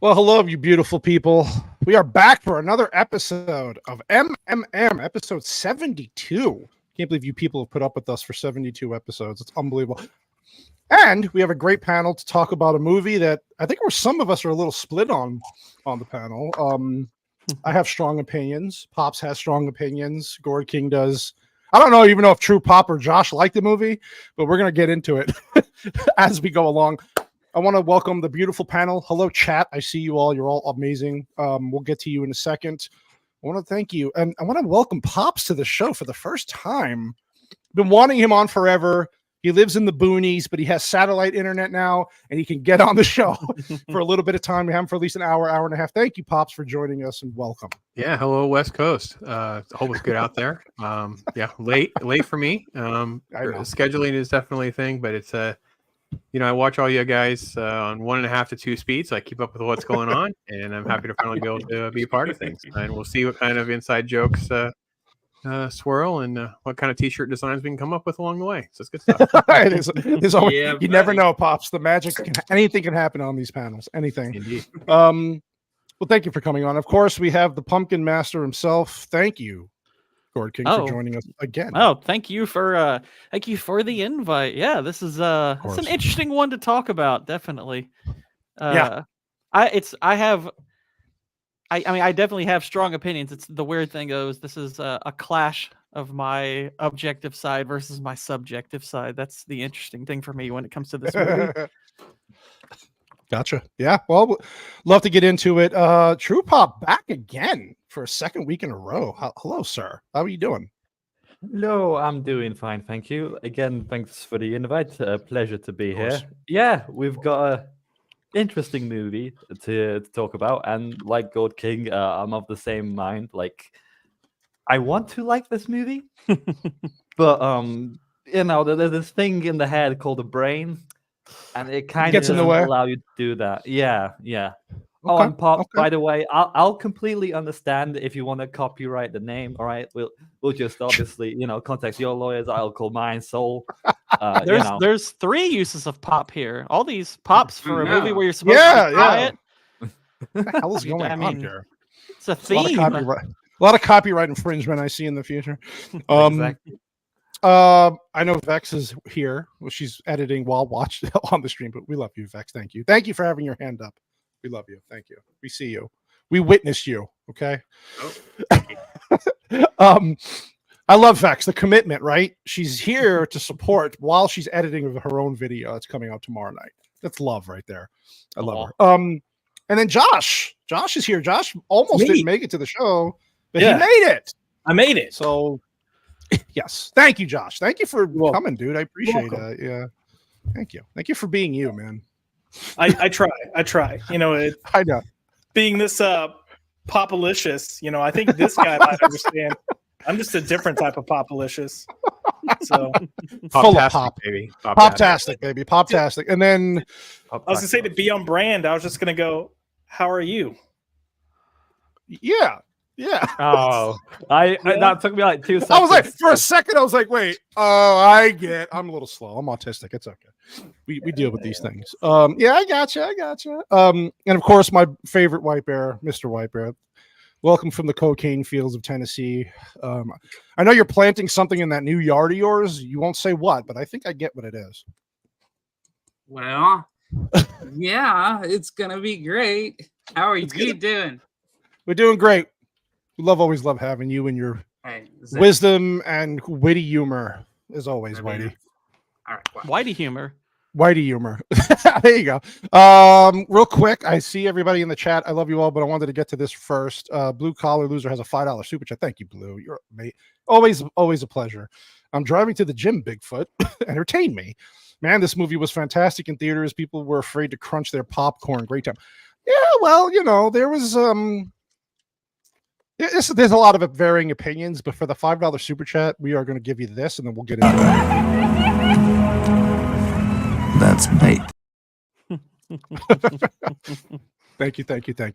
Well, hello, you beautiful people. We are back for another episode of MMM, episode 72. Can't believe you people have put up with us for 72 episodes. It's unbelievable. And we have a great panel to talk about a movie that I think some of us are a little split on the panel. I have strong opinions. Pops has strong opinions. Gord King does. I don't know even know if True Pop or Josh like the movie, but we're going to get into it as we go along. I want to welcome the beautiful panel. Hello, chat. I see you all. You're all amazing. We'll get to you in a second. I want to thank you. And I want to welcome Pops to the show for the first time. Been wanting him on forever. He lives in the boonies, but he has satellite internet now, and he can get on the show for a little bit of time. We have him for at least an hour, hour and a half. Thank you, Pops, for joining us, and welcome. Yeah, hello, West Coast. Hope it's good out there. Yeah, late for me. Scheduling is definitely a thing, but it's I watch all you guys on 1.5 to 2 speeds, so I keep up with what's going on, and I'm happy to finally be able to be a part of things. And we'll see what kind of inside jokes swirl and what kind of t-shirt designs we can come up with along the way. So it's good stuff. It's always, you never know, Pops. The magic, anything can happen on these panels. Anything. Indeed. Well, thank you for coming on. Of course, we have the Pumpkin Master himself. Thank you, Gord King, for joining us again. Oh, thank you for the invite. Yeah, this is it's an interesting one to talk about. Definitely. I definitely have strong opinions. It's the weird thing goes. This is a clash of my objective side versus my subjective side. That's the interesting thing for me when it comes to this movie. Gotcha. Yeah. Well, love to get into it. True Pop back again for a second week in a row. Hello, sir. How are you doing? Hello, I'm doing fine, thank you. Again, thanks for the invite. Pleasure to be here. Yeah, we've got a interesting movie to talk about, and like Gold King, I'm of the same mind. Like, I want to like this movie, but there's this thing in the head called the brain, and it kind of gets in the way. Allow you to do that. Yeah. Okay, Oh, and Pop, by the way, I'll completely understand if you want to copyright the name. All right, we'll just obviously contact your lawyers. I'll call mine. Soul. There's 3 uses of pop here. All these pops for a movie where you're supposed to buy it. What the hell is going on here? It's a theme. A lot of copyright infringement I see in the future. Exactly. I know Vex is here. Well, she's editing while watched on the stream, but we love you, Vex. Thank you. Thank you for having your hand up. We love you. Thank you. We see you. We witnessed you. Okay. Oh, I love Vex, the commitment, right? She's here to support while she's editing her own video that's coming out tomorrow night. That's love right there. I love her. And then Josh is here. Josh almost didn't make it to the show, but he made it. I made it. So yes. Thank you, Josh. Thank you for coming, dude. I appreciate it. Yeah. Thank you. Thank you for being you, man. I try. I know. Being this popalicious, I think this guy might understand. I'm just a different type of popalicious. So full of pop, baby. Poptastic, baby. Poptastic. And then I was gonna say, to be on brand, I was just gonna go, how are you? Yeah. Oh, that took me like 2 seconds. I was like, for a second, I was like, wait. I'm a little slow. I'm autistic. It's okay. We deal with these things. Yeah, I gotcha. And of course, my favorite white bear, Mr. White Bear. Welcome from the cocaine fields of Tennessee. I know you're planting something in that new yard of yours. You won't say what, but I think I get what it is. Well, yeah, it's gonna be great. How are you doing? We're doing great. We always love having you and your wisdom and witty humor, as always, Whitey. All right, Whitey humor. There you go. Real quick, I see everybody in the chat. I love you all, but I wanted to get to this first. Blue Collar Loser has a $5 super chat. Thank you, Blue. You're mate. Always a pleasure. I'm driving to the gym, Bigfoot. Entertain me. Man, this movie was fantastic in theaters. People were afraid to crunch their popcorn. Great time. Yeah, well, there was there's a lot of varying opinions, but for the $5 super chat, we are going to give you this, and then we'll get into it. That's bait. Thank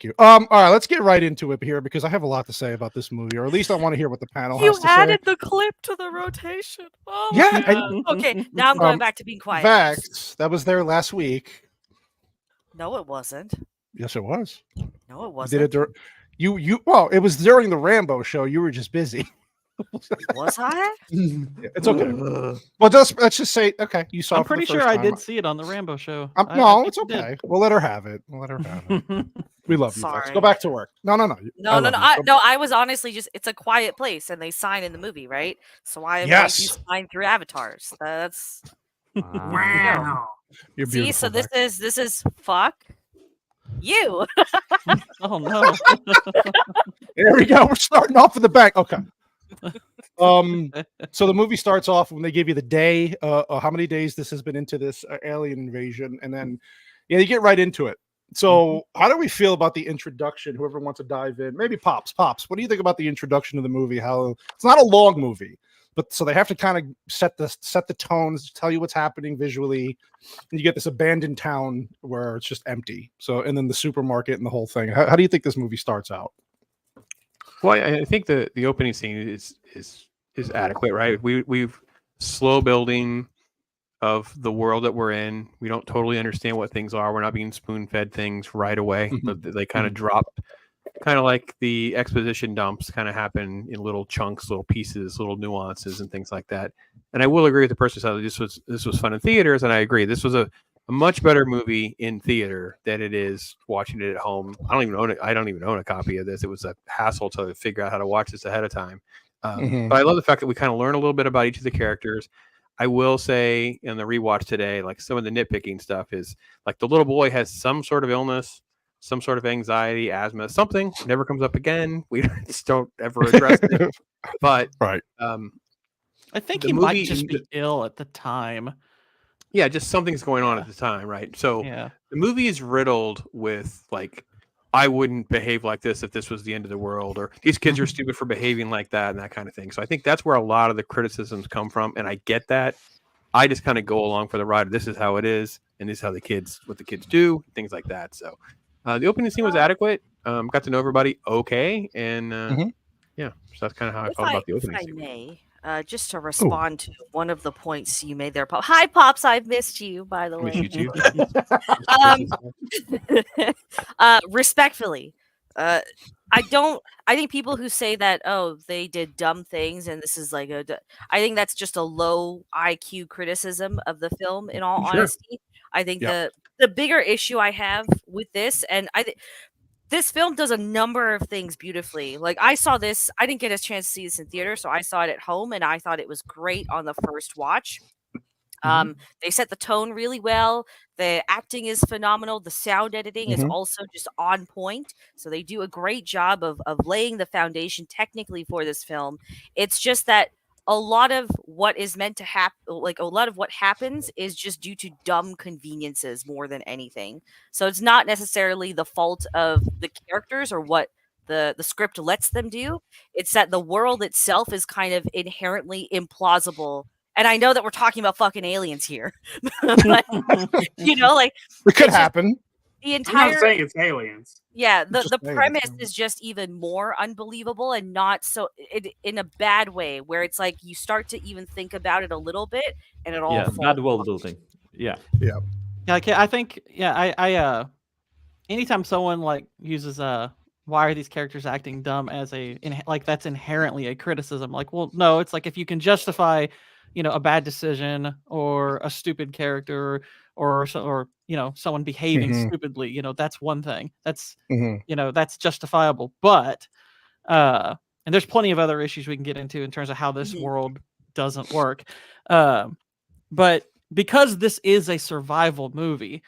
you. All right, let's get right into it here because I have a lot to say about this movie, or at least I want to hear what the panel has to say. You added the clip to the rotation. Oh, yeah. Okay, now I'm going back to being quiet. Facts. That was there last week. No, it wasn't. Yes, it was. No, it You wasn't. did it during. Well, it was during the Rambo show. You were just busy. Was I? Yeah, it's okay. Well, let's just say okay. You saw. I'm it for the pretty sure first I time. did see it on the Rambo show. No, I it's think you okay. We'll let her have it. We'll let her have it. did. We love you. Lex. Go Sorry. back to work. No. No. love you. I was honestly just. It's a quiet place, and they sign in the movie, right? So I am going to Yes. sign through avatars. That's Wow. You're see. beautiful. So this is fuck you. Oh no. There we go. We're starting off in the back. Okay. So the movie starts off when they give you the day, how many days this has been into this alien invasion, and then you get right into it. So how do we feel about the introduction? Whoever wants to dive in, maybe Pops. What do you think about the introduction of the movie? How it's not a long movie, but so they have to kind of set the tones, tell you what's happening visually, and you get this abandoned town where it's just empty. So and then the supermarket and the whole thing. How do you think this movie starts out? Well, I think the opening scene is adequate, right? We've slow building of the world that we're in. We don't totally understand what things are. We're not being spoon fed things right away. But they kind of drop, kind of like the exposition dumps kind of happen in little chunks, little pieces, little nuances, and things like that. And I will agree with the person who said this was fun in theaters, and I agree. This was a much better movie in theater than it is watching it at home. I don't even own a copy of this. It was a hassle to figure out how to watch this ahead of time. But I love the fact that we kind of learn a little bit about each of the characters. I will say in the rewatch today, like some of the nitpicking stuff is like the little boy has some sort of illness, some sort of anxiety, asthma, something never comes up again. We just don't ever address it. But right. I think The he might movie- just be ill at the time. Yeah, just something's going on at the time, right? So Yeah. the movie is riddled with like, I wouldn't behave like this if this was the end of the world, or these kids are stupid for behaving like that and that kind of thing. So I think that's where a lot of the criticisms come from, and I get that. I just kind of go along for the ride. This is how it is, and this is how what the kids do, things like that. So the opening scene was adequate. Got to know everybody okay, and yeah, so that's kind of how I felt about the opening If I scene. may, just to respond to one of the points you made there, Pop. Hi, Pops. I've missed you, by the Miss way. you too. Respectfully, I think people who say that, oh, they did dumb things and this is like I think that's just a low IQ criticism of the film, in all honesty. I think the bigger issue I have with this, and this film does a number of things beautifully. Like I saw this, I didn't get a chance to see this in theater, so I saw it at home and I thought it was great on the first watch. They set the tone really well. The acting is phenomenal. The sound editing is also just on point. So they do a great job of laying the foundation technically for this film. It's just that a lot of what is meant to happen, like a lot of what happens, is just due to dumb conveniences more than anything. So it's not necessarily the fault of the characters or what the script lets them do. It's that the world itself is kind of inherently implausible. And I know that we're talking about fucking aliens here, but like it could happen. The I'm not entire saying it's aliens. yeah, the just saying, premise is just even more unbelievable, and not so in a bad way, where it's like you start to even think about it a little bit, and it all falls bad world building. Yeah. Yeah, I think I anytime someone like uses why are these characters acting dumb as like that's inherently a criticism. Like, well, no, it's like if you can justify, a bad decision or a stupid character or someone behaving stupidly, that's one thing. That's that's justifiable. But and there's plenty of other issues we can get into in terms of how this world doesn't work. But because this is a survival movie,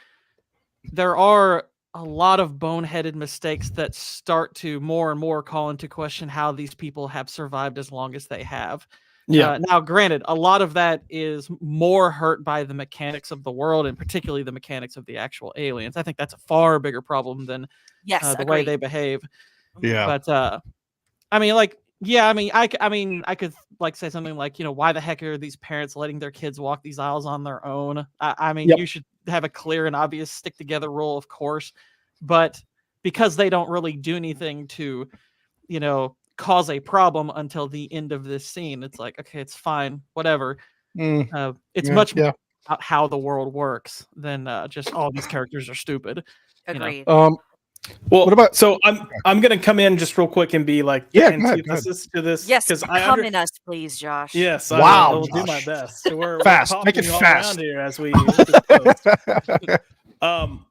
there are a lot of boneheaded mistakes that start to more and more call into question how these people have survived as long as they have. Now, granted, a lot of that is more hurt by the mechanics of the world, and particularly the mechanics of the actual aliens. I think that's a far bigger problem than the way they behave. Yeah. But I could like say something like, why the heck are these parents letting their kids walk these aisles on their own? You should have a clear and obvious stick together rule, of course, but because they don't really do anything to, cause a problem until the end of this scene, it's like, okay, it's fine, whatever. It's much more about how the world works than just all these characters are stupid. Agreed. Well, What about- so I'm gonna come in just real quick and be like Yeah, go ahead, antithesis to this. Yes, because come in us, please, Josh. Yes, Wow, I will do my Josh. best. So we're Fast. popping Make it all fast. around here as we disclose.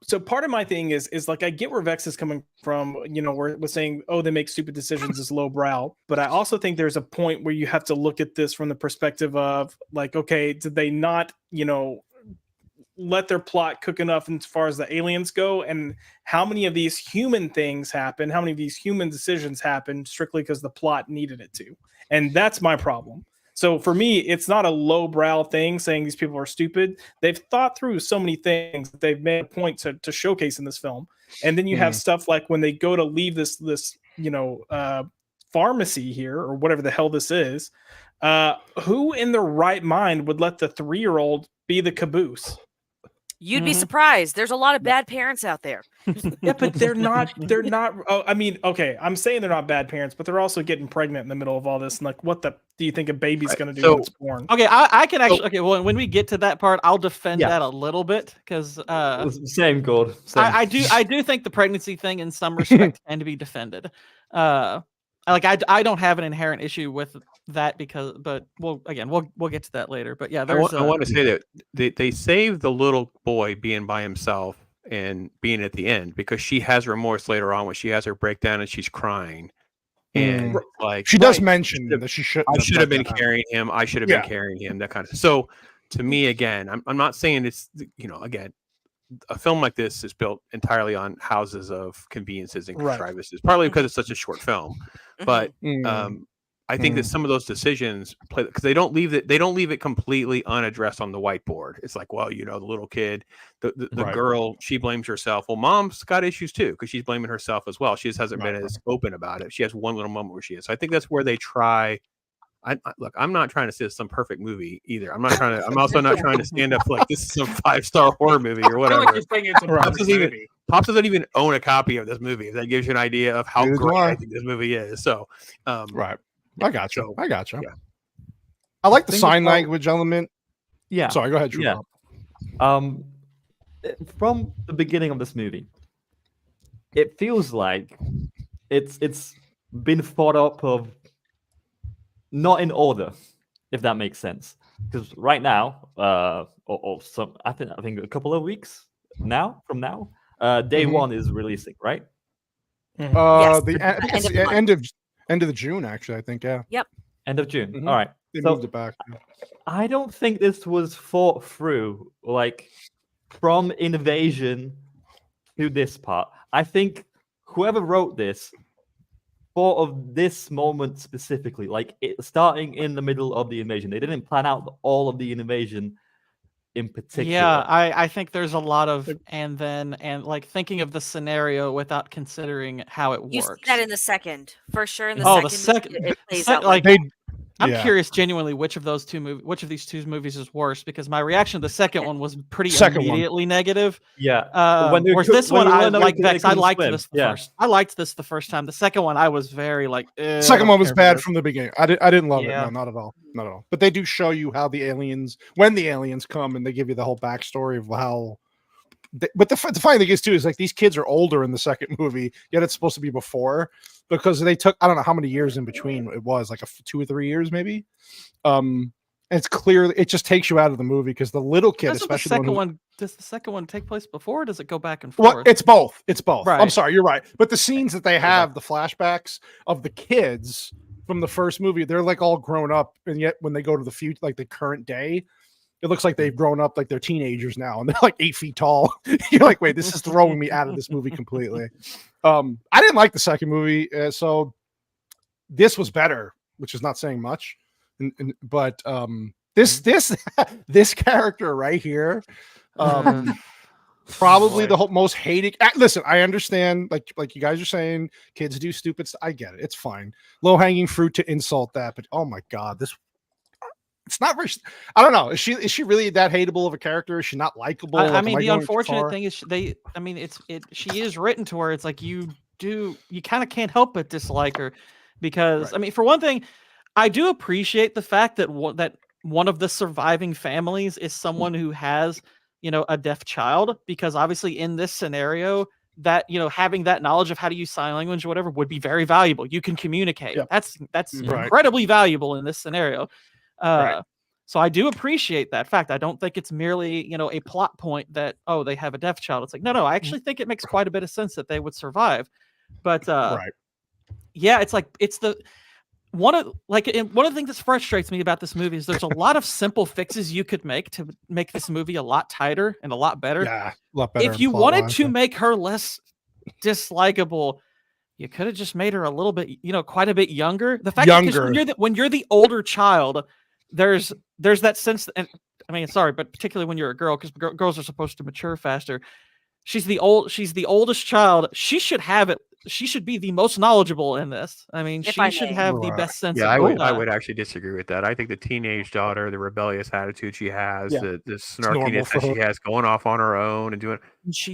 So part of my thing is like I get where Vex is coming from. You know, we're saying, oh, they make stupid decisions as lowbrow, but I also think there's a point where you have to look at this from the perspective of like, okay, did they not, let their plot cook enough as far as the aliens go, and how many of these human things happen, how many of these human decisions happen strictly because the plot needed it to, and that's my problem. So for me, it's not a lowbrow thing saying these people are stupid. They've thought through so many things that they've made a point to showcase in this film. And then you have stuff like when they go to leave this pharmacy here or whatever the hell this is. Who in their right mind would let the 3-year-old be the caboose? You'd be surprised. There's a lot of bad parents out there. Yeah, but they're not. Oh, I mean, okay, I'm saying they're not bad parents, but they're also getting pregnant in the middle of all this. And like, what do you think a baby's going to do when it's born? Okay, I can actually. Okay, well, when we get to that part, I'll defend that a little bit because same, Gord. Same. I do think the pregnancy thing in some respects can be defended. I don't have an inherent issue with that but we'll get to that later. But yeah, I want to say that they saved the little boy being by himself and being at the end because she has remorse later on when she has her breakdown and she's crying. And like she does mention that she should. I should have been carrying him. I should have been carrying him. That kind of. So to me, again, I'm not saying it's again. A film like this is built entirely on houses of conveniences and contrivances, partly because it's such a short film. But I think that some of those decisions play because they don't leave it completely unaddressed on the whiteboard. It's like, well, the little kid, the girl, she blames herself. Well, mom's got issues too because she's blaming herself as well. She just hasn't been as open about it. She has one little moment where she is. So I think that's where they try. Look, I'm not trying to say it's some perfect movie either. I'm also not trying to stand up like this is some 5-star horror movie or whatever. I feel like you're saying it's a perfect movie. Pops doesn't even own a copy of this movie. If that gives you an idea of how great I think this movie is. So, right. I got you. I got you. Yeah. I like the sign language element. Yeah. Sorry, go ahead, Drew. Yeah. From the beginning of this movie, it feels like it's been thought up of not in order, if that makes sense. Because right now, or some, I think a couple of weeks from now, day one is releasing, right? Yes. The end of the June, actually, I think. Yeah. Yep. End of June. All right. They moved it back. I don't think this was thought through, like from invasion to this part. I think whoever wrote this thought of this moment specifically, like starting in the middle of the invasion. They didn't plan out all of the invasion in particular. Yeah, I think there's a lot of and like thinking of the scenario without considering how it works. You see that in the second, for sure. In the second, it plays out like They I'm curious genuinely which of these two movies is worse, because my reaction to the second one was pretty immediately negative. Yeah. Whereas this one, I like Vex. I liked this first. I liked this the first time. The second one, I was very like. The second one was bad from the beginning. I didn't love it. No, not at all. Not at all. But they do show you how when the aliens come, and they give you the whole backstory of how. But the funny thing is too is like these kids are older in the second movie, yet it's supposed to be before, because they took I don't know how many years in between it was, like 2 or 3 years maybe. And it's clear it just takes you out of the movie because the little kid, especially does the second one take place before, or does it go back and forth? Well, it's both. It's both. Right. I'm sorry, you're right. But the scenes that they have, the flashbacks of the kids from the first movie, they're like all grown up, and yet when they go to the future, like the current day, it looks like they've grown up, like they're teenagers now, and they're like 8 feet tall. You're like, wait, this is throwing me out of this movie completely. I didn't like the second movie, so this was better, which is not saying much. But this character right here, probably the most hated. Listen, I understand, like you guys are saying, kids do stupid stuff. I get it. It's fine. Low hanging fruit to insult that, but oh my god, it's not very. I don't know. Is she really that hateable of a character? Is she not likable? I mean, the unfortunate thing is she is written to where it's like you kind of can't help but dislike her, because I mean, for one thing, I do appreciate the fact that one of the surviving families is someone who has a deaf child, because obviously in this scenario that, you know, having that knowledge of how to use sign language or whatever would be very valuable. You can communicate. Yep. That's Right. incredibly valuable in this scenario. Right. So I do appreciate that fact. I don't think it's merely, you know, a plot point that, oh, they have a deaf child. It's like, no, I actually think it makes quite a bit of sense that they would survive. But Right. yeah, it's like, it's the one of the things that frustrates me about this movie is there's a lot of simple fixes you could make to make this movie a lot tighter and a lot better. Yeah, a lot better. If you wanted to make her less dislikable, you could have just made her a little bit, you know, quite a bit younger. The fact that when you're the older child, there's that sense, and I mean, sorry, but particularly when you're a girl, because girls are supposed to mature faster. She's the oldest child. She should have it. She should be the most knowledgeable in this. I mean, she should have the best sense. Yeah, of I would actually disagree with that. I think the teenage daughter, the rebellious attitude she has, the snarkiness that she has, going off on her own and doing.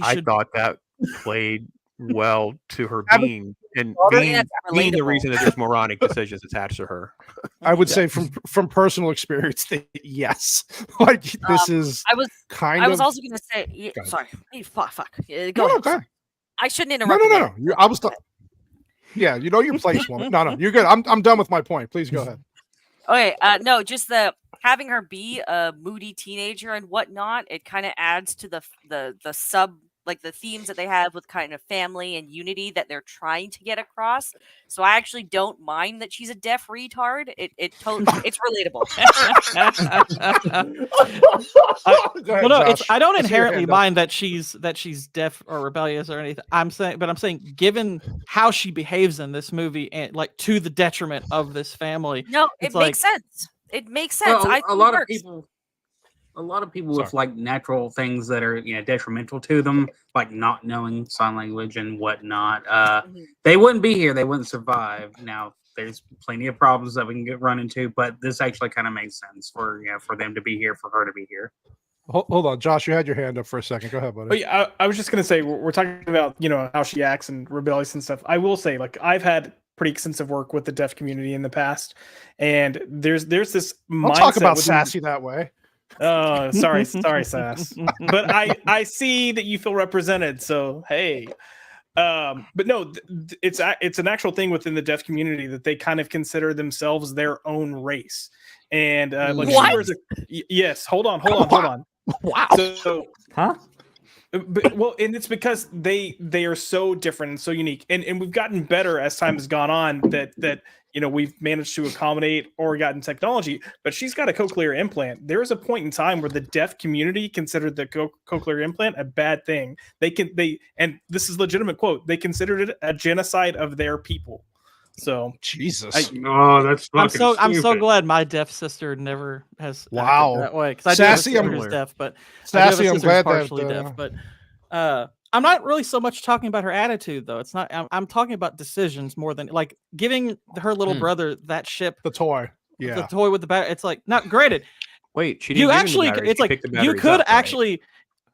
I thought that played well to her being being the reason that there's moronic decisions attached to her. I would say from personal experience that yes, like this is. I was also going to say. Sorry, fuck. Go ahead. I shouldn't interrupt. No. I was. Yeah, you know your place, woman. No, you're good. I'm done with my point. Please go ahead. Okay. No, just having her be a moody teenager and whatnot. It kind of adds to the sub. Like the themes that they have with kind of family and unity that they're trying to get across. So I actually don't mind that she's a deaf retard. It's relatable. I don't inherently mind that she's deaf or rebellious or anything. I'm saying given how she behaves in this movie and like to the detriment of this family. No, it makes sense. It makes sense. Well, a lot of people with like natural things that are, you know, detrimental to them, like not knowing sign language and whatnot, they wouldn't be here. They wouldn't survive. Now, there's plenty of problems that we can run into, but this actually kind of makes sense for them to be here, for her to be here. Hold on, Josh, you had your hand up for a second. Go ahead, buddy. Oh, yeah, I was just gonna say we're talking about, you know, how she acts and rebellious and stuff. I will say, like, I've had pretty extensive work with the deaf community in the past, and there's this mindset. Don't talk about sassy that way. Oh, sorry, Sass. But I see that you feel represented. So hey, but no, it's an actual thing within the deaf community that they kind of consider themselves their own race. And like what? Yes, hold on. Wow. So huh? But, well, and it's because they are so different and so unique, and we've gotten better as time has gone on. That you know, we've managed to accommodate or gotten technology. But she's got a cochlear implant. There was a point in time where the deaf community considered the cochlear implant a bad thing. And this is a legitimate quote. They considered it a genocide of their people. So Jesus. That's fucking I'm so glad my deaf sister never has acted that way, because I Sassy, do have a sister who's deaf, but Sassy, I'm glad partially deaf. But I'm not really so much talking about her attitude, though. It's not. I'm talking about decisions more than like giving her little brother that ship, the toy, the toy with the battery. It's like, not granted. Wait, she didn't it's like you could actually.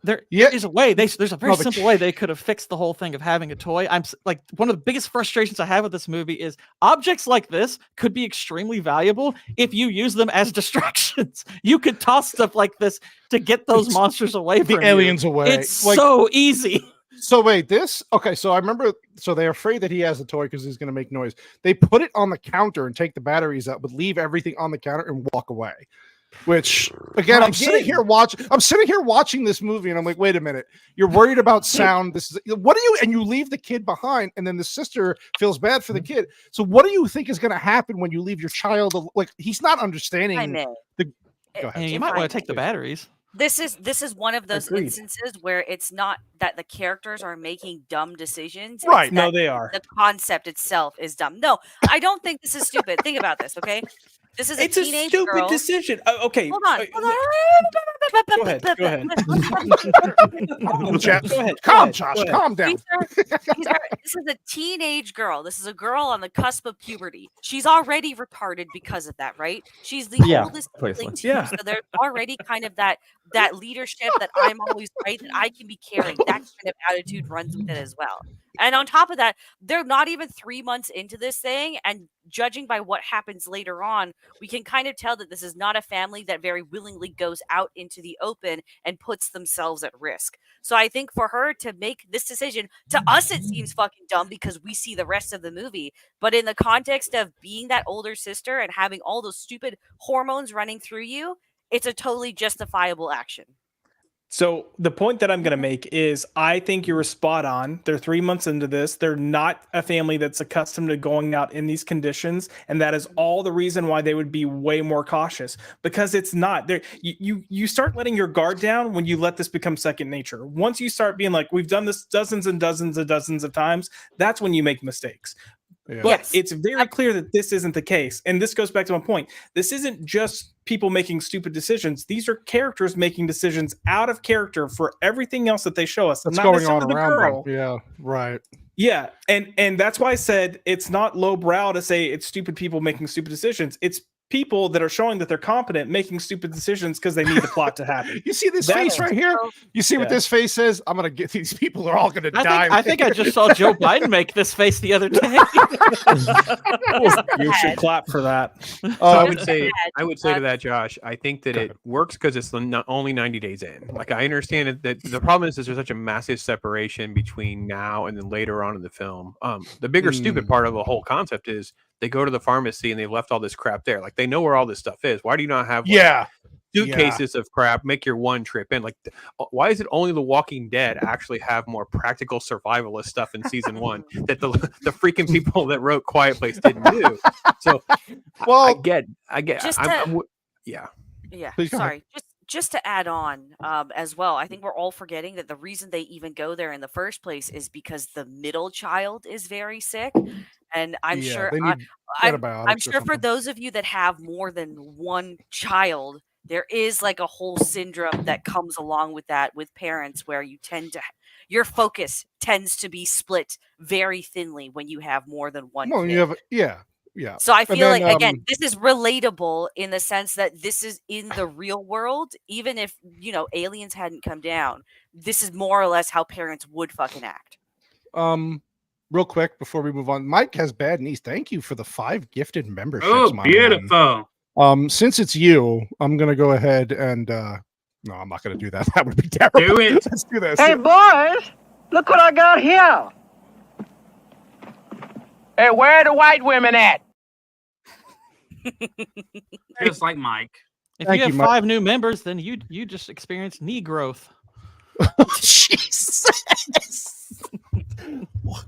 There is a way. There's a very simple way they could have fixed the whole thing of having a toy. I'm like, one of the biggest frustrations I have with this movie is objects like this could be extremely valuable if you use them as distractions. You could toss stuff like this to get those monsters away from the aliens away. It's like, so easy. So wait, so I remember, so they're afraid that he has the toy because he's going to make noise. They put it on the counter and take the batteries out, but leave everything on the counter and walk away. Which again, I'm sitting here watching this movie, and I'm like, wait a minute, you're worried about sound. And you leave the kid behind, and then the sister feels bad for the kid. So what do you think is going to happen when you leave your child? Like, he's not understanding. Go ahead. You might want to take the batteries. This is one of those instances where it's not that the characters are making dumb decisions. Right. No, they are. The concept itself is dumb. No, I don't think this is stupid. Think about this, okay? This is a teenage stupid girl. decision. Okay. Hold on. Go ahead. Josh. Calm down. This is a teenage girl. This is a girl on the cusp of puberty. She's already retarded because of that, right? She's the oldest sibling too, so there's already kind of that that leadership, that I'm always right, that I can be caring. That kind of attitude runs with it as well. And on top of that, they're not even 3 months into this thing, and judging by what happens later on, we can kind of tell that this is not a family that very willingly goes out into the open and puts themselves at risk. So I think for her to make this decision, to us it seems fucking dumb because we see the rest of the movie, but in the context of being that older sister and having all those stupid hormones running through you, it's a totally justifiable action. So the point that I'm going to make is I think you were spot on. They're 3 months into this. They're not a family that's accustomed to going out in these conditions. And that is all the reason why they would be way more cautious, because it's not there. You start letting your guard down when you let this become second nature. Once you start being like, we've done this dozens and dozens and dozens of times, that's when you make mistakes. Yeah. But Yes. it's very clear that this isn't the case. And this goes back to my point. This isn't just people making stupid decisions. These are characters making decisions out of character for everything else that they show us. That's Not going necessarily on the around girl. them. Yeah, right. Yeah. And that's why I said it's not lowbrow to say it's stupid people making stupid decisions. It's people that are showing that they're competent making stupid decisions because they need the plot to happen. You see this That face is- right here? You see what Yeah. this face is? I'm gonna get these people are all gonna die. I think I just saw Joe Biden make this face the other day. You should clap for that. So I Um, would say, bad. to that, Josh, I think that Go it ahead. works because it's only 90 days in. Like, I understand that the problem is there's such a massive separation between now and then later on in the film. The bigger stupid part of the whole concept is they go to the pharmacy and they left all this crap there. Like, they know where all this stuff is. Why do you not have suitcases of crap? Make your one trip in. Like, why is it only The Walking Dead actually have more practical survivalist stuff in season one that the freaking people that wrote Quiet Place didn't do? So, well, I get. Just Yeah. Yeah, Please go ahead. sorry. Just to add on as well, I think we're all forgetting that the reason they even go there in the first place is because the middle child is very sick, and I'm sure they need I'm antibiotics or sure for something. those of you that have more than one child, there is like a whole syndrome that comes along with that with parents, where you tend to your focus tends to be split very thinly when you have more than one. Well, kid. you have yeah. So I And feel then, like, again, this is relatable in the sense that this is in the real world. Even if, aliens hadn't come down, this is more or less how parents would fucking act. Real quick before we move on, Mike has bad knees. Thank you for the 5 gifted memberships. Oh, my man. beautiful. Since it's you, I'm gonna go ahead and no, I'm not gonna do that. That would be terrible. Do it. Let's do this. Hey, boys, look what I got here. Hey, where are the white women at? Just like Mike. If Thank you have you, Mike. 5 new members, then you just experienced knee growth. Jesus.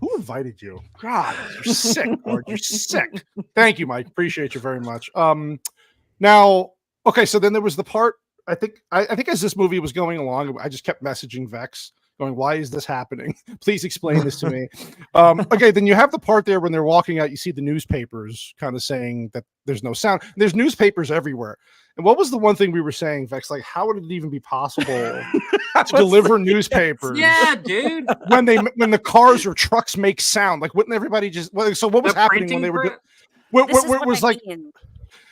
Who invited you? God, you're sick, Lord. You're sick. Thank you, Mike. Appreciate you very much. Now, okay, so then there was the part. I think as this movie was going along, I just kept messaging Vex, going, "Why is this happening? Please explain this to me." Okay, then you have the part there when they're walking out. You see the newspapers kind of saying that there's no sound. There's newspapers everywhere. And what was the one thing we were saying, Vex? Like, how would it even be possible to deliver newspapers? Yeah, dude. when the cars or trucks make sound, like wouldn't everybody just? So what was The happening when printing they were? press? This is Where it what was I like, mean.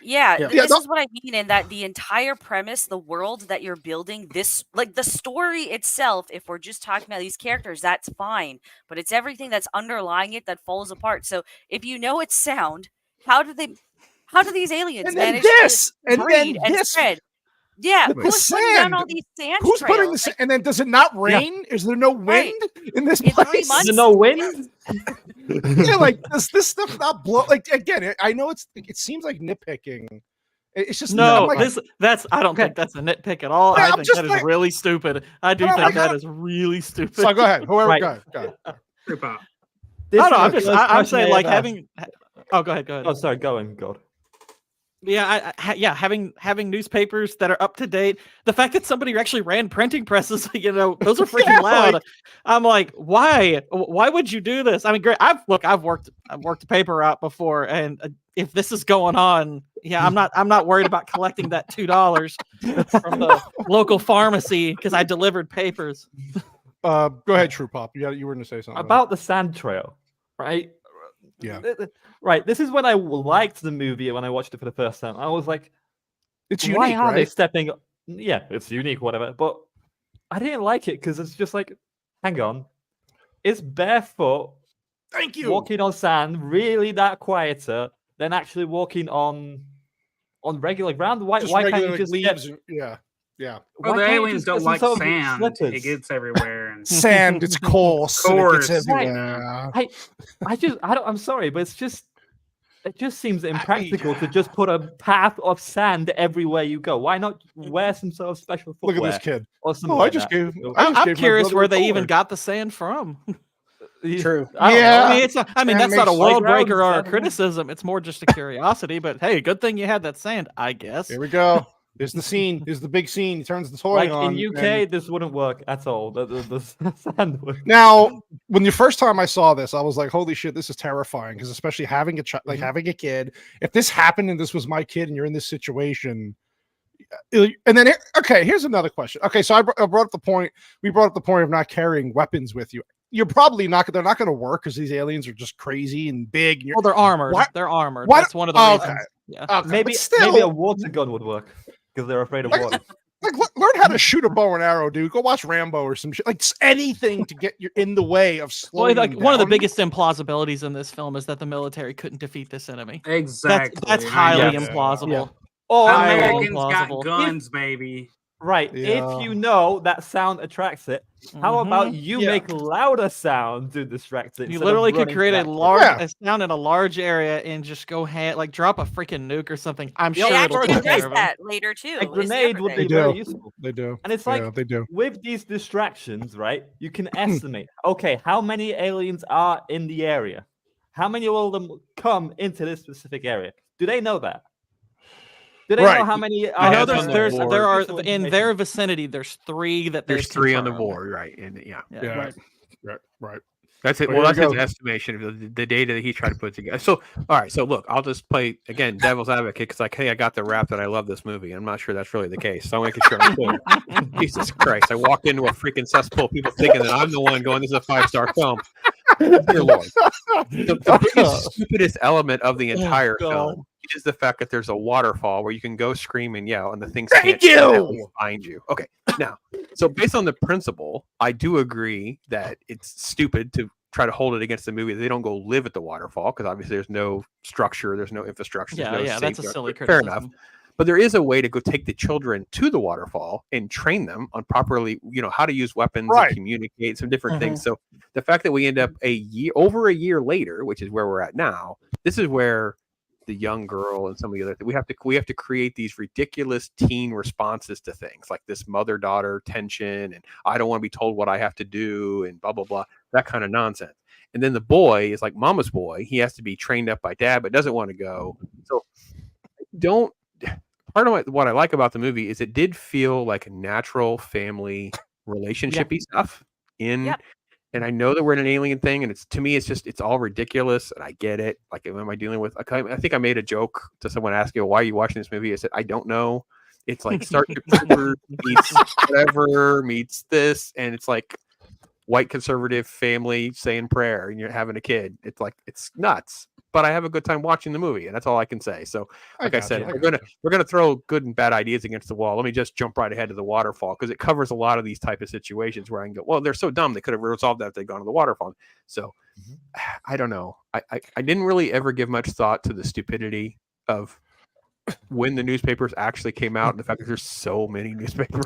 Yeah, Yeah, this no- is what I mean in that the entire premise, the world that you're building, this like the story itself, if we're just talking about these characters, that's fine. But it's everything that's underlying it that falls apart. So if you know it's sound, how do these aliens and then manage this, to and breed then and this. spread? Yeah, with the who's putting down sand. all these sand Who's trails? putting this? Like, And then does it not rain? Is there no wind Right. in this In 3 place? months? Is there no wind? Yeah, like does this stuff not blow? Like again, I know it seems like nitpicking. It's just No, I'm like, I don't think that's a nitpick at all. Yeah, I I'm think just that is like- really stupid. I do No, think I that got- is really stupid. So go ahead. Whoever, Right. go ahead. Trip out. This I don't know. is the first I'm question saying I like ever asked. having. Oh, go ahead. Go ahead. Oh, sorry, go on, God. Yeah, having newspapers that are up to date. The fact that somebody actually ran printing presses, those are freaking Yeah, loud. like- I'm like, why? Why would you do this? I mean, great. I've worked a paper out before, and if this is going on, yeah, I'm not worried about collecting that $2 from the local pharmacy because I delivered papers. Go ahead, True Pop. You were going to say something About the sand trail, right? Yeah. Right. This is when I liked the movie when I watched it for the first time. I was like, it's why unique, are they right? stepping yeah, it's unique, whatever. But I didn't like it because it's just like, hang on, is barefoot Thank you. walking on sand really that quieter than actually walking on regular ground? Why Just can't regular, you like, just leaves? Yeah. Well, why the can't you aliens just get don't some like sort of sand. slippers? It gets everywhere. And Sand, it's coarse. And it Coarse. gets Right. everywhere. I'm sorry, but it just seems impractical to just put a path of sand everywhere you go. Why not wear some sort of special Look footwear? at this kid. Or something Oh, I like just that. gave. I'm gave my curious brother where a they even toy. got the sand from. True. I don't Yeah. know. I mean, it's not, I mean Sand that's not a makes world playgrounds, breaker or I a don't know. criticism. It's more just a curiosity. But hey, good thing you had that sand, I guess. Here we go. Here's the scene. Here's the big scene. He turns the toy Like on. in UK, and- this wouldn't work at all. The sand would. Now, when the first time I saw this, I was like, "Holy shit, this is terrifying!" Because especially having having a kid, if this happened and this was my kid, and you're in this situation, and then okay, here's another question. Okay, so I brought up the point. We brought up the point of not carrying weapons with you. You're probably not. They're not going to work because these aliens are just crazy and big. And Well, they're armored. What? They're armored. What? That's one of the Okay. reasons. Yeah. okay, Maybe but still, maybe a water gun would work because they're afraid of water. like learn how to shoot a bow and arrow, dude. Go watch Rambo or some shit. Like anything to get you in the way of Well, slowing. like one of the down. biggest implausibilities in this film is that the military couldn't defeat this enemy. exactly. That's highly Yeah. implausible. Yeah. Or Highly Americans got implausible. guns, baby. right, Yeah. if you know that sound attracts it, how about Mhm. you Yeah. make louder sound to distract it? You instead of literally could running create a back? large Yeah. a sound in a large area and just go like drop a freaking nuke or something. I'm Yeah, sure They it'll actually take care address of it. that later too. A is the grenade other would thing. be They very do. useful. They do. And it's like Yeah, they do. with these distractions, right? You can estimate, okay, how many aliens are in the area? How many of them come into this specific area? Do they know that? Do they know Right. how many? I know Yeah, it's on the board. there are Useful in information. their vicinity. There's 3 that There's they've 3 on the confirmed. board, right? And yeah, Yeah. Yeah. Right. Right. that's it. Well, Well, here that's we his go. estimation of the data that he tried to put together. So, all right. So, look, I'll just play again devil's advocate because, like, hey, I got the rap that I love this movie. I'm not sure that's really the case. So I'm making sure I'm clear. Jesus Christ! I walked into a freaking cesspool, people thinking that I'm the one going, "This is a 5-star film." Dear Lord. The biggest, stupidest element of the entire God. film is the fact that there's a waterfall where you can go scream and yell, and the things Thank can't you! find you. Okay, now, so based on the principle, I do agree that it's stupid to try to hold it against the movie. They don't go live at the waterfall because obviously there's no structure, there's no infrastructure. Yeah, there's no yeah, that's a safety. silly Fair criticism. enough. But there is a way to go take the children to the waterfall and train them on properly, how to use weapons Right. and communicate, some different things. So the fact that we end up over a year later, which is where we're at now, this is where the young girl and some of the other we have to create these ridiculous teen responses to things like this mother-daughter tension and I don't want to be told what I have to do and blah blah blah, that kind of nonsense. And then the boy is like mama's boy. He has to be trained up by dad, but doesn't want to go. So part of what I like about the movie is it did feel like a natural family relationshipy stuff Yep. and I know that we're in an alien thing, and it's all ridiculous, and I get it. Like, am I dealing with? I think I made a joke to someone asking, "Why are you watching this movie?" I said, "I don't know." It's like Sergeant Cooper meets whatever meets this, and it's like white conservative family saying prayer, and you're having a kid. It's like it's nuts. But I have a good time watching the movie, and that's all I can say. So, like I said, if we're gonna throw good and bad ideas against the wall, let me just jump right ahead to the waterfall because it covers a lot of these type of situations where I can go, well, they're so dumb they could have resolved that if they'd gone to the waterfall. So, I don't know. I didn't really ever give much thought to the stupidity of when the newspapers actually came out and the fact that there's so many newspapers.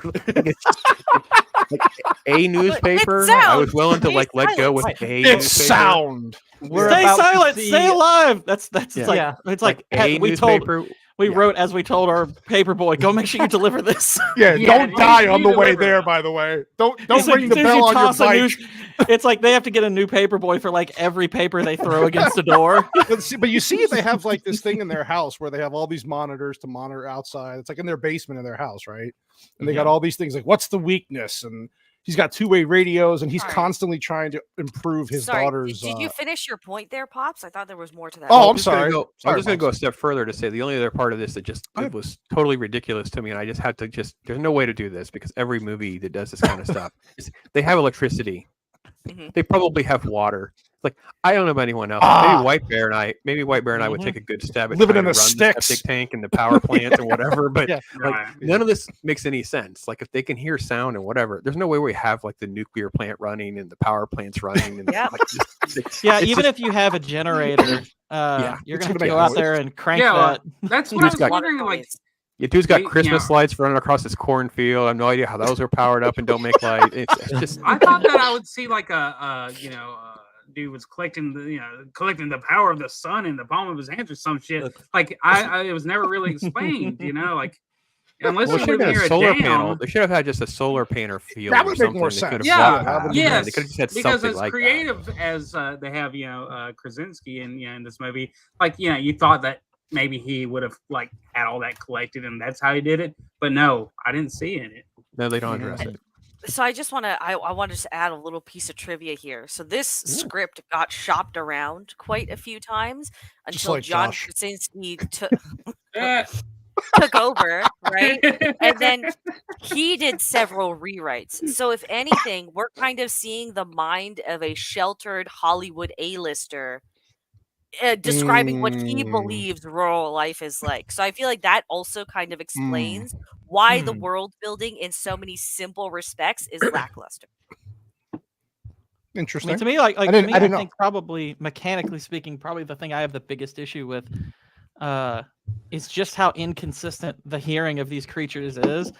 Like a newspaper, I was willing to let go with a It's newspaper. sound. We're Stay about to silent, see- stay alive. It's Yeah. like Yeah. it's like a we newspaper. wrote as we told our paper boy, go make sure you deliver this. Yeah, Yeah, don't die you on the way deliver. there. By the way, don't It's like, ring the as soon as you bell on your toss a bike. it's like they have to get a new paper boy for like every paper they throw against the door. But you see, they have like this thing in their house where they have all these monitors to monitor outside. It's like in their basement of their house, right? And they got all these things like, what's the weakness? And he's got 2-way radios, and he's Sorry. constantly trying to improve his Sorry, daughter's. Did you finish your point there, Pops? I thought there was more to that. Oh, I'm just gonna sorry. go- Sorry, I'm just going to Pops. go a step further to say the only other part of this that just it was totally ridiculous to me, and I just had to there's no way to do this because every movie that does this kind of stuff, they have electricity. Mhm. They probably have water. like I don't know about anyone else. Maybe White Bear and I would take a good stab at living trying in to the run sticks, septic tank and the power plant or whatever. But Right. none of this makes any sense. Like if they can hear sound and whatever, there's no way we have like the nuclear plant running and the power plants running. And Even if you have a generator, you're gonna have to go out there and crank that. That's what I was wondering. Like, dude's got Christmas lights running across his cornfield. I have no idea how those are powered up and don't make light. It's just. I thought that I would see like dude was collecting the power of the sun in the palm of his hands or some shit. Like it was never really explained. Like unless you live near a solar panel, they should have had just a solar panel field. That would make more sense. They could have just had because something as like creative that. as they have Krasinski in this movie, like you thought that maybe he would have like had all that collected and that's how he did it, but no, I didn't see it in it. No, they don't address it. So I just want to I wanted to add a little piece of trivia here. So this script got shopped around quite a few times until like John Josh. Krasinski took over, right? And then he did several rewrites. So if anything, we're kind of seeing the mind of a sheltered Hollywood A-lister describing what he believes rural life is like. So I feel like that also kind of explains why the world building in so many simple respects is lackluster. Interesting. I mean, to me, I didn't know. think probably mechanically speaking, probably the thing I have the biggest issue with is just how inconsistent the hearing of these creatures is.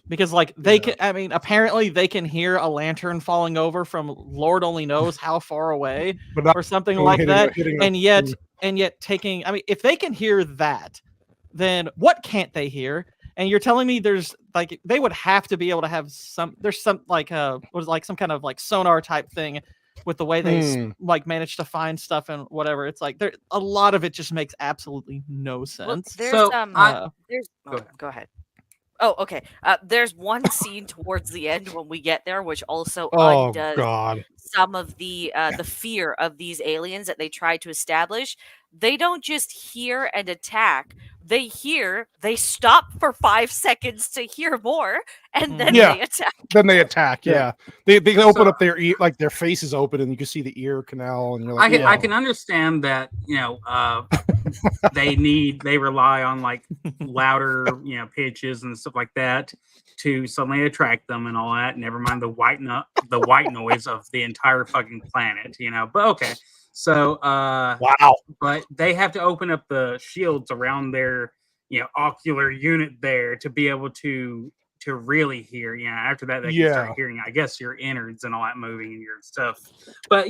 Because they can, I mean, apparently they can hear a lantern falling over from Lord only knows how far away or something like that. And yet taking, I mean, if they can hear that, then what can't they hear? And you're telling me there's like, they would have to be able to have some some kind of like sonar type thing with the way they manage to find stuff and whatever. It's like a lot of it just makes absolutely no sense. Well, go ahead. Oh, okay. There's one scene towards the end when we get there, which also undoes some of the fear of these aliens that they try to establish. They don't just hear and attack. They stop for 5 seconds to hear more, and then they attack. Then they attack. Yeah, they open up their ear, like their face is open, and you can see the ear canal. And you're like, I can understand that. They rely on like louder pitches and stuff like that to suddenly attract them and all that. Never mind the white noise of the entire fucking planet. But okay. So wow. But they have to open up the shields around their ocular unit there to be able to really hear. After that they can start hearing, I guess, your innards and all that moving and your stuff. But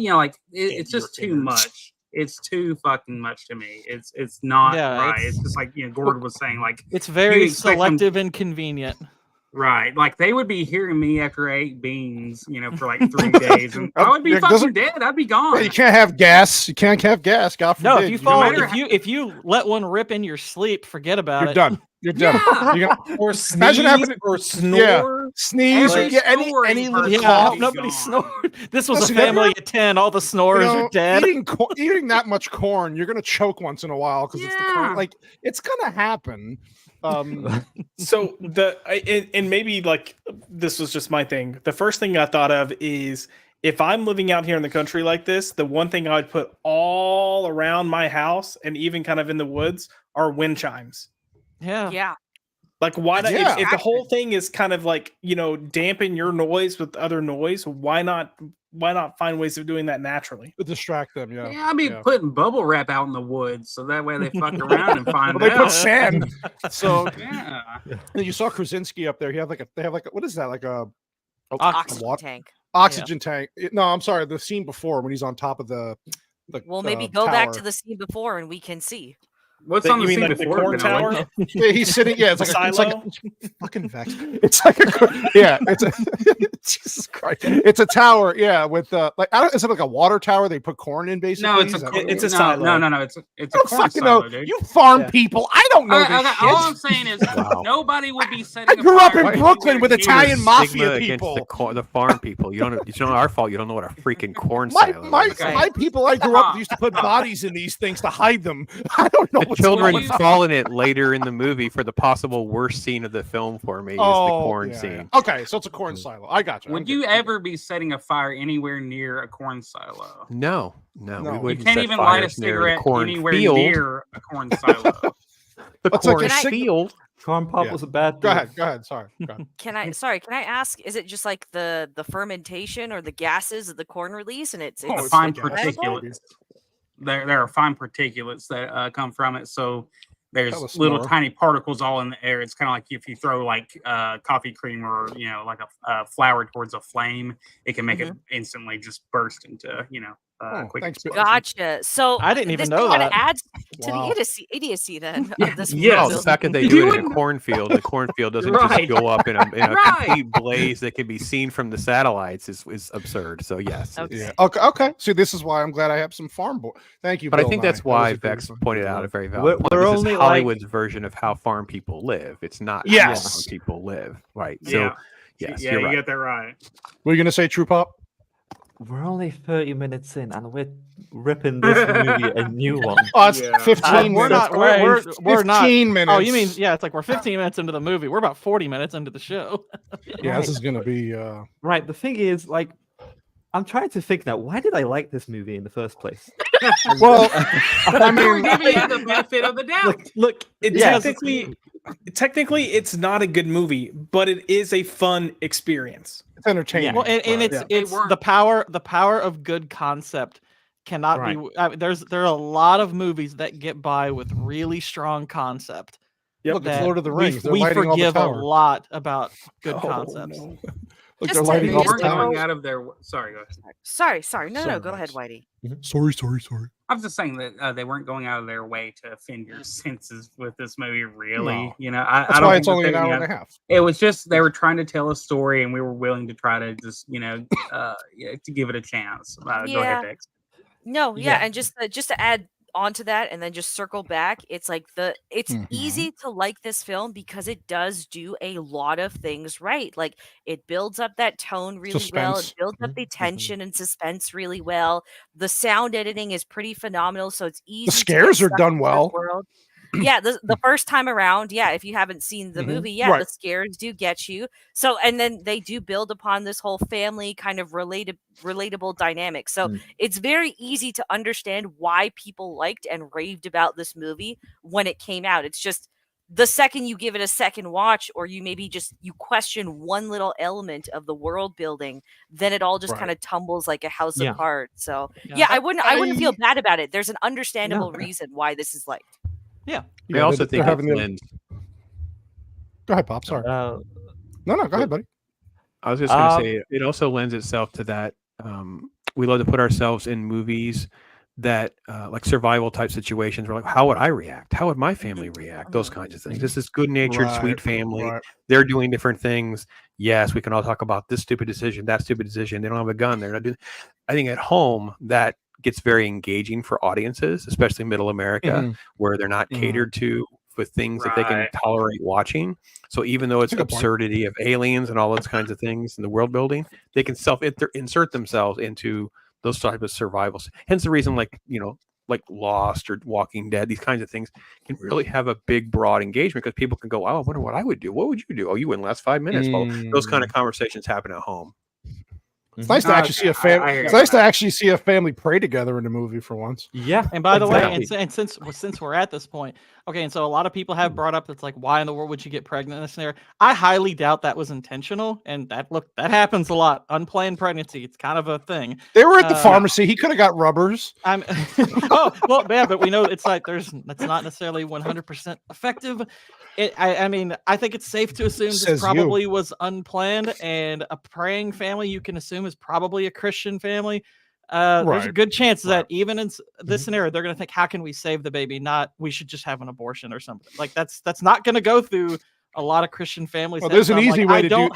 it's just too much. It's too fucking much to me. It's not right. It's just like Gordon was saying, like it's very selective and convenient. Right, like they would be hearing me after I ate beans, for like 3 days, and I would be fucking dead. I'd be gone. You can't have gas. You can't have gas. God forbid. No, if you fall, if you let one rip in your sleep, forget about You're it. done. You're done. Yeah. Or sneeze or snore. Sneeze or any little cough. Nobody snored. This was a family of 10. All the snorers are dead. Eating that much corn, you're gonna choke once in a while because it's the corn. Like it's gonna happen. So and maybe like this was just my thing. The first thing I thought of is if I'm living out here in the country like this, the one thing I would put all around my house and even kind of in the woods are wind chimes. Yeah. Like why not? If the whole thing is kind of like dampen your noise with other noise, why not find ways of doing that naturally? To distract them, I'd be putting bubble wrap out in the woods so that way they fuck around and find out. They put sand. So yeah. You saw Krasinski up there. They have like a what is that? Like a oxygen tank. Oxygen tank. No, I'm sorry. The scene before when he's on top of the well, maybe go back to the scene before and we can see. What's on the scene like before? The corn tower? Yeah, he's sitting. Yeah, it's like silo. Fucking vex. It's like it's a Jesus Christ. It's a tower. Yeah, with like is it like a water tower they put corn in basically? No, it's a silo. No. It's a corn silo, dude. You farm people. I don't know this shit. All I'm saying is nobody would be setting. I grew up in Brooklyn with Italian mafia people. The farm people. It's not our fault. You don't know what a freaking corn silo is. My people I grew up with used to put bodies in these things to hide them. I don't know. What's children going on? fall in it later in the movie for the possible worst scene of the film for me is the corn scene. Okay, so it's a corn silo. I got you. Would you ever be setting a fire anywhere near a corn silo? No. We You wouldn't can't set even light a fires near the cigarette corn anywhere field. near a corn silo. The That's like corn a field. Corn pop Yeah. was a bad Go thing. ahead. Sorry. Go ahead. Can I ask, is it just like the fermentation or the gases of the corn release and it's it's Fine the gas. particulates. There are fine particulates that come from it. So there's Tell us little more. tiny particles all in the air. It's kind of like if you throw like coffee cream or like a flour towards a flame, it can make it instantly just burst into quick thanks, Bill. explosion. Gotcha. So I didn't even this know kinda that. adds to Wow. the idiocy then Yeah. of this Yes. No, movie. the fact that they You do it in a wouldn't- cornfield, the cornfield doesn't Right. just go up in a Right. complete blaze that can be seen from the satellites is absurd. So yes, Okay. Yeah. Okay. See, this is why I'm glad I have some farm boy. Thank you. but I Bill think Nye. that's That was why a good Vex one. pointed out a very valid We're- point. we're This is only like- Hollywood's version of how farm people live. It's not how Yes. farm people live, right? Yeah. So yes, Yeah, you're you right. get that right. Were you gonna say True Pop? We're only 30 minutes in, and we're ripping this movie a new one. Oh, it's Yeah. 15 We're minutes. not. We're not. 15 minutes. Oh, you mean yeah? It's like we're 15 minutes into the movie. We're about 40 minutes into the show. Yeah, this is gonna be. Right. The thing is, like, I'm trying to think now. Why did I like this movie in the first place? Well, I mean, we're giving you the benefit of the doubt. Look, Yes. technically, it's not a good movie, but it is a fun experience. it's entertaining. Well, and it's Yeah. it's They weren't- the power of good concept cannot Right. be. There are a lot of movies that get by with really strong concept. Look, it's that Lord of the Rings. They're We lighting all the forgive a towers. lot about good Oh, concepts. no. Look, Just they're to lighting They all the weren't going towers. out of their. Sorry, go ahead. Sorry. No, Sorry, go ahead, guys. Whitey. Sorry. I was just saying that they weren't going out of their way to offend your senses with this movie. Really, No. I That's don't why think it's only that an they- hour you and know, a half. It was just they were trying to tell a story, and we were willing to try to just to give it a chance. Go Yeah. ahead, Dex. No, yeah, Yeah. and just to add onto that, and then just circle back. It's like it's Mhm. easy to like this film because it does do a lot of things right. Like it builds up that tone really well. It Suspense. builds up the tension and suspense really well. The sound editing is pretty phenomenal, so it's easy. The to get scares are sucked done into this well. world. Yeah, the first time around, yeah, if you haven't seen the Mhm. movie, yeah, Right. the scares do get you. So, and then they do build upon this whole family kind of relatable dynamic. So it's very easy to understand why people liked and raved about this movie when it came out. It's just the second you give it a second watch, or you maybe just you question one little element of the world building, then it all just Right. kind of tumbles like a house Yeah. of cards. So Yeah. yeah, I wouldn't feel I- bad about it. There's an understandable reason why this is liked. Yeah. I also they're think having it the. lends. Go ahead, Pop. Sorry. Uh, No, go ahead, buddy. I was just going to say it also lends itself to that. We love to put ourselves in movies that like survival type situations. We're like, how would I react? How would my family react? Those kinds of things. This is good natured, sweet family. Right. They're doing different things. Yes, we can all talk about this stupid decision, that stupid decision. They don't have a gun. They're not doing. I think at home that gets very engaging for audiences, especially middle America, Mhm. where they're not catered to with things that they can Right. tolerate watching. So even though it's That's a good point. absurdity of aliens and all those kinds of things in the world building, they can insert themselves into those type of survivals. Hence the reason, like Lost or Walking Dead, these kinds of things can really have a big, broad engagement because people can go, "Oh, I wonder what I would do. What would you do? Oh, you wouldn't last 5 minutes." Well, those kind of conversations happen at home. It's nice to actually see a family. It's nice to actually see a family pray together in a movie for once. Yeah. And by the way, exactly. and since we're at this point, okay, and so a lot of people have brought up it's like, why in the world would you get pregnant in this scenario? I highly doubt that was intentional, and that happens a lot. Unplanned pregnancy, it's kind of a thing. They were at the pharmacy. He could have got rubbers. I'm oh well, yeah, but we know it's like that's not necessarily 100% effective. I mean, I think it's safe to assume Says this you. probably was unplanned, and a praying family you can assume is probably a Christian family. There's a Right. good chance that even in this scenario, they're going to think, "How can we save the baby?" Not, "We should just have an abortion or something." Like that's not going to go through a lot of Christian families. Well, there's an easy way to do-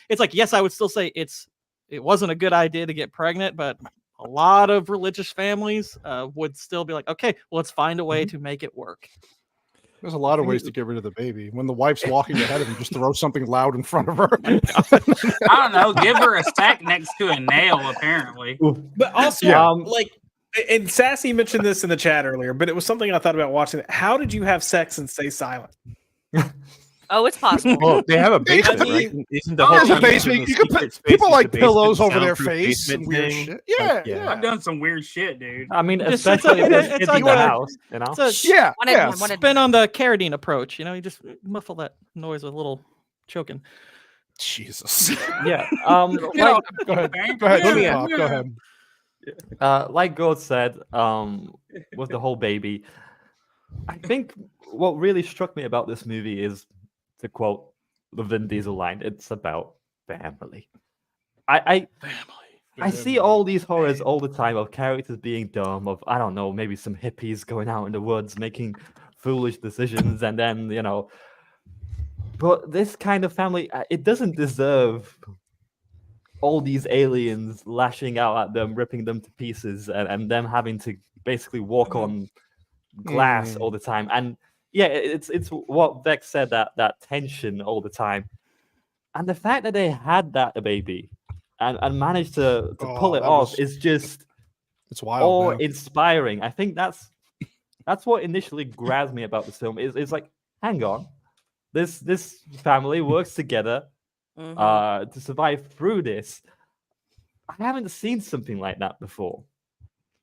It's like, yes, I would still say it wasn't a good idea to get pregnant, but a lot of religious families would still be like, "Okay, well, let's find a way to make it work." There's a lot of ways to get rid of the baby. When the wife's walking ahead of him, just throw something loud in front of her. I don't know. Give her a stack next to a nail, apparently. But also, Yeah. like, And Sassy mentioned this in the chat earlier, but it was something I thought about watching. How did you have sex and stay silent? Oh, it's possible. Well, they have a basement, I right? mean, Isn't the oh, whole there's a time basement. the You could put secret space people is like the basement, pillows the over their soundproof face and basement weird thing? shit. Yeah, Yeah. yeah. I've done some weird shit, dude. I mean, It's especially if there's it's kids like in the a- house, you know. It's a Yeah, One in- yeah. one in- spin on the carradine approach. You just muffle that noise with a little choking. Jesus. Yeah. Go ahead. Go ahead. Let me Pop, go ahead. Like God said, with the whole baby, I think what really struck me about this movie is, to quote the Vin Diesel line, it's about family. I see all these horrors all the time of characters being dumb, of, I don't know, maybe some hippies going out in the woods making foolish decisions, and then, but this kind of family, it doesn't deserve all these aliens lashing out at them, ripping them to pieces, and them having to basically walk on glass all the time. And yeah, it's what Vex said, that tension all the time. And the fact that they had that baby and managed to pull it off is just it's wild. Man. inspiring. I think that's what initially grabs me about this film. Is like, hang on, this family works together to survive through this. I haven't seen something like that before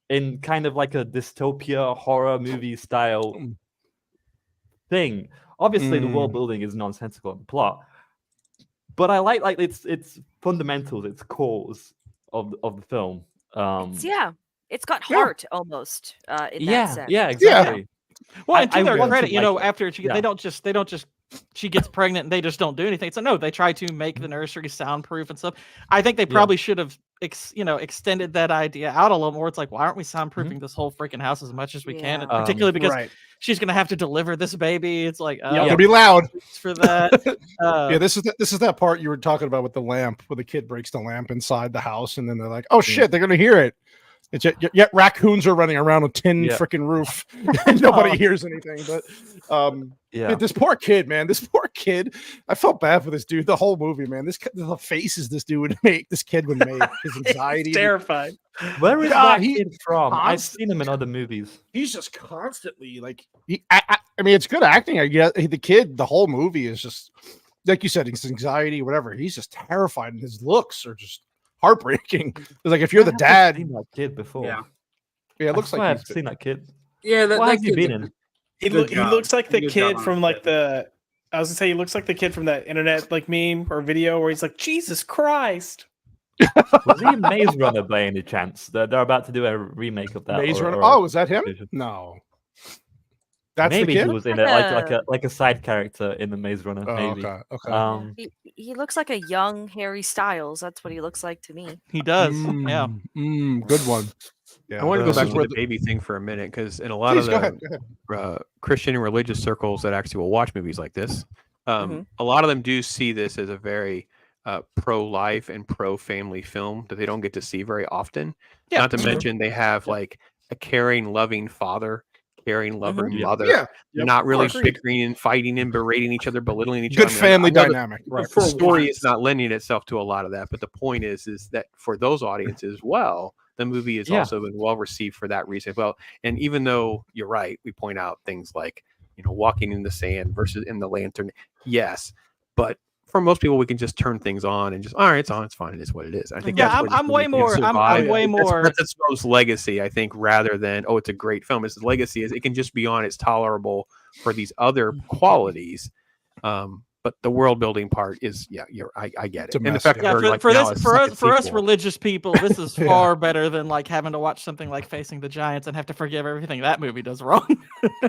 in kind of like a dystopia horror movie style thing. Obviously, the world building is nonsensical in the plot, but I like its fundamentals, its cores of the film. It's got heart almost in that sense. Yeah, exactly. Well, and to I their want credit, to like it. after they don't just she gets pregnant and they just don't do anything. So no, they try to make the nursery soundproof and stuff. I think they probably should have extended that idea out a little more. It's like, why aren't we soundproofing this whole freaking house as much as we can? And particularly because she's gonna have to deliver this baby. It's like, it'll be loud for that. Yeah, this is that part you were talking about with the lamp, where the kid breaks the lamp inside the house, and then they're like, oh shit, they're gonna hear it. It's yet raccoons are running around a tin freaking roof, and nobody hears anything. But man, this poor kid, man, I felt bad for this dude the whole movie, man. The faces this dude would make, this kid would make, his anxiety. He's terrified. Where is that kid from? I've seen him in other movies. He's just constantly like, I mean, it's good acting. I guess the kid, the whole movie is just like you said, his anxiety, whatever. He's just terrified, and his looks are just heartbreaking. It's like, if you're the dad, seen that kid before. Yeah, it looks like I've seen that kid. Yeah, what have you been in? He looks like the kid from like I was gonna say, he looks like the kid from that internet like meme or video where he's like, Jesus Christ. Was he in Maze Runner by any chance? They're about to do a remake of that. Maze Runner. Oh, is that him? No. That's maybe the kid? he was in it like a side character in the Maze Runner. Oh, maybe. Okay. He looks like a young Harry Styles. That's what he looks like to me. He does. Yeah. Good one. Yeah, I want to go back to the baby thing for a minute, because in a lot of the Christian and religious circles that actually will watch movies like this, a lot of them do see this as a very pro-life and pro-family film that they don't get to see very often. Yeah. Not to mention they have like a caring, loving father, caring, loving mother, not really bickering and fighting and berating each other, belittling each other. Good family dynamic. Right. The story is not lending itself to a lot of that, but the point is that for those audiences as well, the movie has also been well received for that reason. Well, and even though you're right, we point out things like, walking in the sand versus in the lantern. Yes, but for most people, we can just turn things on and just, all right, it's on, it's fine, it is what it is. I think I'm way more. That's its most legacy, I think, rather than it's a great film. Its legacy is it can just be on. It's tolerable for these other qualities. But the world building part is, I get it. And the fact that for us religious people, this is far better than like having to watch something like Facing the Giants and have to forgive everything that movie does wrong.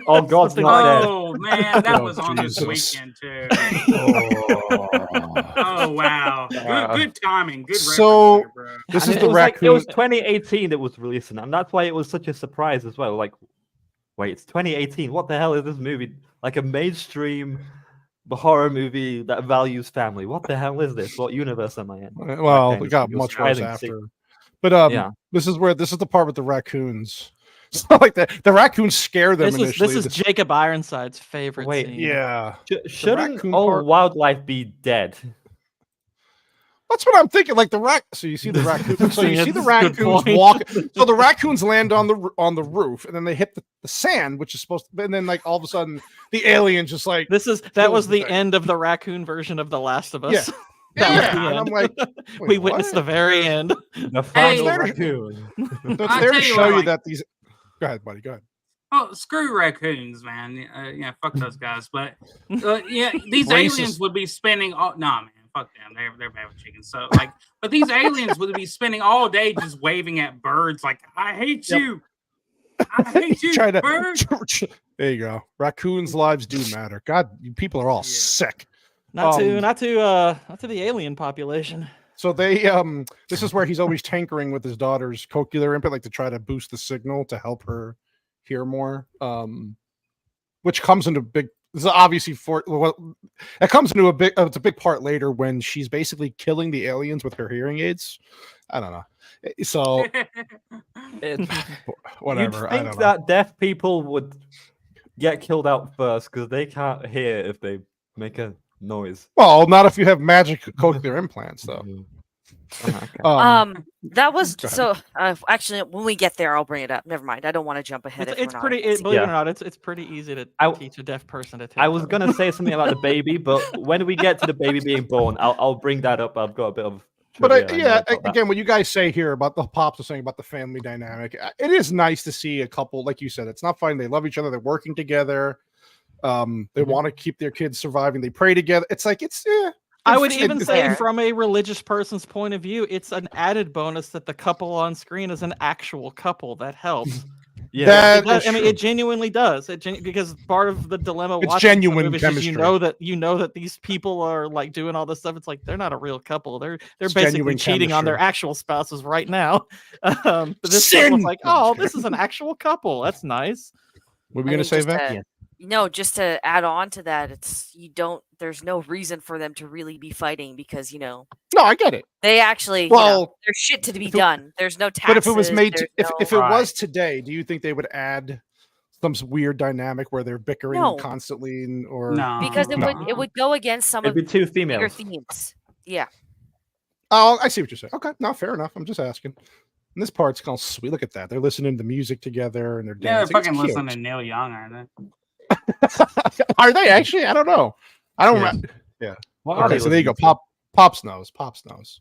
Oh God! Oh man, that was on this weekend too. Oh wow! Good timing. Good. So there, bro. This is the raccoon. It was 2018 that was releasing, and that's why it was such a surprise as well. Like, wait, it's 2018. What the hell is this movie? Like a mainstream horror movie that values family. What the hell is this? What universe am I in? Well, we got much worse after. But this is the part with the raccoons. It's not like the raccoons scare them initially. This is Jacob Ironside's favorite scene. Yeah. Shouldn't all wildlife be dead? That's what I'm thinking. Like so you see the raccoon. So you see the That's a good raccoons point. walk. So the raccoons land on the roof, and then they hit the sand, which is supposed to. And then like all of a sudden, the alien just like that was the thing. end of the raccoon version of The Last of Us. Yeah. That was the And end. I'm like, we witnessed the very end. The final Hey. raccoon. It's I'll there tell to you show what, you like- that these. Go ahead, buddy. Go ahead. Oh, screw raccoons, man. Yeah, fuck those guys. But yeah, these Racist. aliens would be spending all. Nah, man, fuck them. They're bad with chickens. So like, but these aliens would be spending all day just waving at birds, like I hate you. I hate you, Trying to- bird. There you go. Raccoons' lives do matter. God, you people are all Yeah. sick. Not to the alien population. So they this is where he's always tinkering with his daughter's cochlear implant, like to try to boost the signal to help her hear more. Which comes into big. This is obviously it comes into it's a big part later when she's basically killing the aliens with her hearing aids. I don't know. So whatever. You'd I think don't know. that deaf people would get killed out first because they can't hear if they make a noise. Well, not if you have magic cochlear implants, though. Okay. That was Go ahead. so. Actually, when we get there, I'll bring it up. Never mind. I don't want to jump ahead. It's, if it's we're pretty. not. Believe it Yeah. or not, it's pretty easy to I- teach a deaf person to. I was gonna say something about the baby, but when we get to the baby being born, I'll bring that up. I've got a bit of. But trivia I know about that. again, what you guys say here about the pops are saying about the family dynamic, it is nice to see a couple, like you said, it's not fighting. They love each other. They're working together. They want to keep their kids surviving. They pray together. It's like, I would even say, fair. from a religious person's point of view, it's an added bonus that the couple on screen is an actual couple. That helps. yeah, that It does- is I mean, true. it genuinely does. Because part of the dilemma It's watching some genuine movies is chemistry. you know that these people are like doing all this stuff. It's like they're not a real couple. They're It's basically genuine cheating on their chemistry. actual spouses right now. But this stuff was Sin! like, No, I'm oh, just this is an actual couple. That's nice. What are we I going to think say, just Vic? to- Yeah. No, just to add on to that, there's no reason for them to really be fighting because No, I get it. they actually, Well, there's shit to be if it- done. There's no taxes. But if it was made, there's if no- it was Right. today, do you think they would add some weird dynamic where they're bickering No. constantly, or No, because it No. would go against some it'd of be two the bigger females. themes. Yeah. Oh, I see what you're saying. Okay, no, fair enough. I'm just asking. And this part's called sweet. Look at that. They're listening to music together and they're Yeah, they're dancing. It's fucking cute. listening to Neil Young, aren't they? Are they actually? I don't know. I don't. Yeah. Yeah. What are Okay, they so there you go. listening to? Pops knows. Pops knows.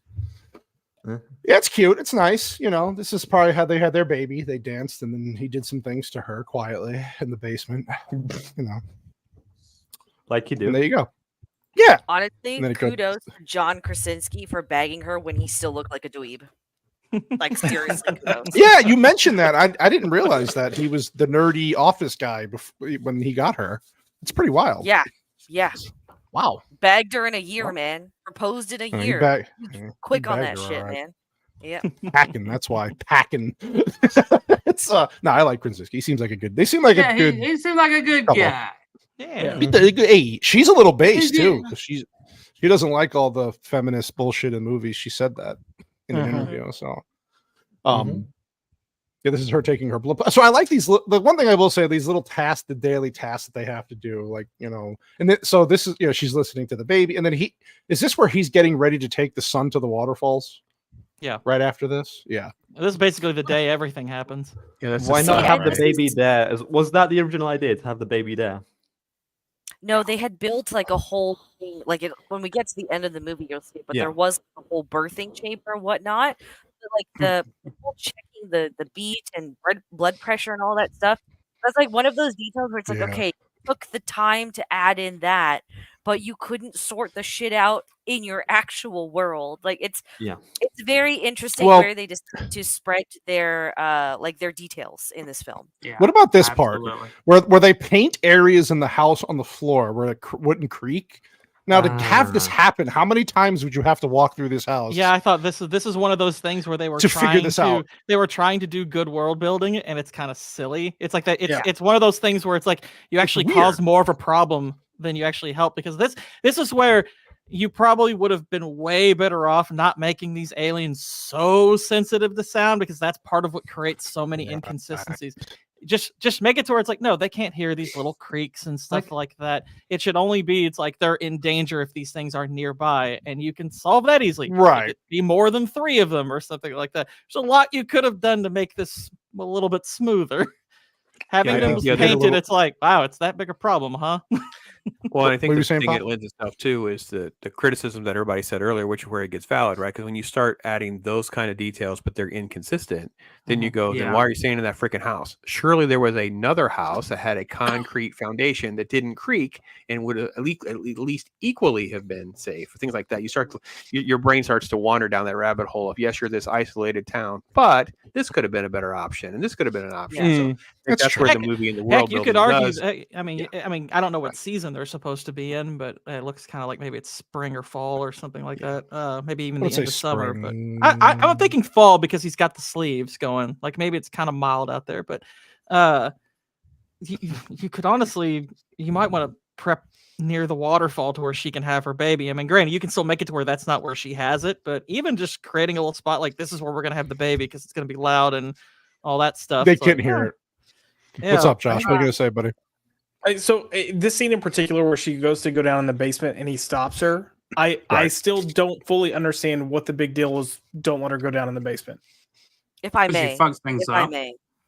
Huh? Yeah, it's cute. It's nice. You know, this is probably how they had their baby. They danced, and then he did some things to her quietly in the basement. You know, Like you do. and there you go. Yeah. Honestly, And then it goes- kudos to John Krasinski for bagging her when he still looked like a dweeb. Like seriously, kudos. Yeah, you mentioned that. I didn't realize that he was the nerdy office guy when he got her. It's pretty wild. Yeah, yeah. Wow. Bagged her in a year, man. Proposed in a Oh, he year. bag- Quick he on bagged that her, shit, alright. man. Yeah. Packing. That's why packing. It's no, I like Krasinski. He seems like a good. They seem like Yeah, a good. he seems like a good couple. guy. Yeah. Hey, she's a little base Yeah. too, because she doesn't like all the feminist bullshit in movies. She said that in an Mhm. interview. So, yeah, this is her taking her blood. So I like these. The one thing I will say, these little tasks, the daily tasks that they have to do, like and then, so this is she's listening to the baby, and then is this where he's getting ready to take the son to the waterfalls? Yeah. Right after this. Yeah. This is basically the day everything happens. Yeah, that's Why just not Yeah, have the this baby is- there? Was that the original idea to have the baby there? No, they had built like a whole thing. Like when we get to the end of the movie, you'll see. But Yeah. there was a whole birthing chamber and whatnot. So, like the whole checking the beat and blood pressure and all that stuff. That's like one of those details where it's like, Yeah. okay, you took the time to add in that, but you couldn't sort the shit out in your actual world. Like it's very interesting Well- where they just to spread their their details in this film. Yeah. What about this part absolutely. where they paint areas in the house on the floor where it wouldn't creak? Now to have this happen, how many times would you have to walk through this house? Yeah, I thought this is one of those things where they were To figure trying this to out. they were trying to do good world building, and it's kind of silly. It's like that. Yeah. It's one of those things where it's like you actually weird. cause more of a problem than you actually help, because this is where you probably would have been way better off not making these aliens so sensitive to sound, because that's part of what creates so many inconsistencies. just make it to where it's like, no, they can't hear these little creaks and stuff like that. It should only be, it's like they're in danger if these things are nearby, and you can solve that easily. Right. Make it be more than 3 of them or something like that. There's a lot you could have done to make this a little bit smoother. Having them painted, it's like, wow, it's that big a problem, huh? Well, and I think the thing it lends itself to is the criticism that everybody said earlier, which is where it gets valid, right? Because when you start adding those kind of details, but they're inconsistent, then you go, then why are you staying in that freaking house? Surely there was another house that had a concrete foundation that didn't creak and would at least equally have been safe. Things like that. You start to, your brain starts to wander down that rabbit hole of, yes, you're this isolated town, but this could have been a better option, and this could have been an option. So that's where the movie and the world. Heck, you could argue. I mean, I don't know what season they're supposed to be in, but it looks kind of like maybe it's spring or fall or something like that. Maybe even the end of summer. But I'm thinking fall because he's got the sleeves going. Like maybe it's kind of mild out there, but you could honestly, you might want to prep near the waterfall to where she can have her baby. I mean, granted, you can still make it to where that's not where she has it, but even just creating a little spot like this is where we're gonna have the baby because it's gonna be loud and all that stuff. They can't hear it. Yeah. What's up, Josh? What are you gonna say, buddy? So this scene in particular where she goes to go down in the basement and he stops her, I still don't fully understand what the big deal is. Don't let her go down in the basement. If I may,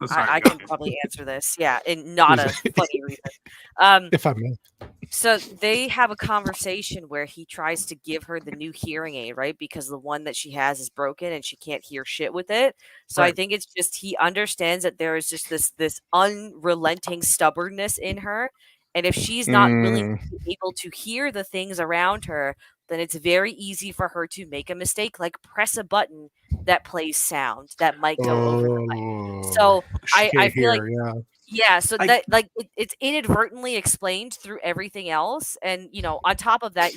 I can probably answer this. Yeah, and not a funny reason. If I may. So they have a conversation where he tries to give her the new hearing aid, right? Because the one that she has is broken and she can't hear shit with it. So I think it's just he understands that there is just this unrelenting stubbornness in her. And if she's not willing to be able to hear the things around her, then it's very easy for her to make a mistake, like press a button that plays sound that might go over the mic. So I feel like so that it's inadvertently explained through everything else, and on top of that,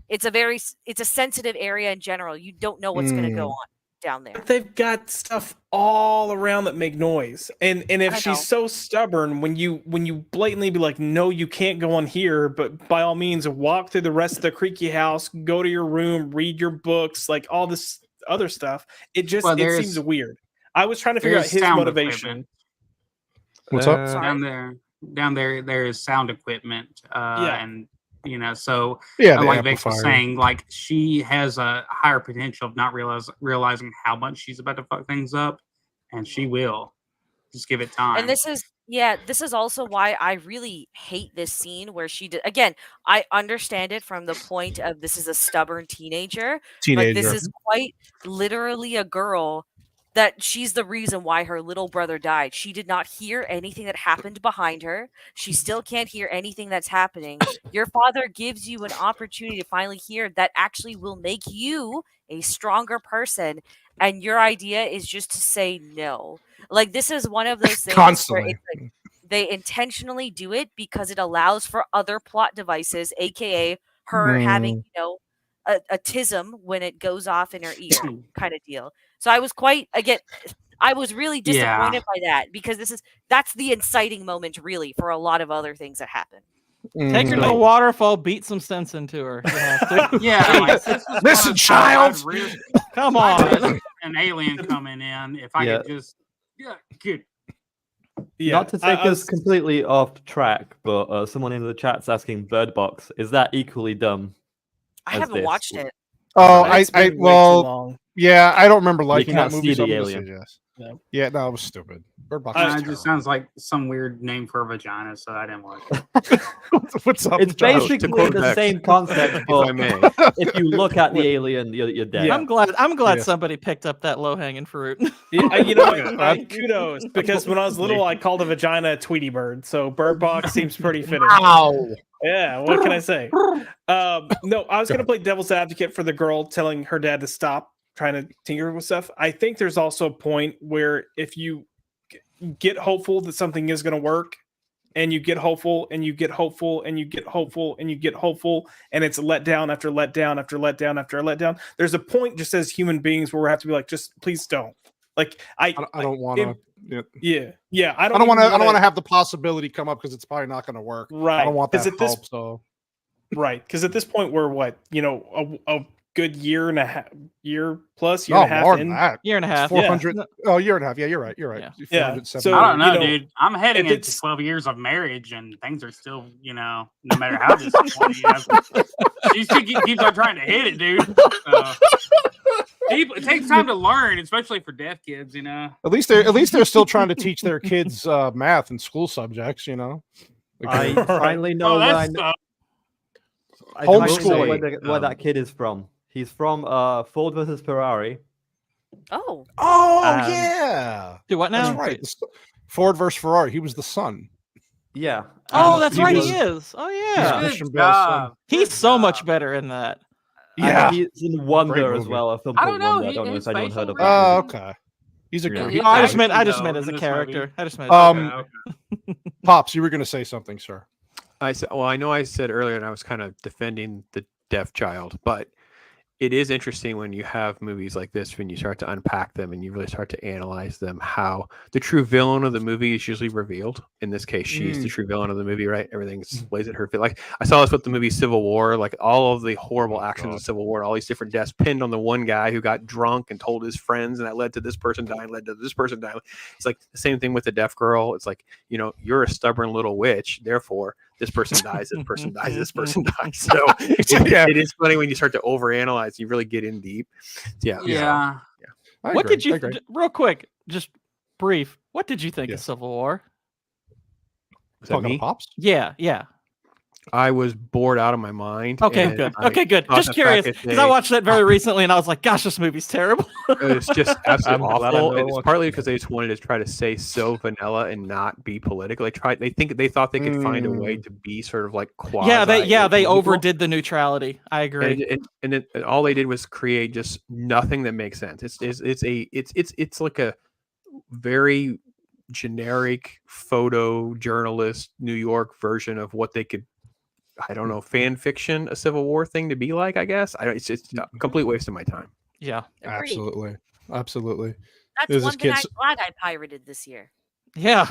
it's a sensitive area in general. You don't know what's going to go on down there. They've got stuff all around that make noise, and if she's so stubborn, when you blatantly be like, no, you can't go on here, but by all means walk through the rest of the creaky house, go to your room, read your books, like all this other stuff, it seems weird. I was trying to figure out his motivation. What's up? Down there is sound equipment, and so like Vic was saying, like she has a higher potential of not realizing how much she's about to fuck things up, and she will. Just give it time. And this is also why I really hate this scene where she did. Again, I understand it from the point of this is a stubborn teenager. But this is quite literally a girl that she's the reason why her little brother died. She did not hear anything that happened behind her. She still can't hear anything that's happening. Your father gives you an opportunity to finally hear that actually will make you a stronger person. And your idea is just to say no. Like, this is one of those things constantly. Where they intentionally do it because it allows for other plot devices, aka her having, a tism when it goes off in her ear kind of deal. So I was I was really disappointed by that because that's the inciting moment really for a lot of other things that happen. Take her to the waterfall, beat some sense into her. You have to. Listen, child. Come on. An alien coming in. If I could just, good. Not to take us completely off track, but someone in the chat's asking Bird Box, is that equally dumb? I haven't watched it. Oh, I don't remember liking that movie. The alien. Yeah, no, it was stupid. Bird Box it just sounds like some weird name for a vagina, so I didn't watch it. What's up? It's basically the same concept, but if you look at the alien, you're dead. Yeah. I'm glad somebody picked up that low-hanging fruit. Kudos, because when I was little, I called a vagina a Tweety bird, so Bird Box seems pretty fitting. Wow. Yeah, what can I say? No, I was going to play devil's advocate for the girl telling her dad to stop trying to tinker with stuff. I think there's also a point where if you get hopeful that something is going to work, and you get hopeful, and you get hopeful, and you get hopeful, and you get hopeful, and it's let down after let down after let down after let down. There's a point just as human beings where we have to be like, just please don't. Like I don't want to. I don't want to have the possibility come up because it's probably not going to work. Right. I don't want that hope. So right, because at this point we're a good year and a half more in. than that. Year and a half. 400. Oh, year and a half. Yeah, you're right. You're right. Yeah. 470. So, I don't know, you know, dude. I'm heading if into it's- 12 years of marriage, and things are still, no matter how disappointing. She keeps on trying to hit it, dude. It takes time to learn, especially for deaf kids. At least they're still trying to teach their kids math and school subjects. I finally know Oh, where that's I finally know Homeschooling. where that kid is from. He's from Ford versus Ferrari. Oh, And- yeah. Do what now? That's right. Ford versus Ferrari. He was the son. Yeah. Oh, and that's he right. was- He is. Oh yeah. Good Christian Bale's son. job. He's Good so much job. better in that. and Yeah. he's in Wonder Great as movie. well. A film I called don't know, Wonder. I don't know his if anyone heard facial of that. Oh, okay. He's a Yeah, good. he- I just Yeah, meant though, as a in this movie. character. I just meant. Pops, you were going to say something, sir. I said, well, I know I said earlier, and I was kind of defending the deaf child, but it is interesting when you have movies like this, when you start to unpack them and you really start to analyze them, how the true villain of the movie is usually revealed. In this case, she's the true villain of the movie, right? Everything lays at her feet. Like I saw this with the movie Civil War, like all of the horrible actions of Civil War, all these different deaths pinned on the one guy who got drunk and told his friends, and that led to this person dying, led to this person dying. It's like the same thing with the deaf girl. It's like, you're a stubborn little witch, therefore this person dies, this person dies, this person dies. So it is funny when you start to overanalyze, you really get in deep. Yeah. I What agree, did you? I agree. Real quick, just brief. What did you think Yeah. of Civil War? Was that Talking to me? Pops? Yeah. I was bored out of my mind. Okay, and good. I Okay, good. thought Just the curious fact that because I watched that very recently and I was like, "Gosh, this movie's terrible." It's just absolutely I'm glad I awful. know And it's what- partly because they just wanted to try to say so vanilla and not be political. They thought they could find a way to be sort of like quasi. yeah, they political. overdid the neutrality. I agree. And then all they did was create just nothing that makes sense. It's like a very generic photojournalist New York version of what they could, I don't know, fan fiction, a Civil War thing to be like, I guess. It's a complete waste of my time. Yeah. Absolutely. Absolutely. that's There's one this thing kid's- I'm glad I pirated this year. Yeah.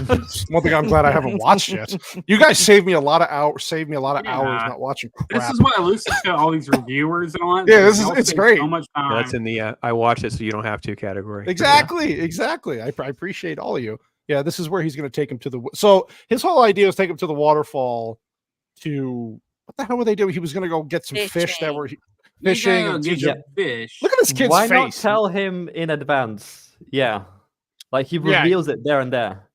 One thing I'm glad I haven't watched yet. You guys saved me a lot of hours. hours not watching crap. This is why Lucy's got all these reviewers and all that. Yeah, Y'all it's save great. So much time. That's in the I watched it so you don't have to category. Exactly. I appreciate all of you. Yeah, this is where he's going to take him to the. So his whole idea was take him to the waterfall. To what the hell were they doing? He was going to go get some fish that were fishing. You And gotta teach get him. your fish. Look at this kid's Why face. not tell him in advance? Yeah. Like he Yeah. reveals it there and there.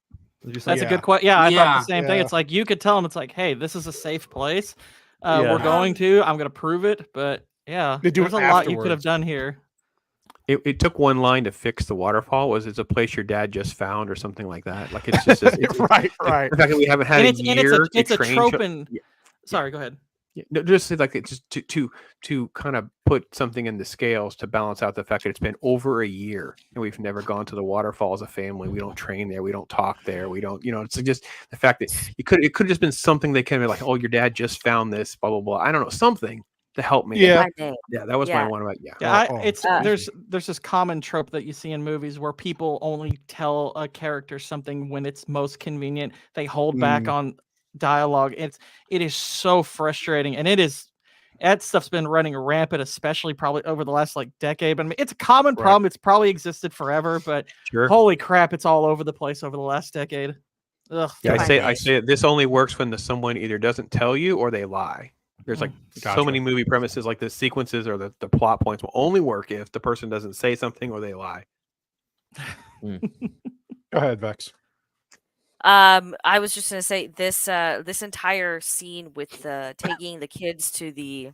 Would you say? That's a Yeah. good question. Yeah, I thought Yeah. the same thing. Yeah. It's like you could tell them, it's like, hey, this is a safe place. Yeah. We're going to. I'm going to prove it. But yeah, They do there's it a lot you could have afterwards. done here. It took one line to fix the waterfall. It's a place your dad just found or something like that. Like it's just it's, right. the fact that we haven't had And a it's year it's to a train. trope in. Yeah. Sorry, go ahead. Yeah, no, just like it's just to kind of put something in the scales to balance out the fact that it's been over a year and we've never gone to the waterfall as a family. We don't train there. We don't talk there. We don't, it's just the fact that it could have just been something they kind of like, oh, your dad just found this, blah blah blah. I don't know, something to help me. Yeah. My name. Yeah, that was Yeah. my one about Yeah, Oh, it's Uh, there's this common trope that you see in movies where people only tell a character something when it's most convenient. They hold back on dialogue. It is so frustrating, and that stuff's been running rampant, especially probably over the last decade. But I mean, it's a common problem. It's probably existed forever, but Sure. holy crap, it's all over the place over the last decade. Ugh. Yeah, my I gosh. say this only works when someone either doesn't tell you or they lie. There's so Gotcha. many movie premises like the sequences or the plot points will only work if the person doesn't say something or they lie. Go ahead, Vex. I was just gonna say this entire scene with taking the kids to the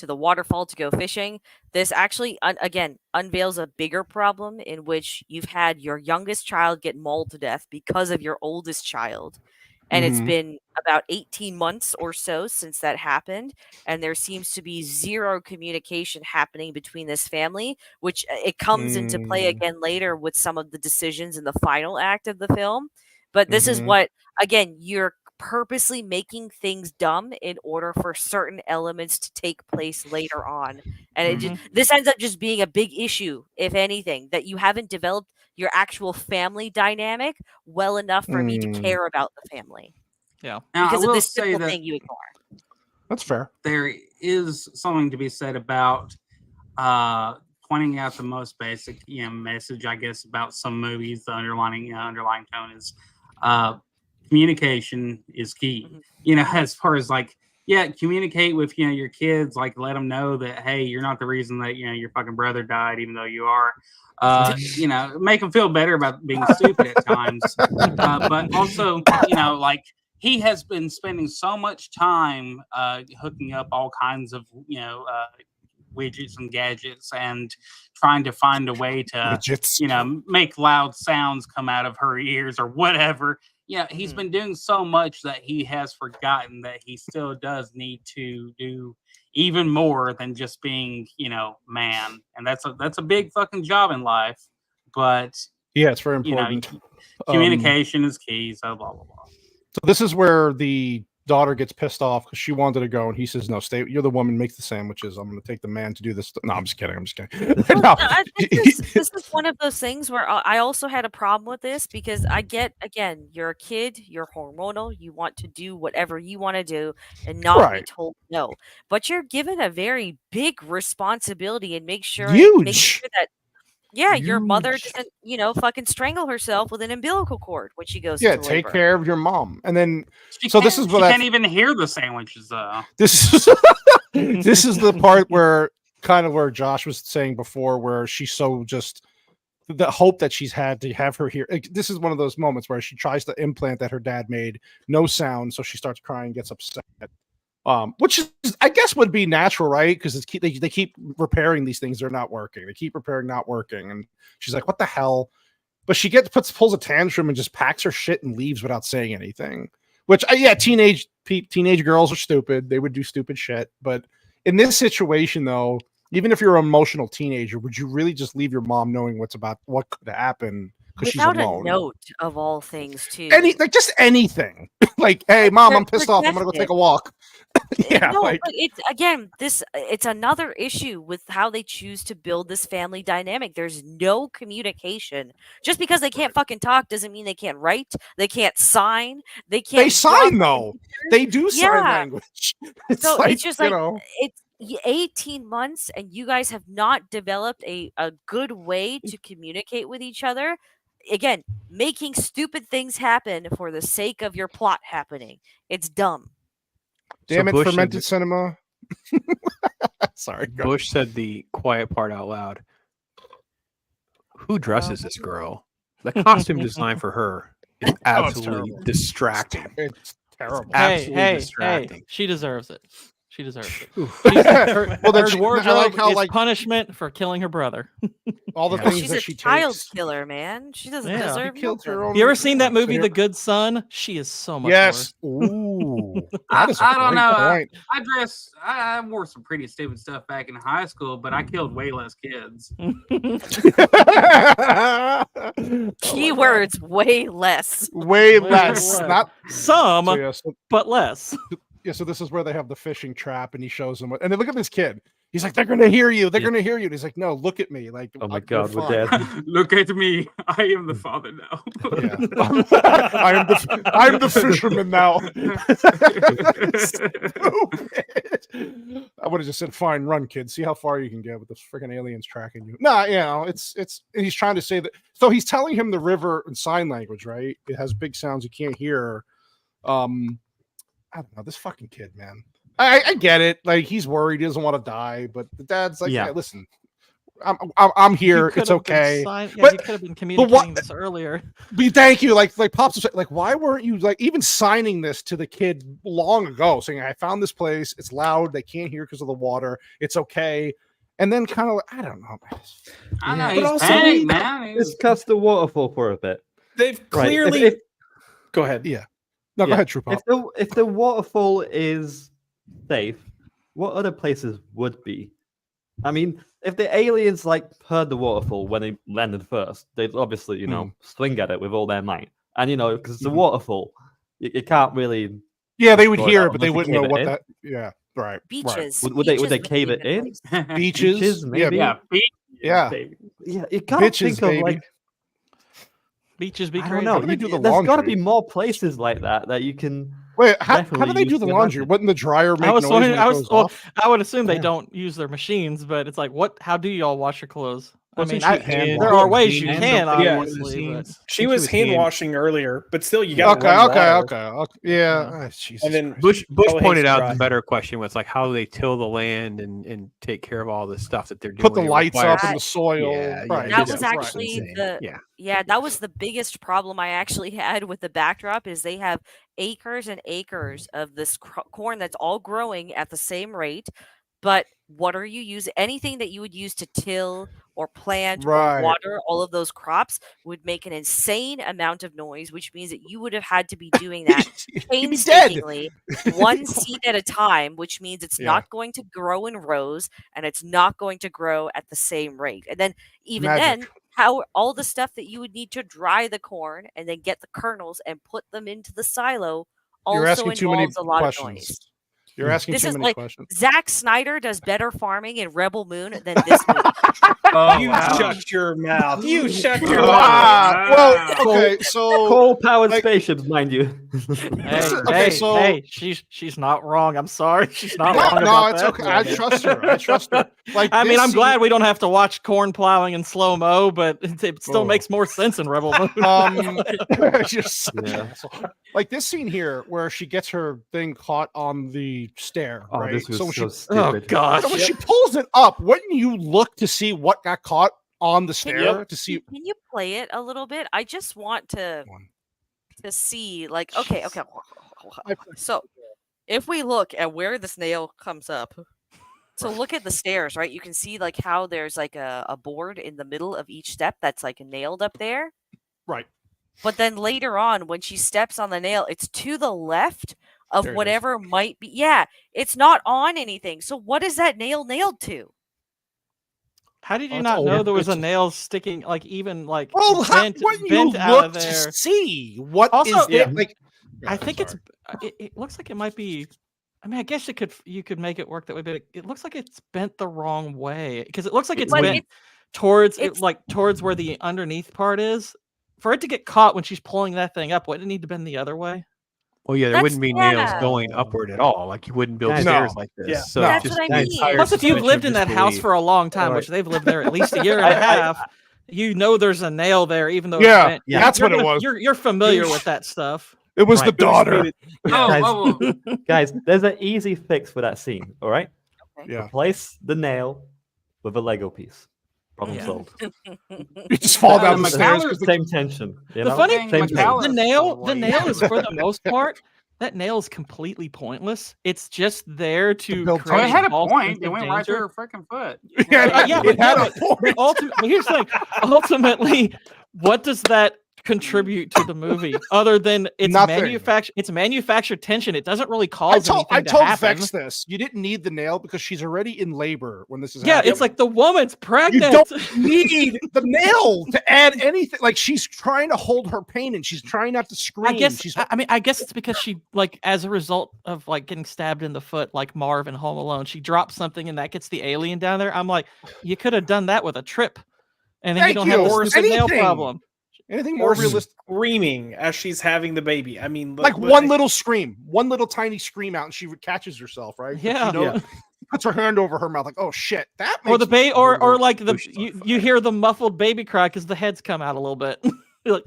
waterfall to go fishing. This actually again unveils a bigger problem in which you've had your youngest child get mauled to death because of your oldest child. And it's Mhm. been about 18 months or so since that happened. And there seems to be zero communication happening between this family, which it comes into play again later with some of the decisions in the final act of the film. But this is what, again, you're purposely making things dumb in order for certain elements to take place later on. And this ends up just being a big issue, if anything, that you haven't developed your actual family dynamic well enough for me to care about the family. Yeah. Now, Because I of will this say simple that thing you ignore. That's fair. there is something to be said about pointing out the most basic, message, I guess, about some movies. The underlying tone is communication is key. As far as like, communicate with your kids, like let them know that hey, you're not the reason that your fucking brother died, even though you are. Make them feel better about being stupid at times, but also like he has been spending so much time hooking up all kinds of widgets and gadgets and trying to find a way to make loud sounds come out of her ears or whatever. He's been doing so much that he has forgotten that he still does need to do even more than just being, man. And that's a big fucking job in life. But yeah, it's very important. Communication is key. So blah blah blah. So this is where the daughter gets pissed off because she wanted to go, and he says, "No, stay. You're the woman. Make the sandwiches. I'm going to take the man to do this." No, I'm just kidding. No. I think this is one of those things where I also had a problem with this because I get, again, you're a kid, you're hormonal, you want to do whatever you want to do and not be told no. But you're given a very big responsibility and make sure that your mother doesn't, fucking strangle herself with an umbilical cord when she goes to take labor. care of your mom. And then this is what she can't even hear the sandwiches though. This is the part where Josh was saying before, where she's so just the hope that she's had to have her here. This is one of those moments where she tries the implant that her dad made, no sound, so she starts crying, gets upset. Which is, I guess, would be natural, right? Because they keep repairing these things, they're not working. They keep repairing, not working, and she's like, "What the hell?" But she pulls a tantrum and just packs her shit and leaves without saying anything. Which, teenage girls are stupid. They would do stupid shit. But in this situation, though, even if you're an emotional teenager, would you really just leave your mom knowing what could happen? Without a note of all things, too. Just anything. Like, hey, mom, I'm pissed off. I'm gonna go take a walk. But it's another issue with how they choose to build this family dynamic. There's no communication. Just because they can't fucking talk doesn't mean they can't write. They can't sign. They sign though. They do sign language. It's just it's 18 months and you guys have not developed a good way to communicate with each other. Again, making stupid things happen for the sake of your plot happening. It's dumb. Damn it, fermented cinema. Sorry. Bush said the quiet part out loud. Who dresses this girl? The costume design for her is absolutely distracting. It's terrible. Hey, she deserves it. She deserves it. Her wardrobe is punishment for killing her brother. All the things she's that a she child takes. killer, man. She doesn't deserve it. You ever seen that movie, The Good Son? She is so much worse. Ooh. I don't know. I wore some pretty stupid stuff back in high school, but I killed way less kids. Keywords, way less. Way less. Not some, but less. Yeah, so this is where they have the fishing trap, and he shows them. And then look at this kid. He's like, "They're gonna hear you. They're gonna hear you." And he's like, "No, look at me." Like, oh my god, we're dead. Look at me. I am the father now. I'm the fisherman now. I would have just said, "Fine, run, kid. See how far you can get with this freaking aliens tracking you." Nah, it's. And he's trying to say that. So he's telling him the river in sign language, right? It has big sounds you can't hear. I don't know, this fucking kid, man. I get it. Like, he's worried, he doesn't want to die, but the dad's like, "Yeah, listen, I'm here. It's okay." You could have been communicating this earlier. But thank you. Like Pops was like, why weren't you even signing this to the kid long ago, saying, "I found this place. It's loud. They can't hear because of the water. It's okay." And then kind of, I don't know. I know, he's panicked, man. Discuss the waterfall for a bit. They've clearly. Go ahead. Yeah. No, go ahead, True Pop. If the waterfall is safe, what other places would be? I mean, if the aliens heard the waterfall when they landed first, they'd obviously, swing at it with all their might. And because it's a waterfall, you can't really. Yeah, they would hear it, but they wouldn't know what that. Yeah, right. Beaches. Right. Would they cave it in? Beaches, maybe. Yeah. You can't think of beaches be I crazy. don't know. There's got to be more places like that you can Wait, how do Definitely they do use the the laundry? advantage. Wouldn't the dryer make I was noise when wondering. it goes off? I would assume they Yeah. don't use their machines, but it's like, what? How do y'all wash your cleathes? Wasn't I mean, she hand there are ways washing you hands can, up there in one of the obviously. But scenes? She was hand hand- washing earlier, but still, you got Okay. Yeah. Oh, Jesus And then Christ. Bush Probably pointed hangs out dry. the better question was like how do they till the land and take care of all the stuff that they're doing. Put the It lights requires- up in the soil. Yeah, right. That yeah, was right. actually Insane. that was the biggest problem I actually had with the backdrop is they have acres and acres of this corn that's all growing at the same rate, but what are you using? Anything that you would use to till or plant Right. or water all of those crops would make an insane amount of noise, which means that you would have had to be doing that You'd be dead. painstakingly, one seed at a time, which means it's Yeah. not going to grow in rows and it's not going to grow at the same rate. And then even then, Magic. how all the stuff that you would need to dry the corn and then get the kernels and put them into the silo You're also asking too many involves a lot of questions. noise. You're asking This too is many like questions. Zack Snyder does better farming in Rebel Moon than this movie. You shut your mouth. You shut your mouth. Ah, well, okay, so Coal-powered like- spaceships, mind you. hey, hey, she's not wrong. I'm sorry, she's not wrong. no, about it's that. okay. I trust her. I trust her. Like, I mean, this I'm scene- glad we don't have to watch corn plowing in slow mo, but it still Oh. makes more sense in Rebel Moon. you're such an asshole. Like this scene here where she gets her thing caught on the stair, Oh, right? this was so so she, Oh stupid. gosh. so when she pulls it up, wouldn't you look to see what got caught on the stair to see? Can you play it a little bit? I just want to see, like, okay. So if we look at where the snail comes up, so look at the stairs, right? You can see like how there's like a board in the middle of each step that's like nailed up there. Right. But then later on, when she steps on the nail, it's to the left of There it is. whatever might be. Yeah, it's not on anything. So what is that nail nailed to? How did you it's not old. know there was a It's- nail sticking, like even like Well, how, bent, wouldn't you bent out of look there? to see what Also, is there? it- Like, I think it looks like it might be. I mean, I guess you could make it work that way, but it looks like it's bent the wrong way because it looks like it's But bent towards towards where the underneath part is. For it to get caught when she's pulling that thing up, wouldn't it need to bend the other way? Well, yeah, there That's- wouldn't be nails yeah. going upward at all. Like you wouldn't build No. stairs like this. Yeah. So That's just what I the mean. entire Plus, if you've suspension lived of in that house disbelief. for a long time, Right. which they've lived there at least a year and a half, you know there's a nail there, even though Yeah, it's bent. yeah, that's You're what it gonna- was. You're familiar with that stuff. It was the Right. daughter. Oh, Guys, there's an easy fix for that scene, all right? Yeah. Replace the nail with a Lego piece. Problem Yeah. solved. You just fall down the the stairs. McAllister- 'cause Same tension. You The know? funny Same thing is, McAllister the nail way. is for the most part. That nail is completely pointless. It's just there to build Well, create it had a false point. sense It of went right through danger. her freaking foot. Yeah, it had a point. but ultimately, here's the thing. Ultimately, what does that contribute to the movie other than it's Nothing. manufactured tension? It doesn't really I cause told anything to happen. Vex this. You didn't need the nail because she's already in labor when this is Yeah, happening. it's like the woman's You pregnant. don't need the nail to add anything. Like she's trying to hold her pain and she's trying not to scream. I guess she's I guess it's because she like as a result of like getting stabbed in the foot like Marv in Home Alone, she drops something and that gets the alien down there. I'm like, you could have done that with a trip, and then Thank you don't you. have Or the stupid nail anything. problem. anything more Or realistic. screaming as she's having the baby. I mean, Like one little scream, one little tiny scream out, and she catches herself, right? But Yeah. she knows, puts her hand over her mouth, like, "Oh shit!" That makes Or the baby, or me like the push you hear the muffled baby cry because the heads come out a little bit. You're like,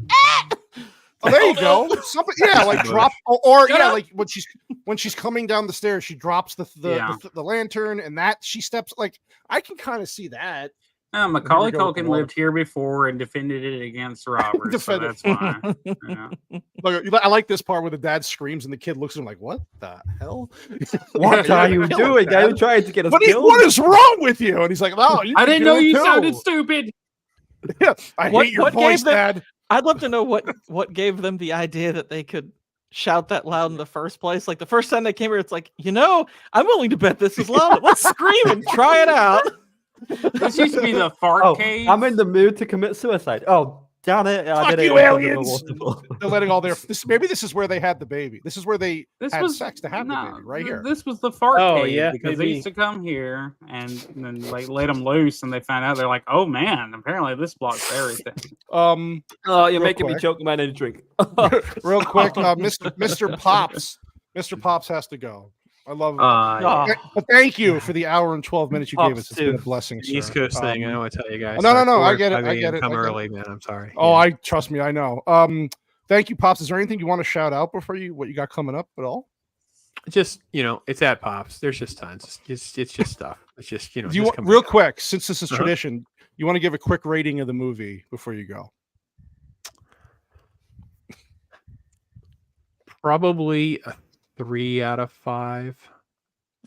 Oh, there you go. Something, yeah, like drop, or Shut yeah, up. like when she's coming down the stairs, she drops the lantern, and that she steps. Like I can kind of see that. Macaulay go with the Culkin water. lived here before and defended it against robbers. So Defended. that's why. Yeah. Like, I like this part where the dad screams and the kid looks at him like, "What the hell? What are you Kill him, doing? Are you Dad. trying to get us What killed? is wrong with you?" And he's like, "No, you I can didn't do know it you too." sounded stupid. Yeah, I What- hate your what gave voice, them- Dad. I'd love to know what gave them the idea that they could shout that loud in the first place. Like the first time they came here, it's like, I'm willing to bet this is loud. Let's scream and try it out. This used to be the fart Oh, cave. I'm in the mood to commit suicide. Oh, damn it! I Fuck did it you, in front of a aliens! waterfall. They're letting all their. Maybe this is where they had the baby. This is where they This had was sex to have the baby, right here. This was the fart Oh, cave yeah, because they maybe. used to come here and then like let them loose, and they found out they're like, oh man, apparently this blocks everything. Oh, you're Real making me quick. choke my own drink. Real quick, Mr. Pops Mr. Pops has to go. I love it. Yeah. But thank you for the hour and 12 minutes you gave us. It's been a blessing, sir. East Coast thing. I don't want to tell you guys. No. I get it. I get it. Come early, man. I'm sorry. Oh, I trust me. I know. Thank you, Pops. Is there anything you want to shout out before what you got coming up at all? Just it's at Pops. There's just tons. It's just stuff. It's just Do you want, real quick, since this is tradition, you want to give a quick rating of the movie before you go? Probably a 3 out of 5.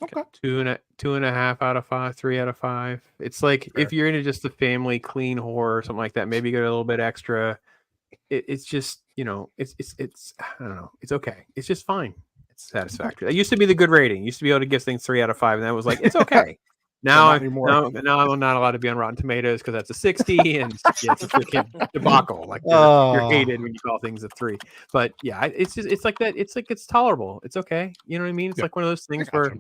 Okay. 2.5 out of 5. 3 out of 5. It's like if you're into just the family clean horror or something like that, maybe get a little bit extra. It's just it's I don't know. It's okay. It's just fine. It's satisfactory. That used to be the good rating. Used to be able to give things 3 out of 5, and that was like it's okay. Now I'm not allowed to be on Rotten Tomatoes because that's a 60, and it's a freaking debacle. Like you're hated when you call things a 3. But yeah, it's like that. It's like it's tolerable. It's okay. You know what I mean? It's like one of those things where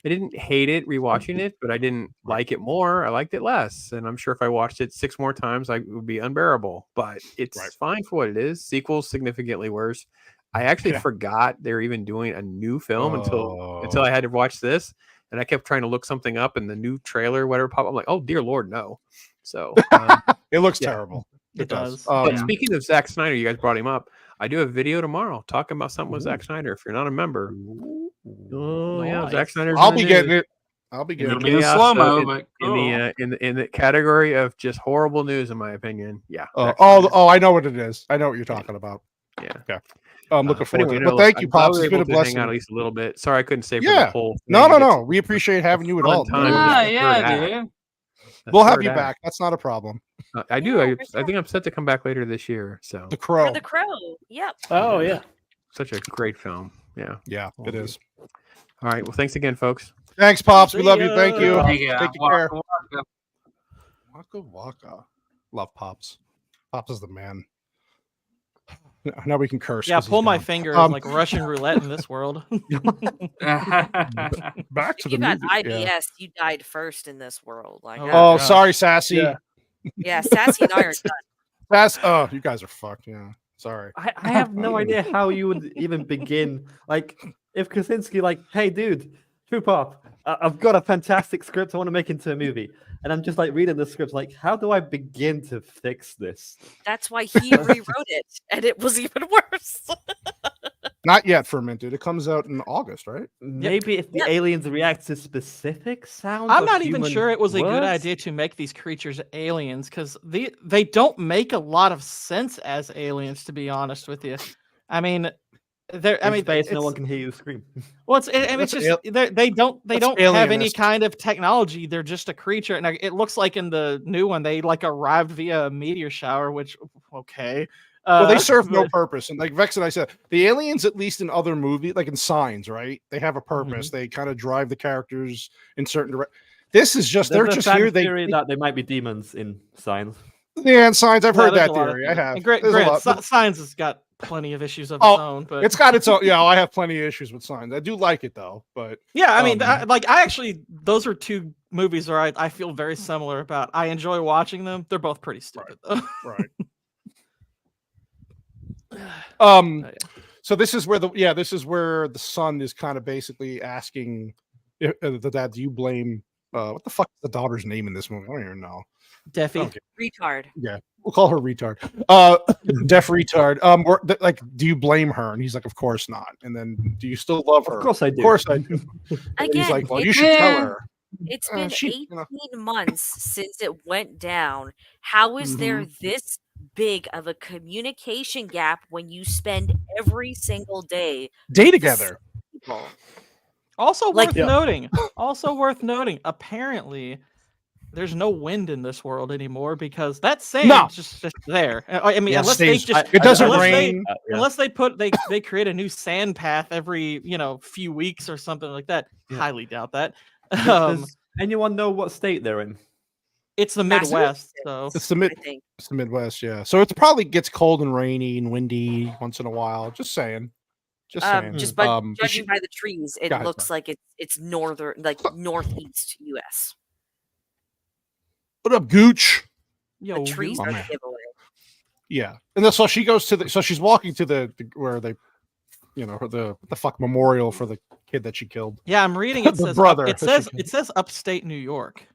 I didn't hate it rewatching it, but I didn't like it more. I liked it less, and I'm sure if I watched it 6 more times, it would be unbearable. But it's fine for what it is. Sequels significantly worse. I actually forgot they were even doing a new film until I had to watch this. And I kept trying to look something up, and the new trailer, whatever, pop. I'm like, oh dear Lord, no. So it looks terrible. It does. But speaking of Zack Snyder, you guys brought him up. I do a video tomorrow talking about something with Zack Snyder. If you're not a member, Zack Snyder. I'll be getting it. I'll be getting it in slow-mo, but in the category of just horrible news, in my opinion. Yeah. I know what it is. I know what you're talking about. Yeah. Okay. I'm looking forward to it. But thank you, Pops. It's been a blessing. Hang out at least a little bit. Sorry, I couldn't stay for the whole thing. No. We appreciate having you at all. Dude. We'll have you back. That's not a problem. I do. I think I'm set to come back later this year. So The Crow. For The Crow. Yep. Oh yeah. Such a great film. Yeah. Yeah, it is. All right. Well, thanks again, folks. Thanks, Pops. We love you. Thank you. Take care. Waka Waka. Love Pops. Pops is the man. Now we can curse. Yeah, pull my finger. It's like Russian roulette in this world. Back to You the got movie. IBS. You died first in this world. Like, Sorry, Sassy. yeah, Sassy and I are done. You guys are fucked. Yeah, sorry. I have no idea how you would even begin. Like, if Krasinski, hey, dude, True Pop, I've got a fantastic script I want to make into a movie. And I'm just reading the script, how do I begin to fix this? That's why he rewrote it, and it was even worse. Not yet, Fermented. It comes out in August, right? Maybe if the aliens react to specific sounds. I'm not even sure it was a good idea to make these creatures aliens, because they don't make a lot of sense as aliens, to be honest with you. I mean, space, no one can hear you scream. Well, it's just they don't have any kind of technology. They're just a creature, and it looks like in the new one they arrived via a meteor shower. Which well, they serve no purpose. And like Vex and I said, the aliens, at least in other movies, like in Signs, right? They have a purpose. They kind of drive the characters in certain directions. This is just they're just here. Theory that they might be demons in Signs. Yeah, in Signs, I've heard that theory. I have. Signs has got plenty of issues of its own, but it's got its own. Yeah, I have plenty of issues with Signs. I do like it though, but yeah, I mean, I actually, those are two movies where I feel very similar about. I enjoy watching them. They're both pretty stupid though. Right. So this is where the son is kind of basically asking the dad, do you blame what the fuck is the daughter's name in this movie? I don't even know. Deafy. Okay. Retard. Yeah, we'll call her retard. Deaf retard. Do you blame her? And he's like, of course not. And then, do you still love her? Of course I do. Of course I do. Again, he's like, well, you should tell her. It's been 18 months since it went down. How is there this big of a communication gap when you spend every single day together? Also worth noting, apparently there's no wind in this world anymore because that sand is just there. I mean, unless they create a new sand path every few weeks or something like that. Highly doubt that. Does anyone know what state they're in? It's the Midwest, so it's the Midwest, yeah. So it probably gets cold and rainy and windy once in a while. Just saying. Just by judging by the trees, it looks like it's northern, northeast U.S. What up, Gooch? The trees are the giveaway. Yeah, and so she goes to so she's walking to the where they the fuck memorial for the kid that she killed. Yeah, I'm reading. It The says brother it that she says upstate New York.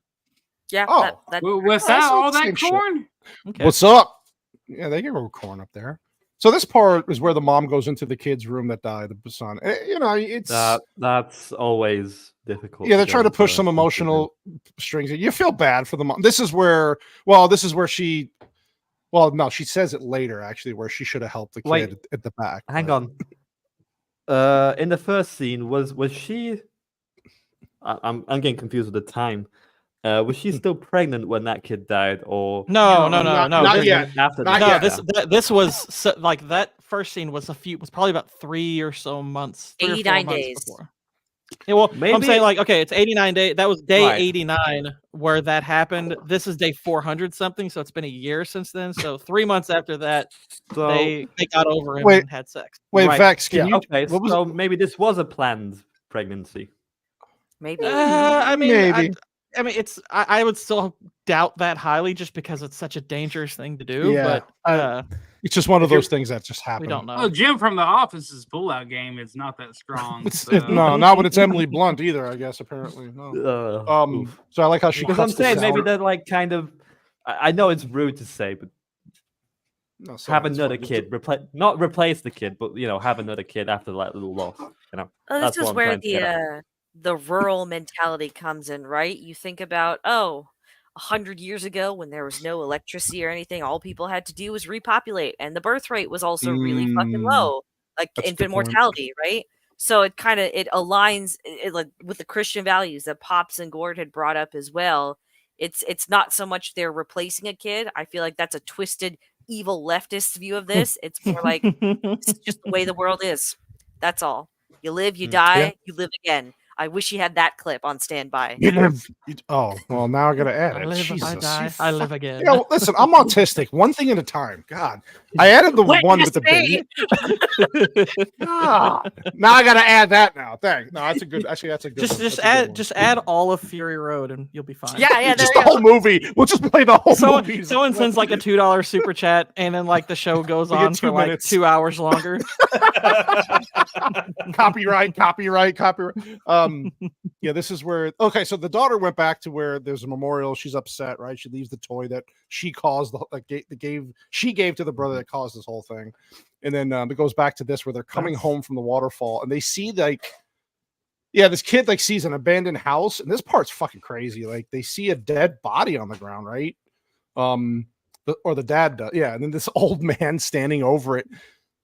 Yeah. Oh. Was that all that corn? Okay. What's up? Yeah, they can grow corn up there. So this part is where the mom goes into the kid's room that died, the son. It's that's always difficult. yeah, they're trying to push some emotional strings. You feel bad for the mom. This is where she. Well, no, she says it later actually, where she should have helped the kid Wait, at the back. Hang but- on. In the first scene, was she? I'm getting confused with the time. Was she still pregnant when that kid died, or No. not This- yet. After Not that? yet. This was like that first scene was probably about 3 or so months. 3 or 4 89 months days. before. Yeah, well, I'm Maybe- saying like, okay, it's 89 days. That was day Right. 89 where that happened. This is day 400 something, so it's been a year since then. So 3 months after that, So they got over him Wait. and had sex. Wait, Right. Vex, can you? okay, what was so maybe this was a planned pregnancy. Maybe. I mean, Maybe. I mean, I would still doubt that highly just because it's such a dangerous thing to do. Yeah, But It's just one of those things that just happen. we don't know. Oh, Jim from The Office's pullout game is not that strong. No, not when it's Emily Blunt either. I guess apparently. No. Oof. So I like how she. Because I'm cuts the saying maybe sound. they're like kind of. I know it's rude to say, but No, so have it's another fine. kid, not replace the kid, but have another kid after that little loss. Oh, That's this is what I'm where trying to get at. the rural mentality comes in, right? You think about 100 years ago when there was no electricity or anything, all people had to do was repopulate, and the birth rate was also really fucking low, like That's a good infant point. mortality, right? So it kind of aligns like with the Christian values that Pops and Gord had brought up as well. It's not so much they're replacing a kid. I feel like that's a twisted, evil leftist view of this. It's more like it's just the way the world is. That's all. You live, you die, you live again. I wish you had that clip on standby. You live. Oh well, now I gotta add I it. live, Jesus, I die, you I live again. Yeah, well, listen, I'm autistic. One thing at a time. God, I added the Wait, one just with the me. baby. Ah, now I gotta add that now. Thanks. No, that's a good. Actually, that's a good. Just add all of Fury Road and you'll be fine. Yeah, there just you the whole go. movie. We'll just play the whole movie. Someone sends like a $2 super chat, and then like the show goes We get on 2 for like minutes. 2 hours longer. copyright. Yeah, this is where. Okay, so the daughter went back to where there's a memorial. She's upset, right? She leaves the toy that she caused she gave to the brother that caused this whole thing, and then it goes back to this where they're coming home from the waterfall and they see this kid like sees an abandoned house, and this part's fucking crazy. Like they see a dead body on the ground, right? Or the dad does, yeah, and then this old man standing over it.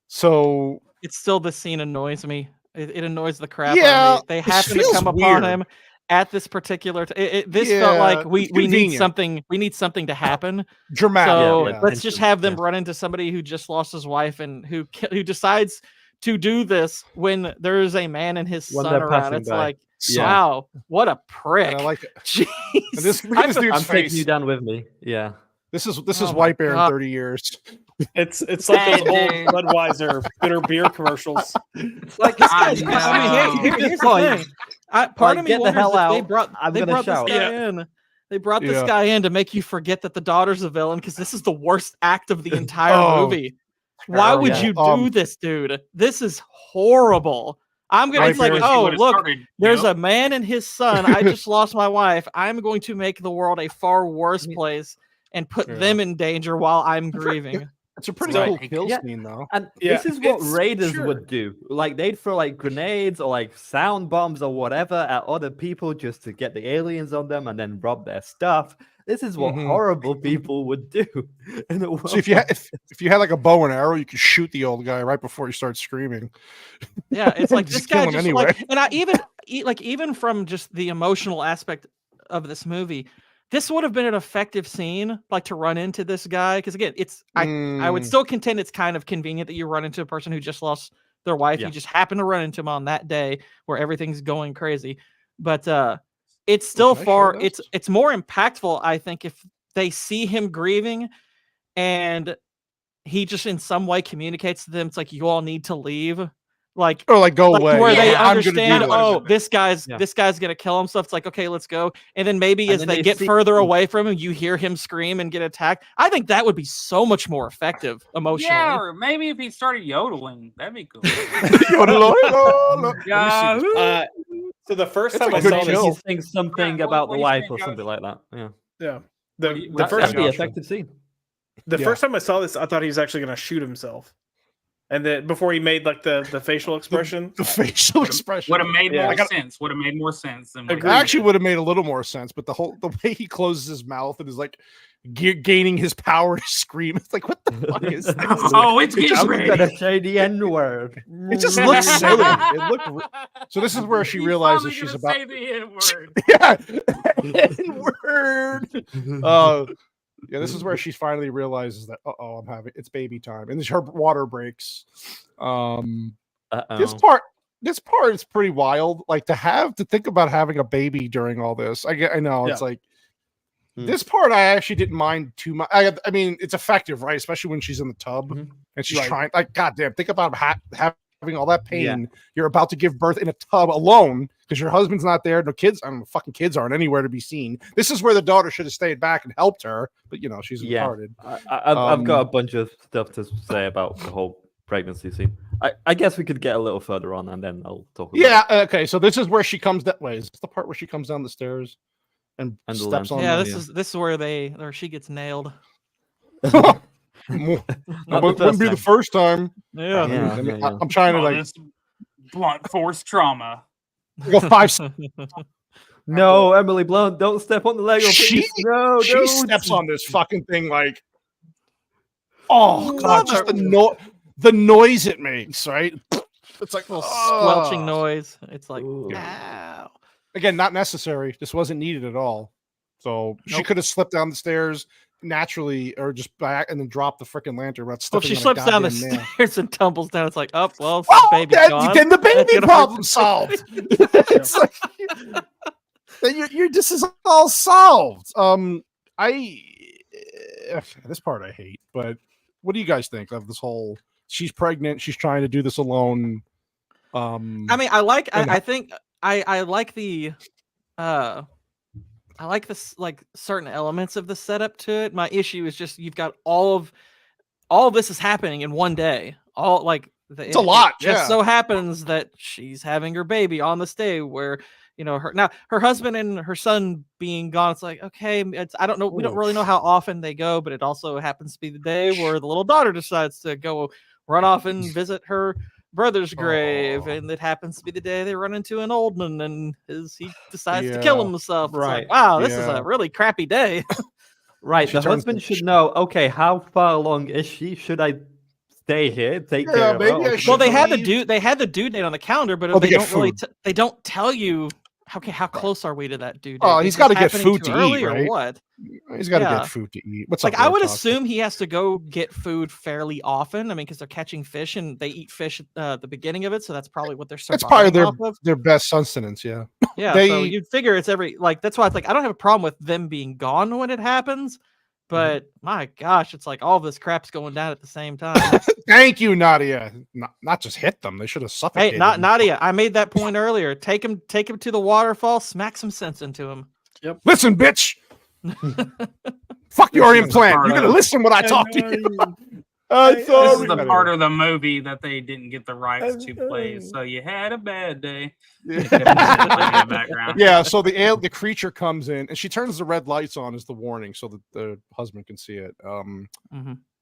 So It's still the scene annoys me. It annoys the crap out Yeah, of me. They this happen to feels come upon weird. him at this particular. This felt like we need convenient. something. We need something to happen. dramatic. So yeah. let's just have them run into somebody who just lost his wife and who decides to do this when there is a man and his When son they're around. passing It's by. like, Yeah. wow, what a prick! And I like it. Jeez. And this, look at this dude's I'm taking face. you down with me. Yeah. This is Oh my White Bear in God. 30 years. It's like Hey, those old dude. Budweiser bitter beer commercials. It's like this guy's. I mean, here's the thing. Part Like, of me get the wonders hell if they out. brought I'm they gonna brought this shout. guy in. They brought this Yeah. guy in to make you forget that the daughter's a villain because this is the worst act of the entire Oh, movie. Why would yeah. you do this, dude? This is horrible. I'm gonna. Right, It's like, Bear. oh look, there's a man and his son. I just lost my wife. I'm going to make the world a far worse place and put Yeah. them in danger while I'm grieving. It's a pretty So- cool kill Yeah. scene, though. And Yeah, this is what it's- raiders sure. would do. Like they'd throw like grenades or like sound bombs or whatever at other people just to get the aliens on them and then rob their stuff. This is what Mhm. horrible people would do in the world. So if you had like a bow and arrow, you could shoot the old guy right before he starts screaming. Yeah, it's like Just this guy kill him just anyway. like, and I even from just the emotional aspect of this movie, this would have been an effective scene, like to run into this guy. Because again, I would Mm. still contend it's kind of convenient that you run into a person who just lost their wife. Yeah. You just happen to run into him on that day where everything's going crazy. But it's still Can I show this? it's more impactful, I think, if they see him grieving and he just in some way communicates to them. It's like, you all need to leave. like or like go away. where they I'm gonna do understand, this. oh, this guy's gonna kill himself. It's like, okay, let's go. And then maybe And as then they they get see- further away from him, you hear him scream and get attacked. I think that would be so much more effective emotionally. Yeah, or maybe if he started yodeling, that'd be cool. Yeah. So the first It's time like I a saw good this, show. He thinks something Yeah, about the what do you wife think, or Josh? something like that. Yeah, yeah, the That'd first that'd be Josh. effective scene. the Yeah. first time I saw this, I thought he was actually going to shoot himself, and then before he made like the facial expression, The facial expression Would have made Yeah. more I got- sense. Would have made more sense than Agreed. actually would have made a little more sense, but the way he closes his mouth and is like gaining his power to scream. It's like, what the fuck is this? Oh, it's getting just- ready. Gonna say the N word. It just looks silly. It looked so this is where she He's realizes finally she's gonna about say the N-word. yeah. Word. Yeah, this is where she finally realizes that it's baby time. And her water breaks. This part is pretty wild. Like to think about having a baby during all this. I know it's like this part I actually didn't mind too much. I mean, it's effective, right? Especially when she's in the tub and she's trying. Like, goddamn, think about having all that pain. Yeah. You're about to give birth in a tub alone because your husband's not there. No kids. I don't know. Fucking kids aren't anywhere to be seen. This is where the daughter should have stayed back and helped her. But she's retarded. I've got a bunch of stuff to say about the whole pregnancy scene. I guess we could get a little further on and then I'll talk about Yeah. Okay. So this is where she comes that way. Is this the part where she comes down the stairs and the steps on? Yeah, them? this is where she gets nailed. Wouldn't first be the time. first time. Yeah. I'm trying to Oh, like this blunt force trauma. go 5 No, Emily Blunt, don't step on the Lego, please. No, she don't. steps on this fucking thing like, oh god, just the noise it makes, right? It's like Little squelching ugh. noise. It's like, Ooh. ow. Again, not necessary. This wasn't needed at all. So she could have slipped down the stairs naturally, or just back and then drop the freaking lantern. Well, if she slips down the stairs and tumbles down, it's like, oh, well, Well, baby's gone. then the baby That's problem solved. It's like this is all solved. This part I hate, but what do you guys think of this whole? She's pregnant. She's trying to do this alone. I mean, I like. I think I like the. I like this, like certain elements of the setup to it. My issue is just you've got all of this is happening in one day. All like it's a lot. It just so happens that she's having her baby on this day where her husband and her son being gone. It's like, okay, I don't know. We don't really know how often they go, but it also happens to be the day where the little daughter decides to go run off and visit her brother's grave, and it happens to be the day they run into an old man and he decides to kill himself. It's Right. like, wow, this is a really crappy day. Right. The husband should know, okay, how far along is she? Should I stay here? Take care of her? Well, they had the due date on the calendar, but they don't really they don't tell you how close are we to that due date? Oh, he's got to get food to eat, or right? what? He's got to get food to eat. What's like? up, I would Talk? assume he has to go get food fairly often. I mean, because they're catching fish and they eat fish at the beginning of it, so that's probably what they're. That's probably off of. their best sustenance. Yeah. Yeah. So you'd figure it's that's why it's like I don't have a problem with them being gone when it happens, but my gosh, it's like all this crap's going down at the same time. Thank you, Nadia. Not just hit them; they should have suffocated. Hey, not Nadia. I made that point earlier. Take him to the waterfall. Smack some sense into him. Yep. Listen, bitch. Fuck your implant. You're gonna listen when I talk to you. This is the part of the movie that they didn't get the rights to play. So you had a bad day. Yeah. So the creature comes in and she turns the red lights on as the warning, so that the husband can see it.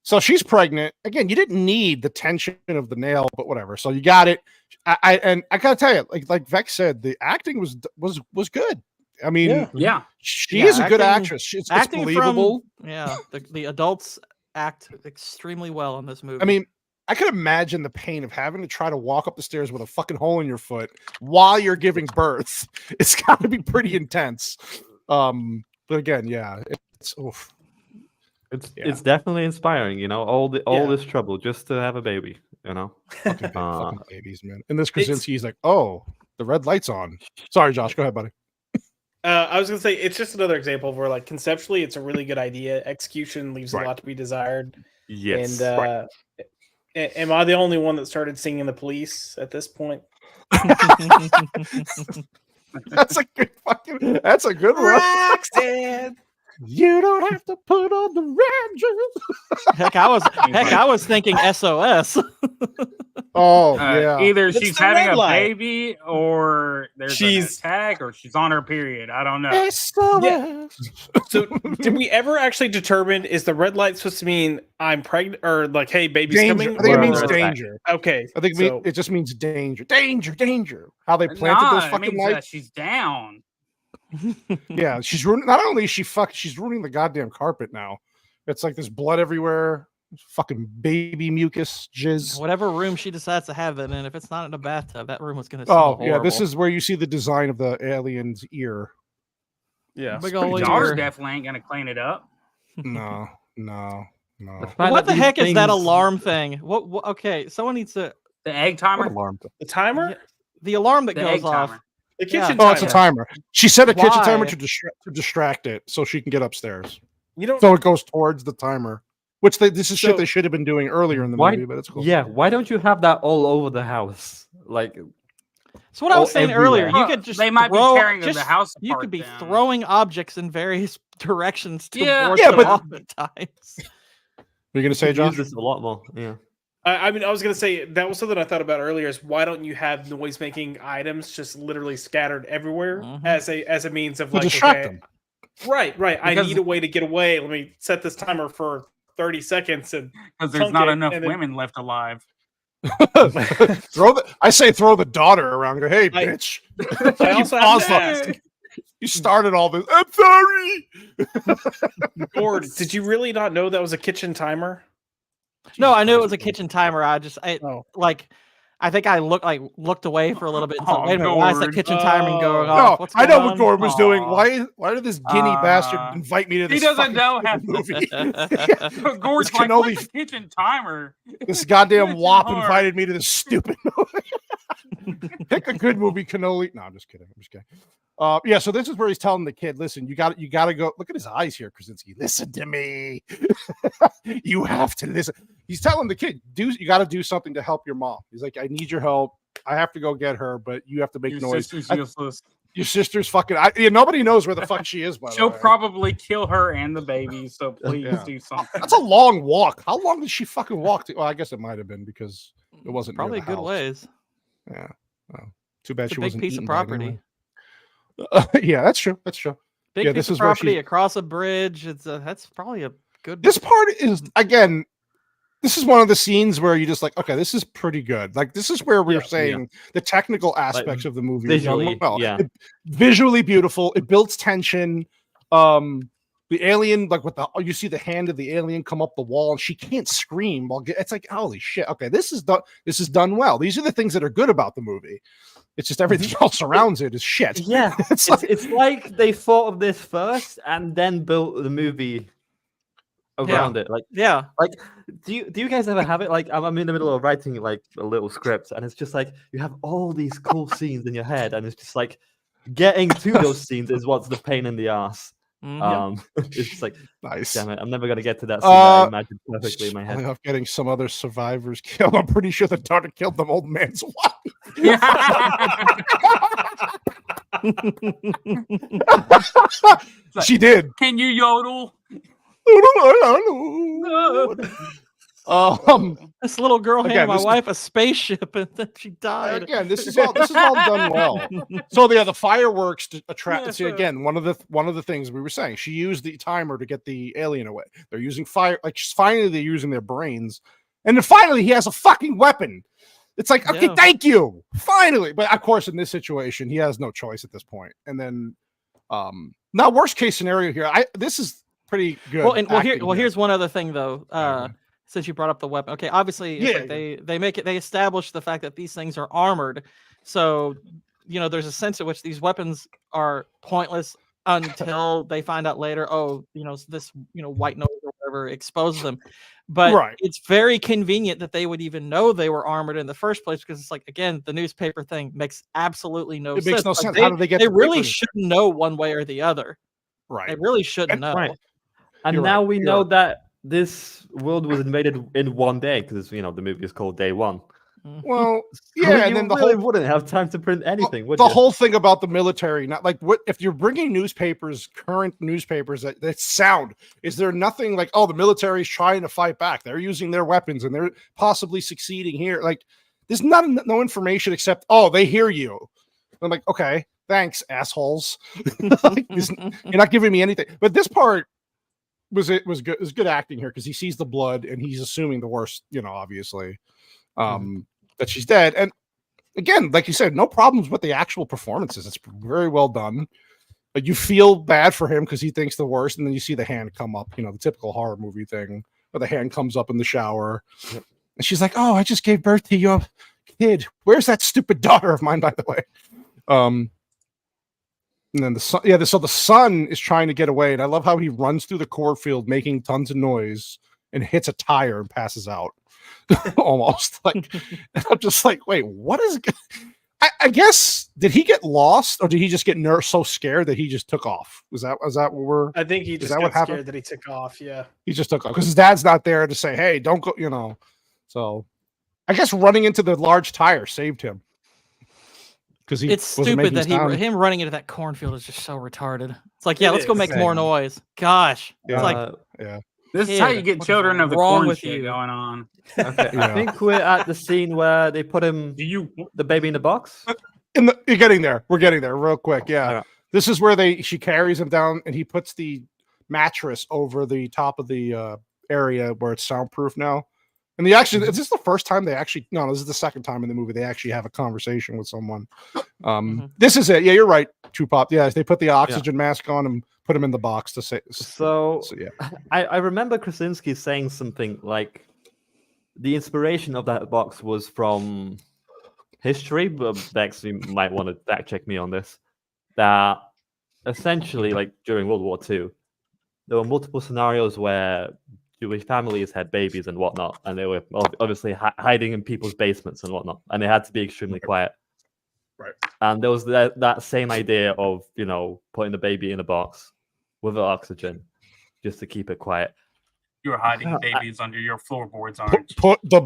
So she's pregnant. Again, you didn't need the tension of the nail, but whatever. So you got it. I gotta tell you, like Vex said, the acting was good. I mean, she is a good actress. It's believable. The adults act extremely well in this movie. I mean, I could imagine the pain of having to try to walk up the stairs with a fucking hole in your foot while you're giving birth. It's got to be pretty intense. But again, it's oof. It's definitely inspiring, all this trouble just to have a baby, fucking babies, man. And this Krasinski's like, oh, the red light's on. Sorry, Josh, go ahead, buddy. I was gonna say it's just another example of where, like, conceptually it's a really good idea. Execution leaves a lot to be desired. Yes. And Am I the only one that started singing the Police at this point? That's a good fucking. That's a good one. Roxanne. You don't have to put on the red dress. Heck, I was thinking SOS. Oh yeah. Either It's she's the having red a light. baby, or there's an attack, or she's on her period. I don't know. SOS. Yeah. So, did we ever actually determine, is the red light supposed to mean I'm pregnant, or like, hey, baby's Danger. coming? I think it or- means Or- danger. Okay. I think so, it just means danger. Danger. How they planted those It fucking means that lights. she's down. Yeah, she's ruining. Not only is she's ruining the goddamn carpet now. It's like there's blood everywhere. Fucking baby mucus jizz. Whatever room she decides to have it in, if it's not in a bathtub, that room was going to smell Oh yeah, this horrible. is where you see the design of the alien's ear. yeah. Big Your ol' daughter ear. definitely ain't gonna clean it up. No. What the heck is that alarm thing? What? Okay, someone needs to. The egg What timer. alarm? The timer? Yeah, the alarm that The goes egg off. timer. The Yeah. kitchen Oh, timer. it's a timer. She set a kitchen timer Why? to distract it so she can get upstairs. You don't. So it goes towards the timer. Which this is shit So- they should have been doing earlier in the Why? movie, but it's cool. Yeah, why don't you have that all over the house? Like, So what I was saying earlier, everywhere. you could just They might be throw, tearing just, the house apart. you could be then. throwing objects in various directions to Yeah. ward Yeah, them but- off at times. You're gonna say, use Josh? this a lot more. Yeah. I mean, I was gonna say that was something I thought about earlier. Is why don't you have noise-making items just literally scattered everywhere Mhm. as a means of To like distract okay, them. Right. I Because- need a way to get away. Let me set this timer for 30 seconds and Because there's Chunk not it, enough and then- women left alive. throw the daughter around. Go, hey, I- bitch. I You also have paused to that. ask, You started all this. I'm sorry. Gord, did you really not know that was a kitchen timer? No, I knew it was a kitchen timer. Oh. I think I looked away for a little bit and thought, Oh, wait a minute, why is that Gord. kitchen timing going Oh. off? No, What's I know going what on? Gordon was doing. Aw. Why did this guinea bastard invite me to He this doesn't fucking know how movie? Gord's This like, cannoli- what's a kitchen timer? This goddamn Kitchen wop hard. invited me to this stupid movie. Pick a good movie, cannoli. No, I'm just kidding. Yeah, so this is where he's telling the kid, listen, you got to go. Look at his eyes here, Krasinski. Listen to me. You have to listen. He's telling the kid, you got to do something to help your mom. He's like, I need your help. I have to go get her, but you have to make Your noise. sister's useless. Your sister's fucking. Nobody knows where the fuck she is. By the She'll way, probably kill her and the baby. So please Yeah. do something. that's a long walk. How long did she fucking walk? Well, I guess it might have been because it wasn't near Probably a the good house. ways. Yeah. Well, too bad It's she a big wasn't piece of eaten by it property. anyway. Yeah, that's true. Big Yeah, piece this of is where property she- across a bridge. That's probably a good. This part is again. This is one of the scenes where you just like, okay, this is pretty good. Like this is where we're saying the technical aspects of the movie are done visually, well. yeah. Visually beautiful. It builds tension. The alien, like you see the hand of the alien come up the wall, and she can't scream. It's like, holy shit. Okay, this is done well. These are the things that are good about the movie. It's just everything else surrounds it is shit. Yeah, it's it's like they thought of this first and then built the movie around it. Like, Yeah. like do you guys ever have it? Like, I'm in the middle of writing like a little script, and it's just like you have all these cool scenes in your head, and it's just like getting to those scenes is what's the pain in the ass. Mhm. It's just like, nice. damn it, I'm never gonna get to that scene that I imagined perfectly in my head. Of getting some other survivors killed. I'm pretty sure the daughter killed the old man's wife. She did. Can you yodel? This little girl Again, handed my this is- wife a spaceship, and then she died. Again, this is all done well. So the fireworks to attract. Yeah, See, so- again, one of the things we were saying. She used the timer to get the alien away. They're using fire. Like finally, they're using their brains, and then finally, he has a fucking weapon. It's like, okay, Yeah. thank you, finally. But of course, in this situation, he has no choice at this point. And then, now worst case scenario here. This is pretty good. acting here. Here's one other thing though. Since you brought up the weapon, okay, obviously, it's like they establish the fact that these things are armored, so there's a sense in which these weapons are pointless until they find out later. Oh, this white noise or whatever exposes them. But Right. it's very convenient that they would even know they were armored in the first place, because it's like, again, the newspaper thing makes absolutely no sense. It makes no Like, sense. How did they get They the really papers? shouldn't know one way or the other. Right. They really shouldn't know. Right. And You're now right. we You're know right. that this world was invaded in one day because the movie is called Day One. Well, So yeah, you and then the really whole wouldn't have time to print anything, would the you? whole thing about the military, not like what if you're bringing newspapers, current newspapers that sound, is there nothing like, oh, the military is trying to fight back, they're using their weapons and they're possibly succeeding here? Like, there's no information except, oh, they hear you. I'm like, okay, thanks, assholes. Like, you're not giving me anything. But this part was good. It was good acting here because he sees the blood and he's assuming the worst, obviously. That she's dead. And again, like you said, no problems with the actual performances. It's very well done. But you feel bad for him because he thinks the worst, and then you see the hand come up, the typical horror movie thing where the hand comes up in the shower. Yep. And she's like, oh, I just gave birth to your kid. Where's that stupid daughter of mine, by the way? And then the son, so the son is trying to get away. And I love how he runs through the cornfield making tons of noise and hits a tire and passes out. Almost like, I'm just like, wait, what is I guess, did he get lost or did he just get so scared that he just took off? Was that what we're I think he just got scared that he took off. Yeah, he just took off because his dad's not there to say, hey, don't go, so I guess running into the large tire saved him because it's stupid that him running into that cornfield is just so retarded. It's like, let's go make more noise. Gosh, yeah. It's like, yeah. This is how you get children of the corn shit going on. Okay, I think we're at the scene where they put him, the baby in the box. You're getting there. We're getting there real quick. Yeah. This is where she carries him down and he puts the mattress over the top of the area where it's soundproof now. And is this the first time this is the second time in the movie they actually have a conversation with someone. This is it. Yeah, you're right, Chupop. Yeah, they put the oxygen mask on and put him in the box to say. So yeah. I remember Krasinski saying something like the inspiration of that box was from history, but Bex, you might want to fact check me on this. That essentially, like during World War II, there were multiple scenarios where Jewish families had babies and whatnot, and they were obviously hiding in people's basements and whatnot, and they had to be extremely quiet. Right. And there was that same idea of putting the baby in a box with oxygen just to keep it quiet. You were hiding babies under your floorboards, aren't you? Put the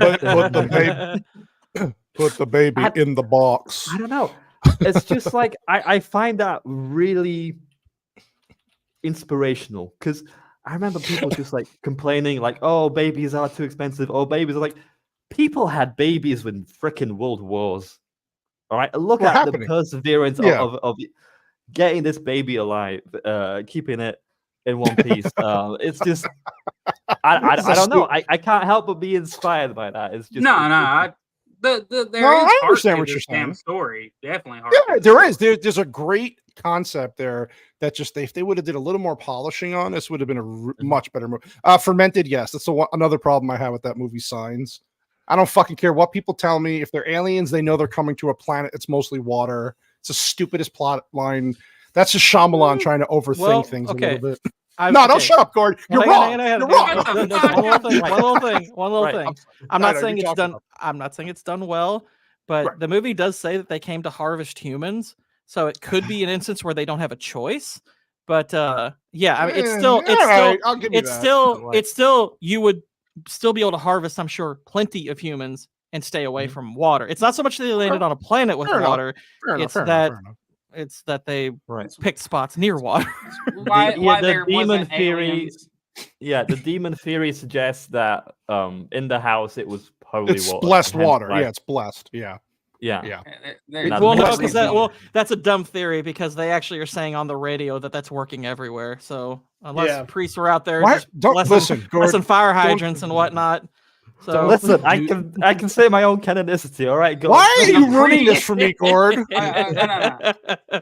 baby in the box. I don't know. It's just like I find that really inspirational because I remember people just like complaining, like, "Oh, babies are too expensive." Oh, babies are like, people had babies with freaking world wars. All right, look at the perseverance of getting this baby alive, keeping it in one piece. It's just, I don't know. I can't help but be inspired by that. It's just I understand what you're saying. Story definitely hard. Yeah, there is. There's a great concept there that just if they would have did a little more polishing on, this would have been a much better movie. Fermented, yes, that's another problem I have with that movie. Signs. I don't fucking care what people tell me. If they're aliens, they know they're coming to a planet. It's mostly water. It's the stupidest plot line. That's just Shyamalan trying to overthink things a little bit. Don't shut up, Gord. You're wrong. You're wrong. One little thing. I'm not saying it's done. I'm not saying it's done well, but the movie does say that they came to harvest humans, so it could be an instance where they don't have a choice. But I mean, it's still you would still be able to harvest, I'm sure, plenty of humans and stay away from water. It's not so much that they landed on a planet with water. It's that they picked spots near water. The demon theory. Yeah, the demon theory suggests that in the house it was probably blessed water. Yeah, it's blessed. Yeah. Well, no, because that's a dumb theory because they actually are saying on the radio that's working everywhere. So unless priests were out there blessing fire hydrants and whatnot. So listen, I can say my own canonicity. All right, go. Why are you ruining this for me, Gord? No.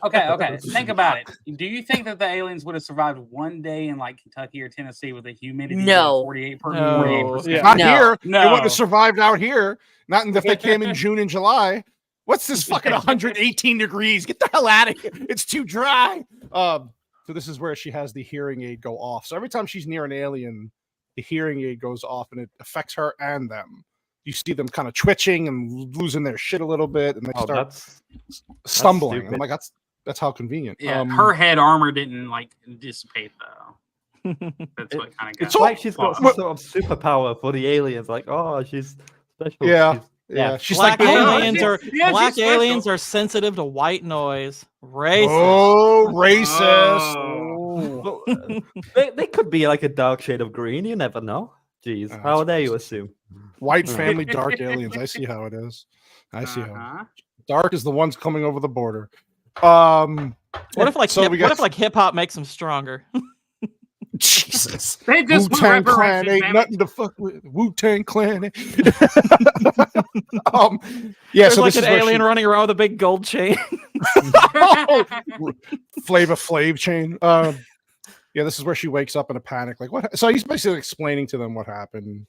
Okay. Think about it. Do you think that the aliens would have survived one day in like Kentucky or Tennessee with a humidity of 48%? Not here. No. They wouldn't have survived out here. Not if they came in June and July. What's this fucking 118 degrees? Get the hell out of here. It's too dry. So this is where she has the hearing aid go off. So every time she's near an alien, the hearing aid goes off and it affects her and them. You see them kind of twitching and losing their shit a little bit, and they start stumbling. I'm like, that's how convenient. Yeah, her head armor didn't like dissipate though. That's what kind of got. It's like she's got some sort of superpower for the aliens. Like, oh, she's special. Yeah. Yeah. She's Black like, aliens yeah, are yeah, black she's aliens special. are sensitive to white noise. Racist. oh, racist. Oh. Well, they could be like a dark shade of green. You never know. Jeez, Oh, how that's dare you racist. assume? White family, dark aliens. I see how it is. I see how Uh-huh. dark is the ones coming over the border. What if like So we what got- if like hip hop makes them stronger? Jesus. They just want Wu-Tang Clan reparations, ain't damn it. nothing to fuck with. Wu-Tang Clan. Yeah, There's so like this an is where alien running around with a big gold chain. Flavor Flav chain. Yeah, this is where she wakes up in a panic. Like, what? So he's basically explaining to them what happened,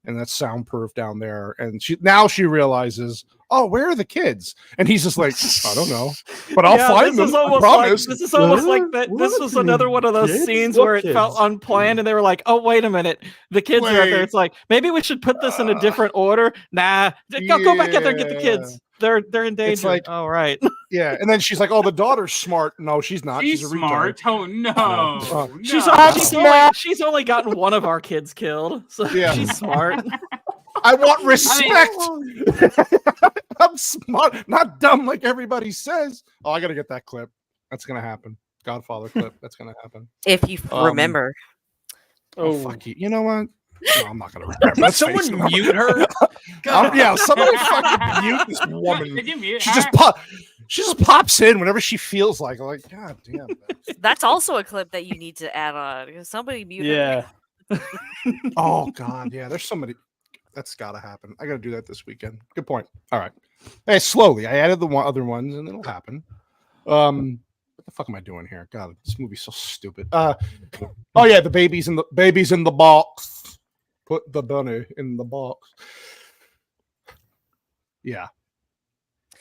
and that's soundproof down there. And she realizes, oh, where are the kids? And he's just like, I don't know, but I'll find them. I promise. This is almost like that. This What? was another one of those Kids? scenes What where it felt kids? unplanned, and they were like, "Oh, wait a minute, the kids are out there." Wait. It's like maybe we should put this in a different order. Nah, go back out there and get the kids. They're in danger. like- All right. Yeah, and then she's like, oh, the daughter's smart. No, she's not. She's She's a smart. retard. Oh no. No. no. She's only gotten one of our kids killed, so Yeah. she's smart. I want respect. I'm smart, not dumb like everybody says. Oh, I gotta get that clip. That's gonna happen. Godfather clip. That's gonna happen. If you remember. Oh, fuck you. You know what? No, I'm not gonna remember. Let's face it. Someone mute her. Yeah, somebody fucking mute this woman. Did you mute She her? just pops in whenever she feels like. I'm like, God damn. That's also a clip that you need to add on. Somebody mute her. Yeah. Oh God, yeah. There's somebody. That's gotta happen. I gotta do that this weekend. Good point. All right. Hey, slowly. I added the other ones, and it'll happen. What the fuck am I doing here? God, this movie's so stupid. Oh yeah, the baby's in the box. Put the bunny in the box. Yeah.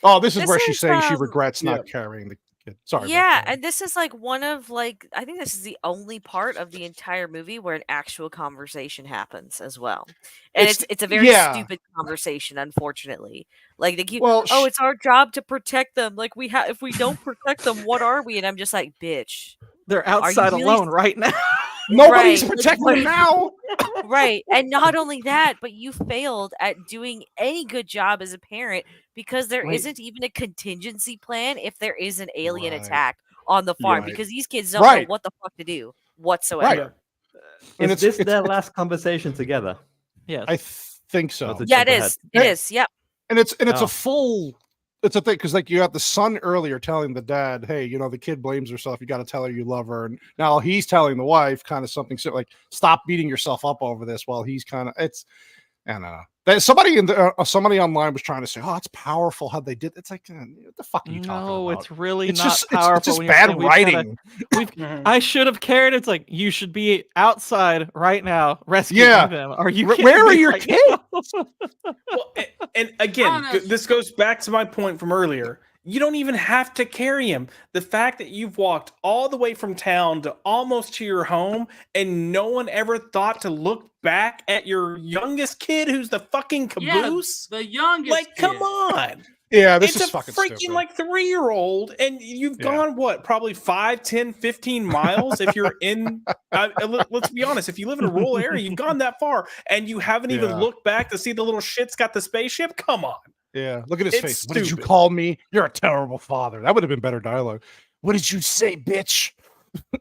Oh, this is This where she's is, saying she regrets yeah. not carrying the kid. Sorry. Yeah, Beth, go and this is like one of like I think this is the only part of the entire movie where an actual conversation happens as well. And it's a very stupid conversation, unfortunately. Like they keep it's our job to protect them. Like if we don't protect them, what are we? And I'm just like, bitch. They're outside really alone right now. Nobody's Right. protecting them now. Right. And not only that, but you failed at doing any good job as a parent because there Right. isn't even a contingency plan if there is an alien Right. attack on the farm Right. because these kids don't Right. know what the fuck to do whatsoever. And Is this their last conversation together? Yes. I think so. That's a Yeah, it jump ahead. is. It is. Yep. And it's Oh. a full. It's a thing because like you got the son earlier telling the dad, "Hey, you know the kid blames herself. You got to tell her you love her." And now he's telling the wife kind of something like, "Stop beating yourself up over this." While he's kind of I don't know. Somebody somebody online was trying to say, "Oh, it's powerful how they did." It's like, what the fuck are you talking No, about? it's really It's not just powerful. it's just when you're bad saying we've gotta- writing. Mhm. I should have cared. It's like you should be outside right now rescuing Yeah. them. Are you? Where kidding are me your right kids? now? Well, and again, this goes back to my point from earlier. You don't even have to carry him. The fact that you've walked all the way from town to almost to your home and no one ever thought to look back at your youngest kid who's the fucking caboose? Yeah, the youngest. Like, come on. Yeah, this It's is a fucking freaking stupid. like 3-year-old, and you've Yeah. gone what, probably 5, 10, 15 miles if you're in. Let's be honest. If you live in a rural area, you've gone that far, and you haven't even Yeah. looked back to see the little shit's got the spaceship. Come on. Yeah, look at his It's face. What did you stupid. call me? You're a terrible father. That would have been better dialogue. What did you say, bitch?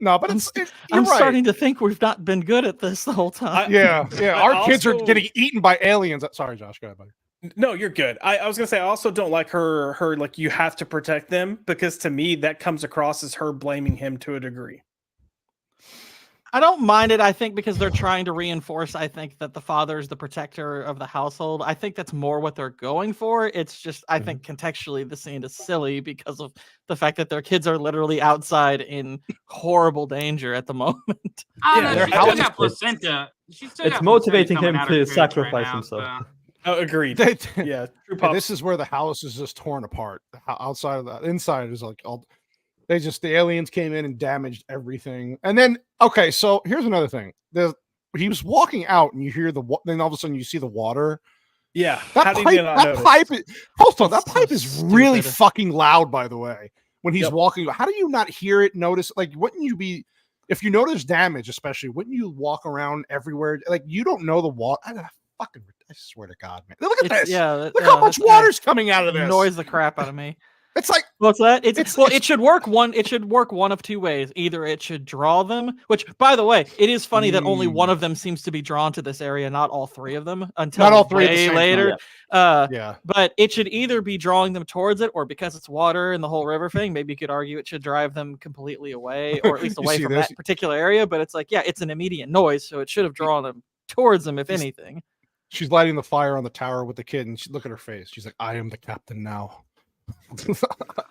No, but you're I'm right. starting to think we've not been good at this the whole time. Yeah, yeah. I Our kids are also- getting eaten by aliens. Sorry, Josh. Go ahead, buddy. No, you're good. I was gonna say I also don't like her like you have to protect them because to me that comes across as her blaming him to a degree. I don't mind it. I think because they're trying to reinforce. I think that the father is the protector of the household. I think that's more what they're going for. It's just I think contextually the scene is silly because of the fact that their kids are literally outside in horrible danger at the moment. Oh, Yeah, no, their she's still house- got placenta. She's still It's got motivating placenta him coming out to her tubes sacrifice right now, himself. so- Oh, agreed. They- Yeah, true And pop. this is where the house is just torn apart. The outside of that, inside is like all. The aliens came in and damaged everything. And then, okay, so here's another thing. He was walking out, and you hear then all of a sudden you see the water. Yeah. That How did pipe, you not that notice? pipe is, hold on, that That's so pipe is really stupid. fucking loud, by the way. When he's Yep. walking, how do you not hear it? Notice, like, wouldn't you be if you notice damage, especially, wouldn't you walk around everywhere? Like you don't know the water. I swear to God, man. Look at this. Yeah, Look how much water's coming out of this. Annoys the crap out of me. It's like what's that? It should work one. It should work one of two ways. Either it should draw them, which, by the way, it is funny that only one of them seems to be drawn to this area, not all three of them until not all three way later. Yeah. But it should either be drawing them towards it, or because it's water and the whole river thing, maybe you could argue it should drive them completely away, or at least away from that particular area. But it's like, yeah, it's an immediate noise, so it should have drawn them towards them, if anything. She's lighting the fire on the tower with the kid, and look at her face. She's like, "I am the captain now.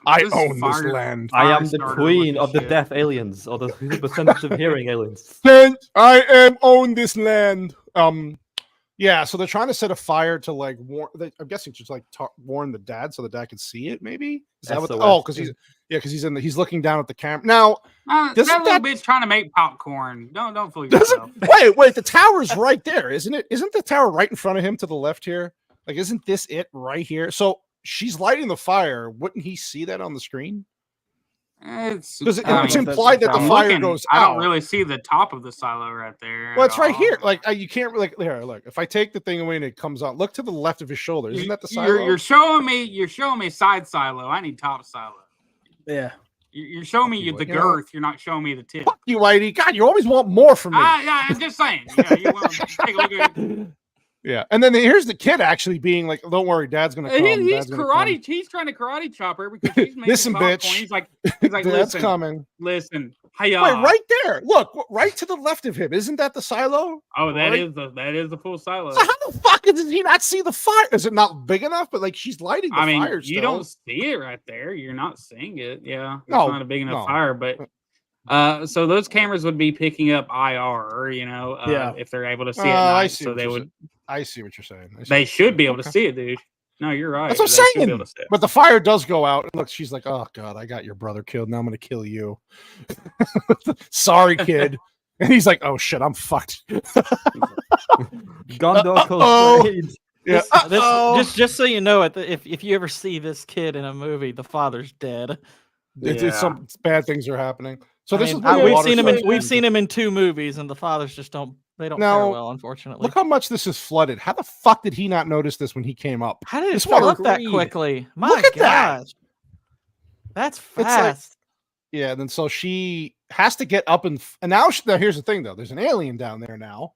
I own this land. I am the queen of the deaf aliens, or the sensitive hearing aliens. I am own this land." Yeah. So they're trying to set a fire to like warn. I'm guessing just like warn the dad so the dad can see it. Maybe is that what? Because he's looking down at the camera now. That little bitch trying to make popcorn. Don't fool yourself. Wait. The tower's right there, isn't it? Isn't the tower right in front of him to the left here? Like, isn't this it right here? So she's lighting the fire. Wouldn't he see that on the screen? It's implied that the fire goes out. I don't really see the top of the silo right there. Well, it's right here. Like you can't like here. Look, if I take the thing away and it comes out, look to the left of his shoulder. Isn't that the silo? You're showing me side silo. I need top silo. Yeah. You're showing me the girth. You're not showing me the tip. Fuck you, Whitey. God, you always want more from me. Yeah, I'm just saying. You want to take a look at it. Yeah, and then here's the kid actually being like, "Don't worry, Dad's gonna come." He's karate. He's trying to karate chop her because she's making listen, bitch. He's like, Dad's coming. Listen, wait, right there. Look, right to the left of him. Isn't that the silo? Oh, that is the full silo. So how the fuck does he not see the fire? Is it not big enough? But like she's lighting the fire. You don't see it right there. You're not seeing it. Yeah, it's no, not a big enough fire, but. So those cameras would be picking up IR, if they're able to see it at night. So they would. I see what you're saying. They should be able to see it, dude. No, you're right. That's what I'm saying. But the fire does go out. And look, she's like, "Oh God, I got your brother killed. Now I'm gonna kill you." Sorry, kid. And he's like, "Oh shit, I'm fucked." Gondor. Yeah. Just so you know, if you ever see this kid in a movie, the father's dead. Some bad things are happening. So we've seen him in 2 movies, and the fathers just don't fare well, unfortunately. Look how much this is flooded. How the fuck did he not notice this when he came up? How did it fill up that quickly? My gosh, that's fast. Yeah, and then so she has to get up and now here's the thing though. There's an alien down there now,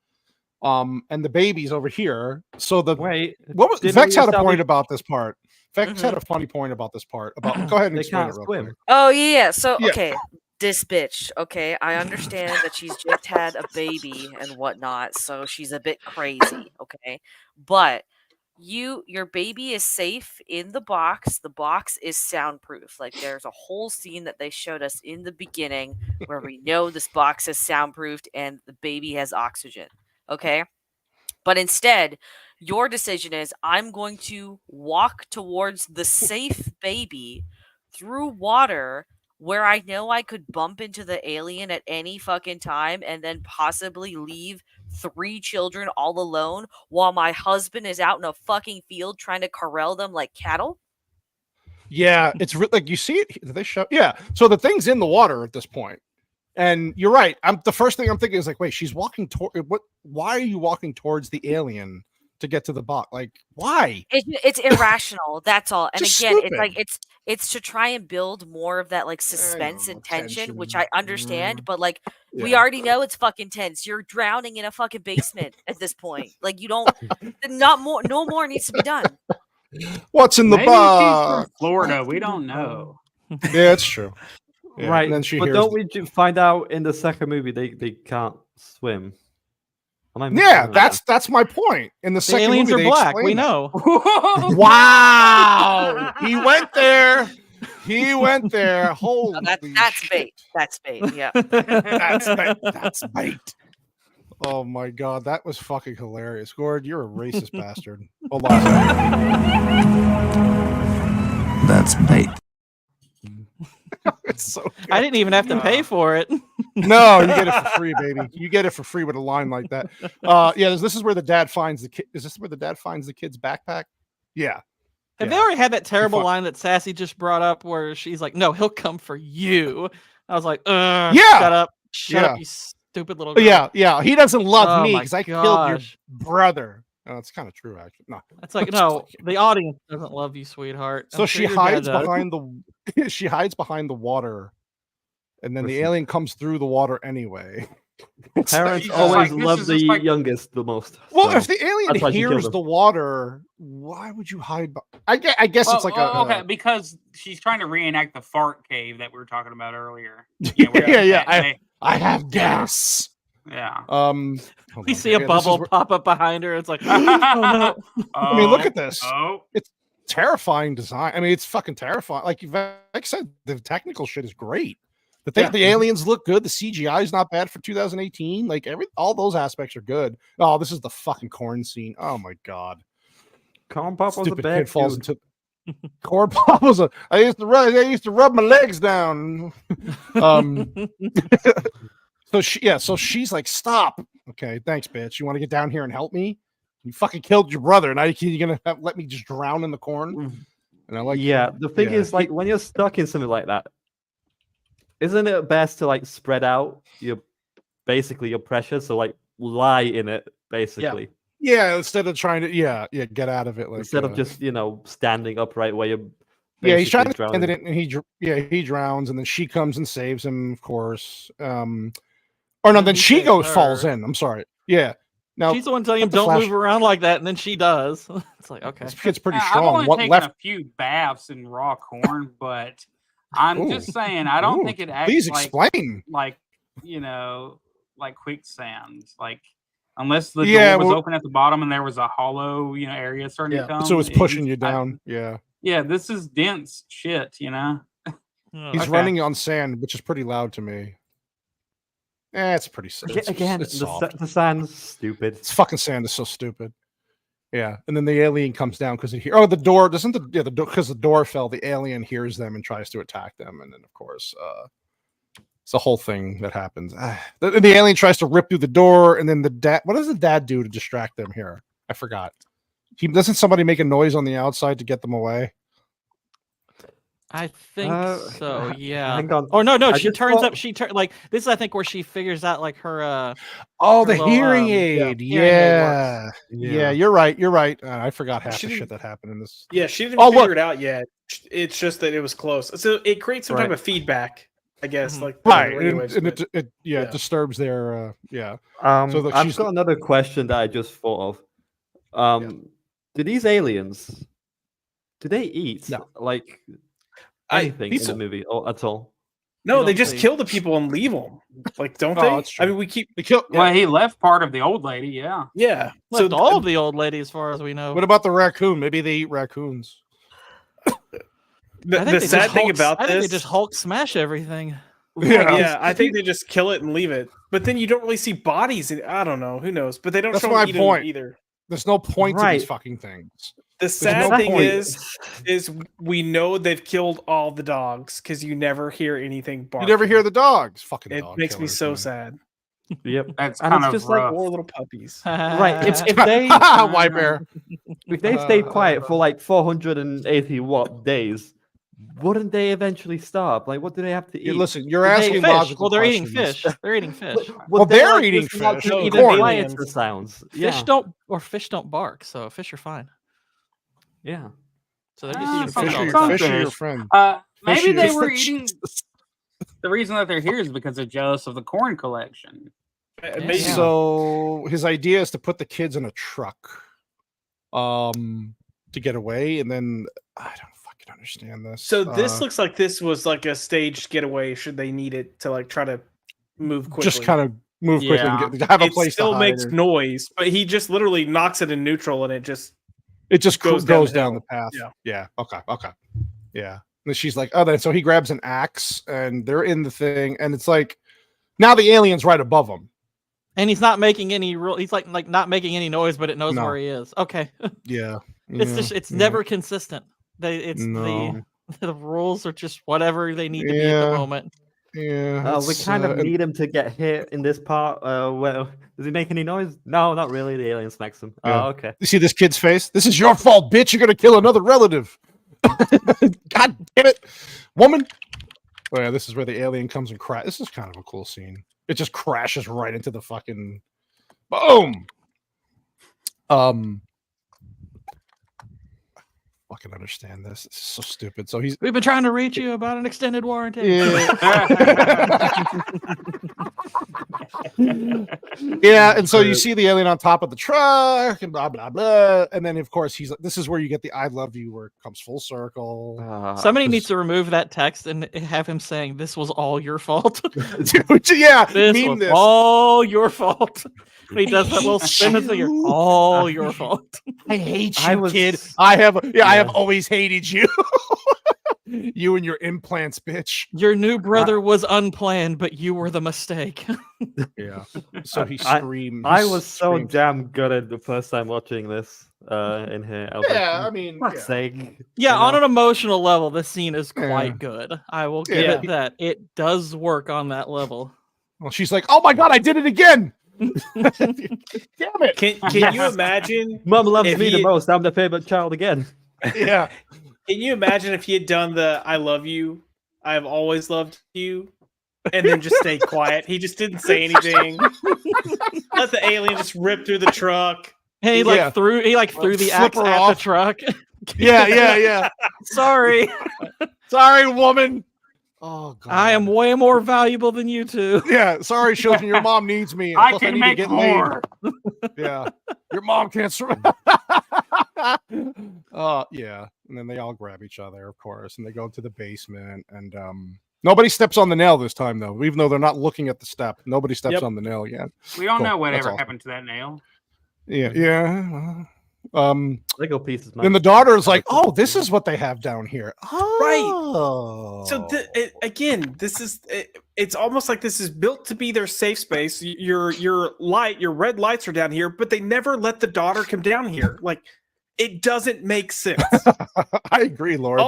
and the baby's over here. So Vex had a point about this part. Vex had a funny point about this part. Go ahead and explain it real quick. Oh yeah. So okay. This bitch, okay, I understand that she's just had a baby and whatnot, so she's a bit crazy, okay? But your baby is safe in the box. The box is soundproof. Like, there's a whole scene that they showed us in the beginning where we know this box is soundproofed and the baby has oxygen, okay? But instead, your decision is, I'm going to walk towards the safe baby through water where I know I could bump into the alien at any fucking time and then possibly leave 3 children all alone while my husband is out in a fucking field trying to corral them like cattle? Yeah, it's like you see it. Did they show? Yeah. So the thing's in the water at this point. And you're right. The first thing I'm thinking is like, wait, she's walking toward what? Why are you walking towards the alien to get to the box? Like, why? It's irrational. That's all. And just again, stupid. it's like it's to try and build more of that like suspense and tension, which I understand. But like, we already know it's fucking tense. You're drowning in a fucking basement at this point. Like, you don't. No more needs to be done. What's in the box? Florida, we don't know. Yeah, it's true. Yeah, right, and then she but don't we find out in the second movie they can't swim? Yeah, that's my point. In the second aliens movie, are black. We know. Wow, he went there. He went there. Holy, that's bait. That's bait. Yeah, that's bait. Oh my god, that was fucking hilarious. Gord, you're a racist bastard. Hold on. That's bait. It's so good. I didn't even have to pay for it. No, you get it for free, baby. You get it for free with a line like that. Yeah, this is where the dad finds the kid. Is this where the dad finds the kid's backpack? Yeah. Have they already had that terrible line that Sassy just brought up where she's like, "No, he'll come for you." I was like, shut up. Shut Yeah. up, you stupid little girl. Yeah. He doesn't love Oh me my because I killed your gosh. brother. Oh, it's kind of true, actually. No. It's like, no, the audience doesn't love you, sweetheart. So I'm she sure your dad hides does. behind the she hides behind the water, and then the Listen. alien comes through the water anyway. It's Parents like, always like, this love is the just like- youngest the most. well, so if the alien that's why she killed hears him. the water, why would you hide? I guess it's like okay, a because she's trying to reenact the fart cave that we were talking about earlier. yeah. I have gas. Yeah. Hold We on see here. a Yeah, this is bubble where- pop up behind her. It's like, oh no. I mean, look at this. Oh, Terrifying design. I mean, it's fucking terrifying. Like I said, the technical shit is great. The Yeah. aliens look good. The CGI is not bad for 2018. Like all those aspects are good. Oh, this is the fucking corn scene. Oh my god. Corn Pop was a Stupid bad kid falls dude. into corn pop was a. I used to rub my legs down. So she's like, stop. Okay, thanks, bitch. You want to get down here and help me? You fucking killed your brother. Now you're gonna let me just drown in the corn? And I like. Yeah, the thing yeah. is, like, when you're stuck in something like that, isn't it best to like spread out your pressure? So like lie in it, basically. Yeah, instead of trying to get out of it. Like Instead of just standing upright where you're. he's trying to basically stand drowning. it, and he drowns, and then she comes and saves him, of course. Or no, then he she saves falls her. in. I'm sorry. Yeah. Now She's the one telling him what the don't flash- move around like that, and then she does. It's like, okay. this kid's pretty I've strong. only What taken left? a few baths in raw corn, but I'm just saying I don't think it acts Please like explain. like like quicksand. Like unless the Yeah, door was well- open at the bottom and there was a hollow area starting to come. So it's pushing he's- you down. Yeah. Yeah, this is dense shit. Oh, He's Okay. running on sand, which is pretty loud to me. It's pretty it's, Again, it's soft. the sound's stupid. It's fucking sand is so stupid. Yeah, and then the alien comes down because the door doesn't the door because the door fell. The alien hears them and tries to attack them, and then of course, it's the whole thing that happens. The alien tries to rip through the door, and then the dad. What does the dad do to distract them here? I forgot. Doesn't somebody make a noise on the outside to get them away? I think so. Yeah. hang on. Or no, I she just turns thought- up. Like this is, I think, where she figures out like her. Oh, Her the little, hearing yeah, aid. hearing aid Yeah, you're right. You're right. I forgot half She the shit didn't- that happened in this. Yeah, she didn't Oh, figure look. it out yet. It's just that it was close. So it creates some type Right. of feedback, I guess. Mhm. Like Right, the and, radio waves, and but- it yeah. disturbs their So look, I've she's- got another question that I just thought of. Do these aliens? Do they eat No. like I- anything in the people- movie or at all? No, You they don't just see- kill the people and leave them. Like, don't Oh, they? that's I true. mean, we keep. they kill. Well, he left part of the old lady. Yeah. Yeah. Left all of the old lady, as far as we know. What about the raccoon? Maybe they eat raccoons. I the think they just sad thing Hulk- about I think this. they just Hulk smash everything. Yeah, I think they just kill it and leave it. But then you don't really see bodies. I don't know. Who knows? But they don't That's show my them eating point. either. There's no point to Right. these fucking things. The no sad thing point. is we know they've killed all the dogs because you never hear anything You barking. never hear the dogs. Fucking It dog makes me killers, so man. sad. Yep. That's And kind it's of just like rough. Poor little puppies. Right. If they White bear. if they stayed quiet for like 480 days, wouldn't they eventually starve? Like, what do they have to eat? Listen, you're They eat asking fish. logical Well, they're eating questions. fish. They're eating fish. Would Well, they, they're like, eating listen out fish. to No, even corn. quieter Aliens. sounds. Fish don't bark, so fish are fine. Yeah. So they're just Ah, eating some- fish all the some time. Fish are your fish. friend. Maybe Fishy they is were the- eating. The reason that they're here is because they're jealous of the corn collection. Maybe. So his idea is to put the kids in a truck, to get away, and then I don't fucking understand this. So this looks like this was like a staged getaway. Should they need it to like try to move quickly? just kind of move quickly Yeah. and have a it place still to hide. makes noise, but he just literally knocks it in neutral, and it just It just goes goes down down the the path. Yeah. Yeah. Okay. Yeah. And then she's like, oh, then so he grabs an axe, and they're in the thing, and it's like now the alien's right above him. And he's not making any real. He's like not making any noise, but it knows No. where he is. Okay, Yeah. it's yeah, just it's yeah. never consistent. It's No. the rules are just whatever they need to be at Yeah. the moment. Yeah. We it's, kind of and- need him to get hit in this part. Well, does he make any noise? No, not really. The alien smacks him. Yeah. Oh, okay. You see this kid's face? This is your fault, bitch. You're gonna kill another relative. God damn it, woman. Oh yeah, this is where the alien comes and crash. This is kind of a cool scene. It just crashes right into the fucking boom. Fucking understand this. This is so stupid. So We've been trying to reach you about an extended warranty. Yeah, and so you see the alien on top of the truck and blah blah blah, and then of course this is where you get the "I love you" where it comes full circle. Somebody needs to remove that text and have him saying, "This was all your fault." Dude, yeah, this was all your fault. When he does that little spin finger, all your fault. I hate you, kid. I have always hated you. You and your implants, bitch. Your new brother was unplanned, but you were the mistake. Yeah. So he screams. I was so damn good at the first time watching this in here. I was I mean, fuck's sake. Yeah, on an emotional level, this scene is quite good. I will give it that. It does work on that level. Well, she's like, "Oh my god, I did it again!" Damn it! Can you imagine? Mom loves me the most. I'm the favorite child again. Yeah. Can you imagine if he had done the "I love you, I've always loved you," and then just stayed quiet? He just didn't say anything. Let the alien just rip through the truck. Hey, threw the axe at the truck. Yeah. Sorry, woman. Oh God. I am way more valuable than you two. Yeah, sorry, children. Your mom needs me. I can make more. Yeah, your mom can't survive. Yeah, and then they all grab each other, of course, and they go to the basement. And nobody steps on the nail this time, though. Even though they're not looking at the step, nobody steps on the nail yet. We all know whatever happened to that nail. Yeah. Lego pieces. Then the daughter's like, "Oh, this is what they have down here." Right. So again, this is it's almost like this is built to be their safe space. Your red lights are down here, but they never let the daughter come down here. Like, it doesn't make sense. I agree, Lord.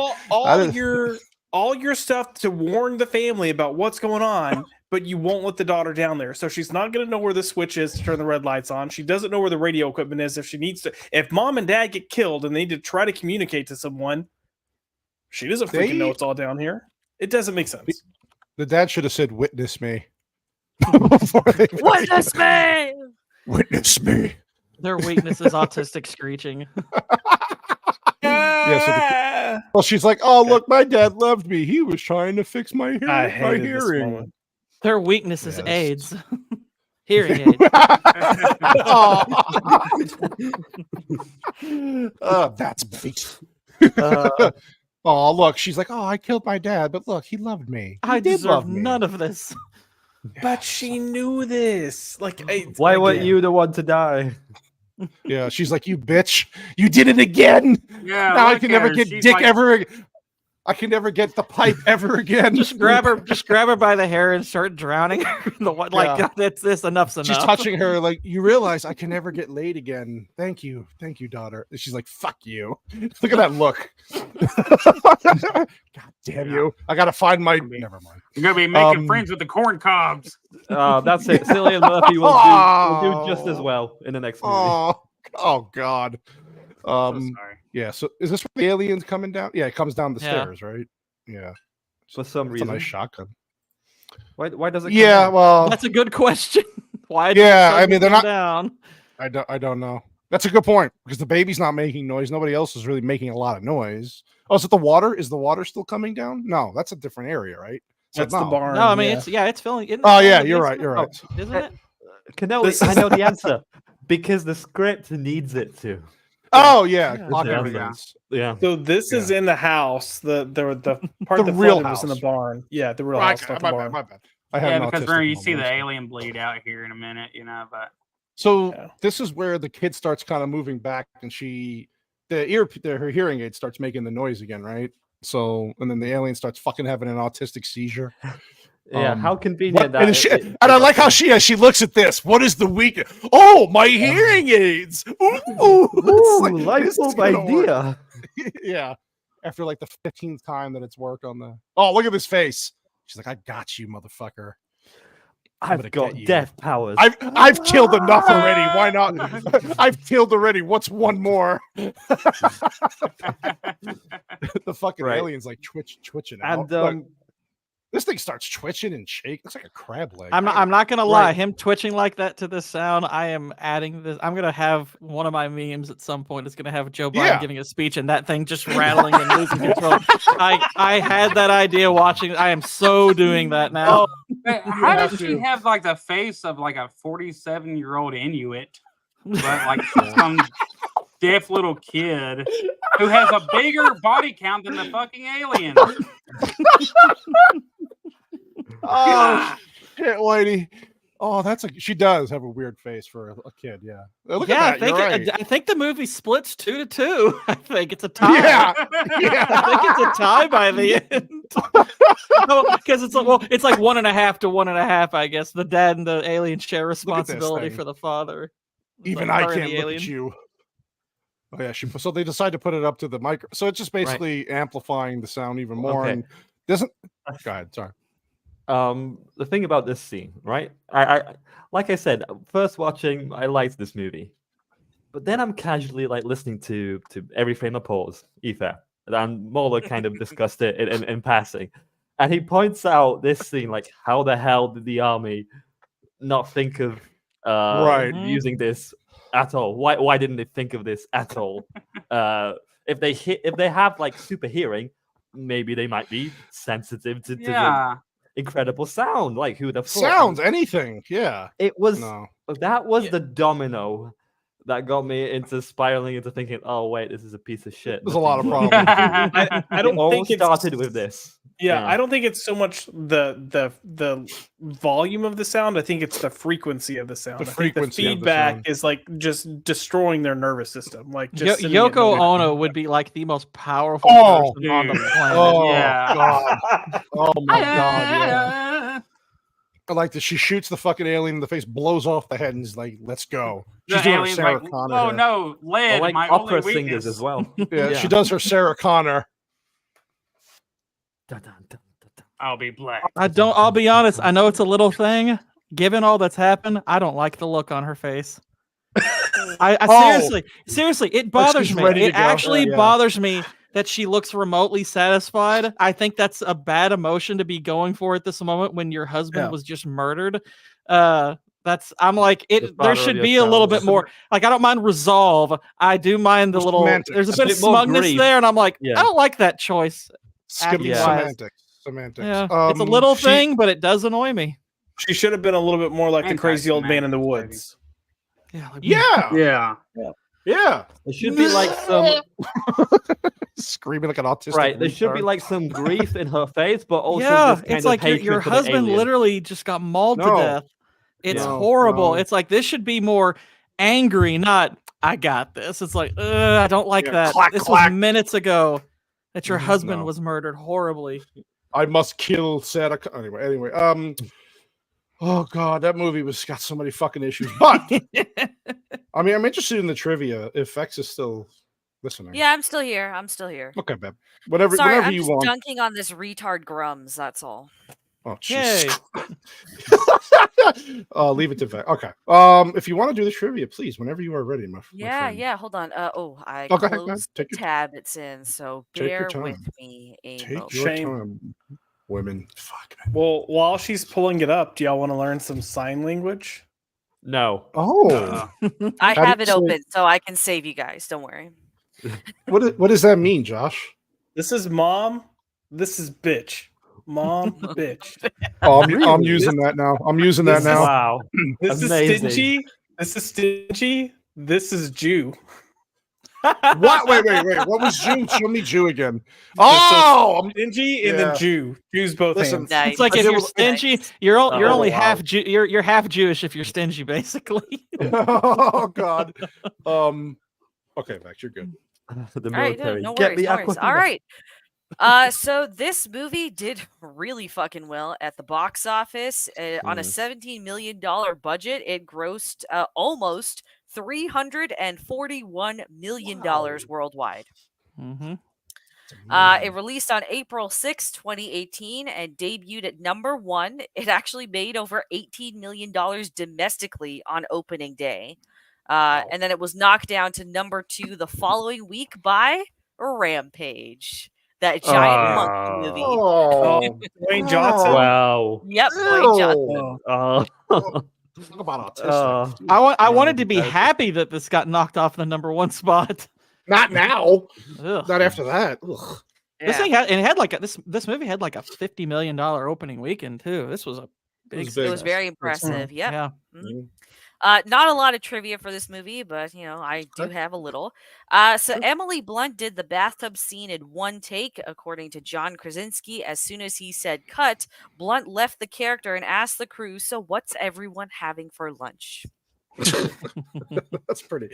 All your stuff to warn the family about what's going on, but you won't let the daughter down there. So she's not going to know where the switch is to turn the red lights on. She doesn't know where the radio equipment is if she needs to. If mom and dad get killed and they need to try to communicate to someone, she doesn't freaking know it's all down here. It doesn't make sense. The dad should have said, "Witness me." Witness me! Witness me. Their weakness is autistic screeching. Well, she's like, "Oh, look, my dad loved me. He was trying to fix my hearing." Their weakness is AIDS. Hearing aids. That's bait. Oh, look, she's like, "Oh, I killed my dad, but look, he loved me. I deserve none of this." But she knew this. Like, why weren't you the one to die? Yeah, she's like, "You bitch, you did it again." Yeah, now I can never get dick ever. I can never get the pipe ever again. Just grab her by the hair and start drowning her. That's this. Enough's enough. She's touching her like, "You realize I can never get laid again. Thank you, daughter." And she's like, "Fuck you." Look at that look. God damn you! I gotta find my. Never mind. You're gonna be making friends with the corn cobs. That's it. Cillian Murphy will do just as well in the next movie. Oh God. Sorry. Yeah. So is this where the alien's coming down? Yeah, it comes down the stairs, right? Yeah. For some reason. A nice shotgun. Why does it? Yeah. Down? Well, that's a good question. Why? I mean, they're not down. I don't know. That's a good point because the baby's not making noise. Nobody else is really making a lot of noise. Oh, is it the water? Is the water still coming down? No, that's a different area, right? That's the barn. No, I mean it's filling. Oh yeah, you're right. You're right. Isn't it? Kenobi, I know the answer because the script needs it to. Oh yeah. Yeah. So this is in the house. The part the that real was in the barn. Yeah, the real house. Not the barn. My bad. Because remember, you see the alien bleed out here in a minute, but so this is where the kid starts kind of moving back, and her hearing aid starts making the noise again, right? So and then the alien starts fucking having an autistic seizure. Yeah, how convenient that is. And I like how she looks at this. What is the weakness? Oh, my hearing aids. Ooh, light bulb idea. Yeah. After like the 15th time that it's worked on the. Oh, look at this face. She's like, "I got you, motherfucker. I've got death powers. I've killed enough already. Why not? I've killed already. What's one more?" The fucking alien's like twitching out. And This thing starts twitching and shaking. Looks like a crab leg. I'm not gonna lie. Him twitching like that to this sound, I am adding this. I'm gonna have one of my memes at some point. It's gonna have Joe Biden giving a speech and that thing just rattling and losing control. I had that idea watching. I am so doing that now. How does she have like the face of like a 47-year-old Inuit, but like some deaf little kid who has a bigger body count than the fucking alien? Oh shit, Whitey. Oh, she does have a weird face for a kid. Yeah. Look at that. I think the movie splits 2-2. I think it's a tie. Yeah. I think it's a tie by the end. Because it's like 1.5 to 1.5. I guess the dad and the alien share responsibility for the father. Even I can't look at you. Oh yeah, so they decide to put it up to the micro. So it's just basically amplifying the sound even more. Okay. And doesn't. Go ahead. Sorry. The thing about this scene, right? I like I said, first watching, I liked this movie, but then I'm casually like listening to Every Frame of Pause, Ether, and Mola kind of discussed it in passing, and he points out this scene, like how the hell did the army not think of using this at all? Why didn't they think of this at all? If they have like super hearing, maybe they might be sensitive to the incredible sound. Like who the fuck? Sounds anything? Yeah. It was that was the domino that got me into spiraling into thinking, oh wait, this is a piece of shit. There's a lot of problems. I don't think it started with this. Yeah, I don't think it's so much the volume of the sound. I think it's the frequency of the sound. The frequency of the feedback is like just destroying their nervous system. Like just Yoko Ono would be like the most powerful person on the planet. Oh god! Oh my god! Yeah. I like that. She shoots the fucking alien in the face, blows off the head, and is like, "Let's go." She's doing her Sarah Connor. Oh no, lead! I like my opera only singers weakness. as well. Yeah, she does her Sarah Connor. I'll be black. I'll be honest. I know it's a little thing. Given all that's happened, I don't like the look on her face. Seriously, it bothers me. It actually bothers me that she looks remotely satisfied. I think that's a bad emotion to be going for at this moment when your husband was just murdered. I'm like, there should be a little bit more. Like, I don't mind resolve. I do mind the little. There's a bit of smugness there, and I'm like, I don't like that choice. Semantics. Yeah, it's a little thing, but it does annoy me. She should have been a little bit more like the crazy old man in the woods. Yeah. There should be like some screaming like an autistic. Right, there should be like some grief in her face, but also it's like your husband literally just got mauled to death. It's horrible. It's like this should be more angry, not I got this. It's like I don't like that. This was minutes ago that your husband was murdered horribly. I must kill Sarah. Anyway. Oh god, that movie got so many fucking issues. But I mean, I'm interested in the trivia. If X is still listening. Yeah, I'm still here. Okay, babe. Whatever I'm you just want. dunking on this retard Grums. That's all. Oh, jeez. Leave it to Vex. Okay. If you want to do the trivia, please, whenever you are ready, my friend. Yeah. Hold on. I go ahead. closed the tab it's in, so bear with me a moment. Take your time. Women, fuck. Well, while she's pulling it up, do y'all want to learn some sign language? No. Oh, I have it open, so I can save you guys. Don't worry. What does that mean, Josh? This is mom. This is bitch. Mom, bitch. Oh, I'm using that now. Wow. This is stingy. This is stingy. This is Jew. What? Wait. What was Jew? Show me Jew again. Oh, I'm stingy and then Jew. Jew's both hands. Nice. It's like if you're stingy, you're only half Jew. You're half Jewish if you're stingy, basically. Oh God. Okay, Vex, you're good. The military. No worries. All right. So this movie did really fucking well at the box office. On a $17 million budget, it grossed almost $341 million worldwide. Mm-hmm. It released on April 6, 2018 and debuted at number 1. It actually made over $18 million domestically on opening day. And then it was knocked down to number 2 the following week by Rampage. That giant monkey movie. Oh, Dwayne Johnson. Wow. Yep, Dwayne Johnson. Oh. Talk about autistic. I wanted to be happy that this got knocked off the #1 spot. Not now. Ugh. Not after that. Ugh. This thing had like this movie had like a $50 million opening weekend too. This was a big. It was very impressive. Yep. Yeah. Mhm. Not a lot of trivia for this movie, but I do have a little. So Emily Blunt did the bathtub scene in one take, according to John Krasinski. As soon as he said cut, Blunt left the character and asked the crew, "So what's everyone having for lunch?" That's pretty.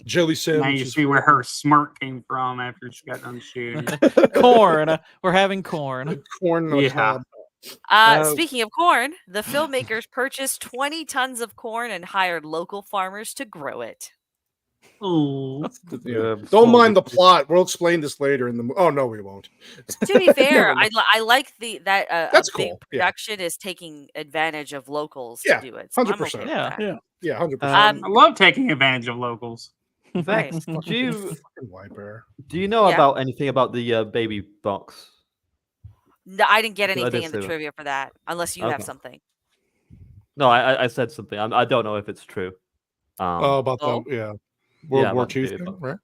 Jelly sandwiches. Now you see where her smirk came from after she got done shooting. Corn. We're having corn. Corn. Yeah. Speaking of corn, the filmmakers purchased 20 tons of corn and hired local farmers to grow it. Ooh. Yeah. Don't mind the plot. We'll explain this later in the. Oh no, we won't. To be fair, I like that That's a big cool. Yeah. production is taking advantage of locals Yeah, to do it. So I'm 100%. okay with Yeah. that. Yeah, 100%. I love taking advantage of locals. Vex, Nice. do Wiper. you know Yeah. about anything about the baby box? No, I didn't get I did anything in the see that. trivia for that, unless you have Okay. something. No, I said something. I don't know if it's true. About Oh. the World Yeah, War about the II baby thing, box. right?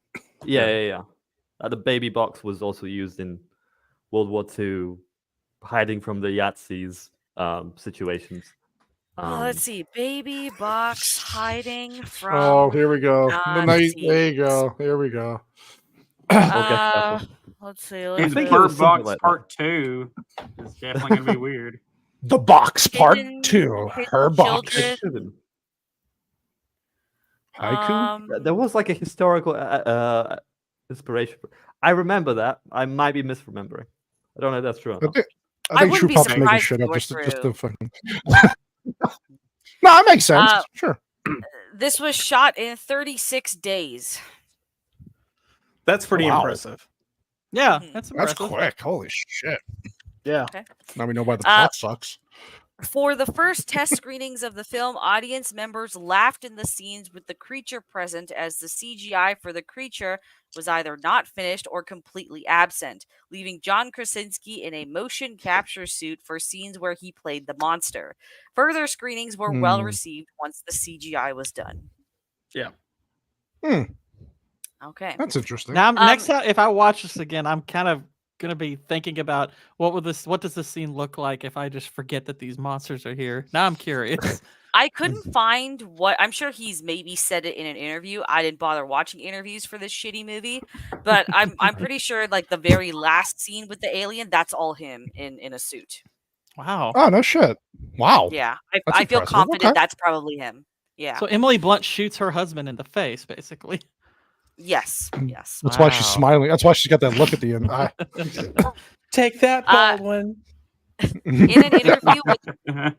Yeah. The baby box was also used in World War II, hiding from the Yazis situations. Let's see, baby box hiding from. Oh, here we go. The night. There you Nazis. go. Here we go. We'll get that one. Let's see. And think it Bird was something Box like that. Part 2 is definitely going to be weird. The box part Hidden- 2. hidden Her box. children. Shouldn't. Haiku. There was like a historical inspiration. I remember that. I might be misremembering. I don't know if that's true or I not. think, I I think wouldn't True be Pop's making surprised shit if up you were just to true. fucking. No, that makes sense. Sure. This was shot in 36 days. That's pretty Wow. impressive. Yeah, Mhm. that's That's impressive. quick. Holy shit. Yeah. Now we know why the plot sucks. For the first test screenings of the film, audience members laughed in the scenes with the creature present, as the CGI for the creature was either not finished or completely absent, leaving John Krasinski in a motion capture suit for scenes where he played the monster. Further screenings were well received once the CGI was done. Yeah. Okay. That's interesting. Now, next time if I watch this again, I'm kind of gonna be thinking about what does this scene look like if I just forget that these monsters are here. Now I'm curious. I couldn't find what I'm sure he's maybe said it in an interview. I didn't bother watching interviews for this shitty movie, but I'm pretty sure like the very last scene with the alien, that's all him in a suit. Wow. Oh no shit. Wow. Yeah, That's I feel impressive. confident Okay. that's probably him. Yeah. So Emily Blunt shoots her husband in the face, basically. Yes. Yes. That's why she's Wow. smiling. That's why she's got that look at the end. Take that, Baldwin. In an interview with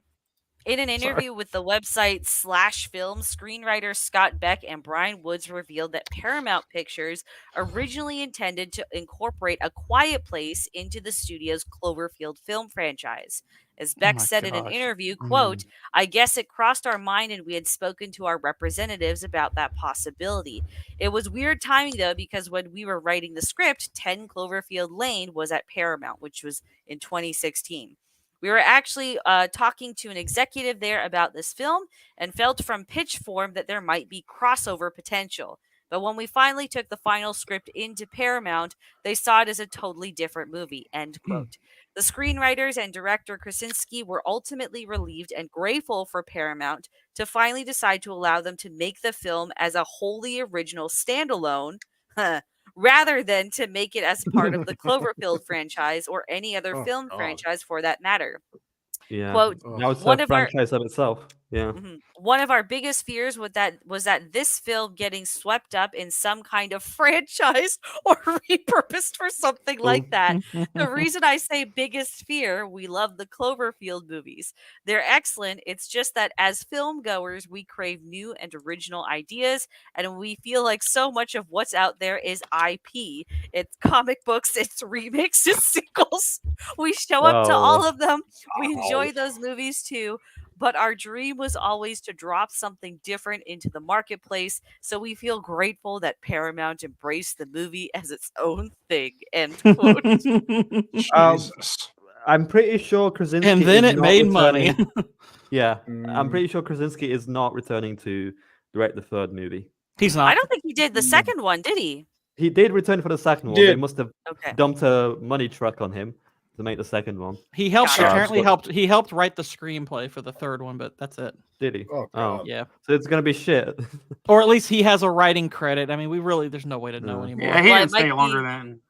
In an interview with the website /film, screenwriter Scott Beck and Bryan Woods revealed that Paramount Pictures originally intended to incorporate A Quiet Place into the studio's Cloverfield film franchise. As Beck said in an interview, quote, "I guess it crossed our mind and we had spoken to our representatives about that possibility. It was weird timing though, because when we were writing the script, 10 Cloverfield Lane was at Paramount, which was in 2016. We were actually talking to an executive there about this film and felt from pitch form that there might be crossover potential. But when we finally took the final script into Paramount, they saw it as a totally different movie," end quote. The screenwriters and director Krasinski were ultimately relieved and grateful for Paramount to finally decide to allow them to make the film as a wholly original standalone, rather than to make it as part of the Cloverfield franchise or any other film franchise for that matter. Yeah. Quote, Now it's one a of our franchise of itself. Yeah. one of our biggest fears was that this film getting swept up in some kind of franchise or repurposed for something like that. The reason I say biggest fear, we love the Cloverfield movies. They're excellent. It's just that as film goers, we crave new and original ideas, and we feel like so much of what's out there is IP. It's comic books, it's remakes, it's sequels. We show up to all of them. We enjoy those movies too. but our dream was always to drop something different into the marketplace, so we feel grateful that Paramount embraced the movie as its own thing. End quote. Jesus. I'm pretty sure Krasinski And then is it not made returning- money. Yeah, I'm pretty sure Krasinski is not returning to direct the third movie. He's not. I don't think he did the second one, did he? He did return for the second one. Did. They must have Okay. dumped a money truck on him to make the second one. He helped. Gotcha. Apparently, But- he helped write the screenplay for the third one, but that's it. Did he? Oh, God. Yeah, So it's gonna be shit. or at least he has a writing credit. I mean, there's no way to know Yeah. anymore. Yeah, he Well, it didn't stay might longer be- than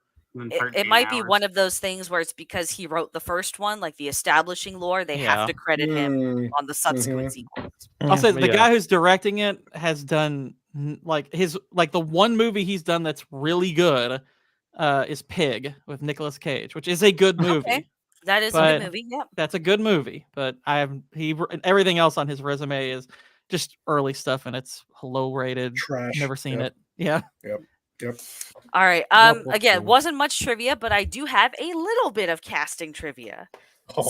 It 13 might be hours. one of those things where it's because he wrote the first one, like the establishing lore, they Yeah. have to credit him on the subsequent Mhm. sequels. I'll say the Yeah. guy who's directing it has done the one movie he's done that's really good is Pig with Nicolas Cage, which is a good movie. Okay. That is a But- good movie. Yep. That's a good movie, but everything else on his resume is just early stuff, and it's low rated. Trash. Never seen Yep. it. Yeah. Yep. All right. Yep, Again, okay. wasn't much trivia, but I do have a little bit of casting trivia.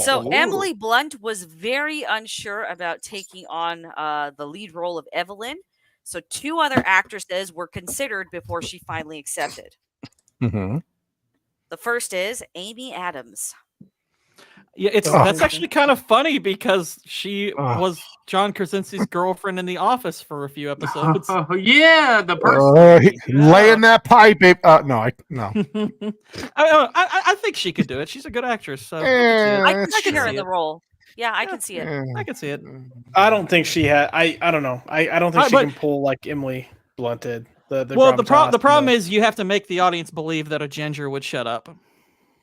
So Oh. Emily Blunt was very unsure about taking on the lead role of Evelyn. So 2 other actresses were considered before she finally accepted. Mhm. The first is Amy Adams. Yeah, Ugh. that's actually kind of funny because she Ugh. was John Krasinski's girlfriend in The Office for a few episodes. Oh, yeah, the person. Laying that pipe. No. I think she could do it. She's a good actress, so I can That's see her true. in the role. Yeah, I can see it. I can see it. I don't think she had. I don't know. I don't think she But- can pull like Emily Blunt did. The problem is you have to make the audience believe that a ginger would shut up.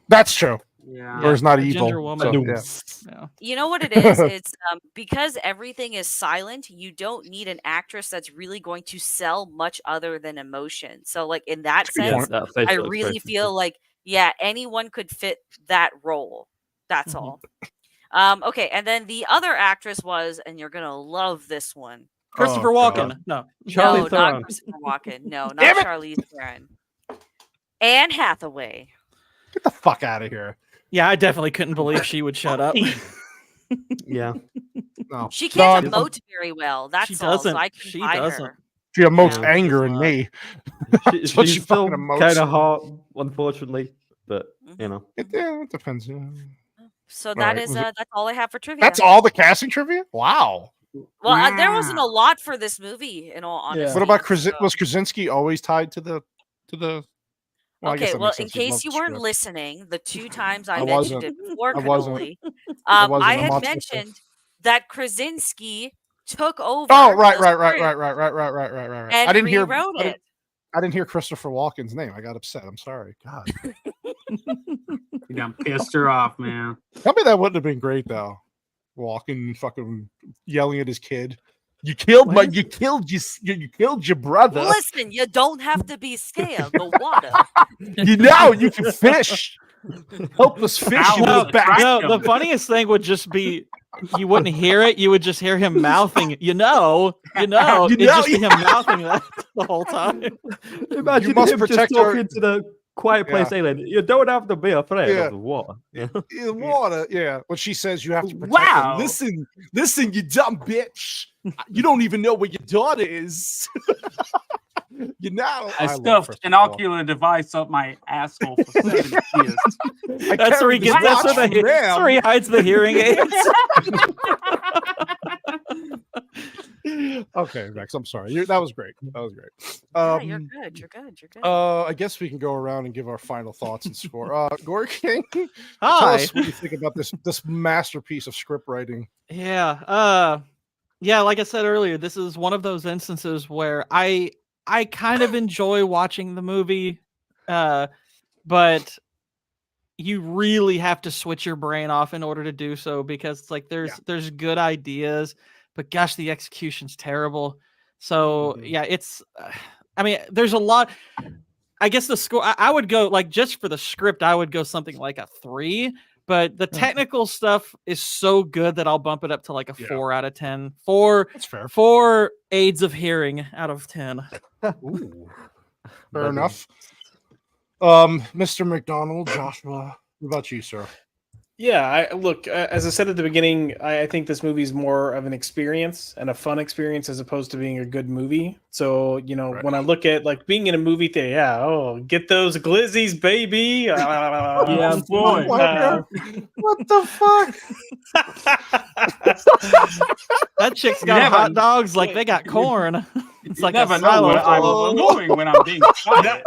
That's true. Yeah. Or is not a evil. ginger woman. so, yeah. Yeah. You know what it is? It's because everything is silent, you don't need an actress that's really going to sell much other than emotion. So, like, in that sense, That I facial really expression. feel like, yeah, anyone could fit that role. That's Mhm. all. Okay, and then the other actress was, and you're gonna love this one. Christopher Oh, Walken. God. No. Charlize No, Theron. not Christopher Walken. No, not Damn it! Charlize Theron. Anne Hathaway. Get the fuck out of here. Yeah, I definitely couldn't believe she would shut up. Yeah. No. She can't No, emote very well. That's She all. So doesn't. I can She buy doesn't. her. She emotes Yeah, anger in she's me. She's what she still fucking emotes. kind of hot, unfortunately, but Mm-hmm. you know. It depends. Yeah. So right, is was it- that's all I have for trivia. That's all the casting trivia? Wow. Well, there wasn't a lot for this movie, in all honesty. What about so- was Krasinski always tied to the Well, I guess Okay, that well, makes in sense. He case loves you the weren't script. listening, the 2 times I I mentioned wasn't. it before, I wasn't. Cannoli, I wasn't. I I'm had not supposed to. mentioned that Krasinski took over. Oh, right. the script and I didn't hear. rewrote it. I didn't hear Christopher Walken's name. I got upset. I'm sorry. God. You done pissed her off, man. Tell me that wouldn't have been great though. Walken fucking yelling at his kid. You killed you killed your brother. Listen, you don't have to be scared. The water. You know you can fish. Helpless fish. Ow. You No, little bastard. no, the funniest thing would just be you wouldn't hear it. You would just hear him mouthing. You know. It'd just be him mouthing that the whole time. Imagine must him protect just our- talking to the quiet place alien. You don't have to be afraid Yeah. of the water. Yeah. In the water, yeah. When she says you have to protect Wow. her. Listen, you dumb bitch. You don't even know where your daughter is. You know. I love stuffed Christopher an Walken. ocular device up my asshole for 7 years. I That's where he carry gets. this That's watch where, from that's where he hides the hearing aids. Okay, Max. I'm sorry. That was great. That was great. Yeah, you're good. You're good. You're good. I guess we can go around and give our final thoughts and score. Gory King, tell Hi. us what you think about this masterpiece of script writing. Yeah. Yeah. Like I said earlier, this is one of those instances where I kind of enjoy watching the movie, but you really have to switch your brain off in order to do so because it's like there's good ideas, but gosh, the execution's terrible. So yeah, it's. I mean, there's a lot. I guess the score. I would go like just for the script, I would go something like a 3. But the technical stuff is so good that I'll bump it up to like a 4 out of 10. That's fair. 4 aids of hearing out of 10. Ooh. Fair enough. Mr. McDonald, Joshua, what about you, sir? Yeah, look, as I said at the beginning, I think this movie is more of an experience and a fun experience as opposed to being a good movie. So, when I look at like being in a movie theater, get those glizzies, baby. Yeah, boy. What the fuck? That chick's got Never- hot dogs like they got corn. It's like never a know silo what I'm full. doing when I'm being quiet.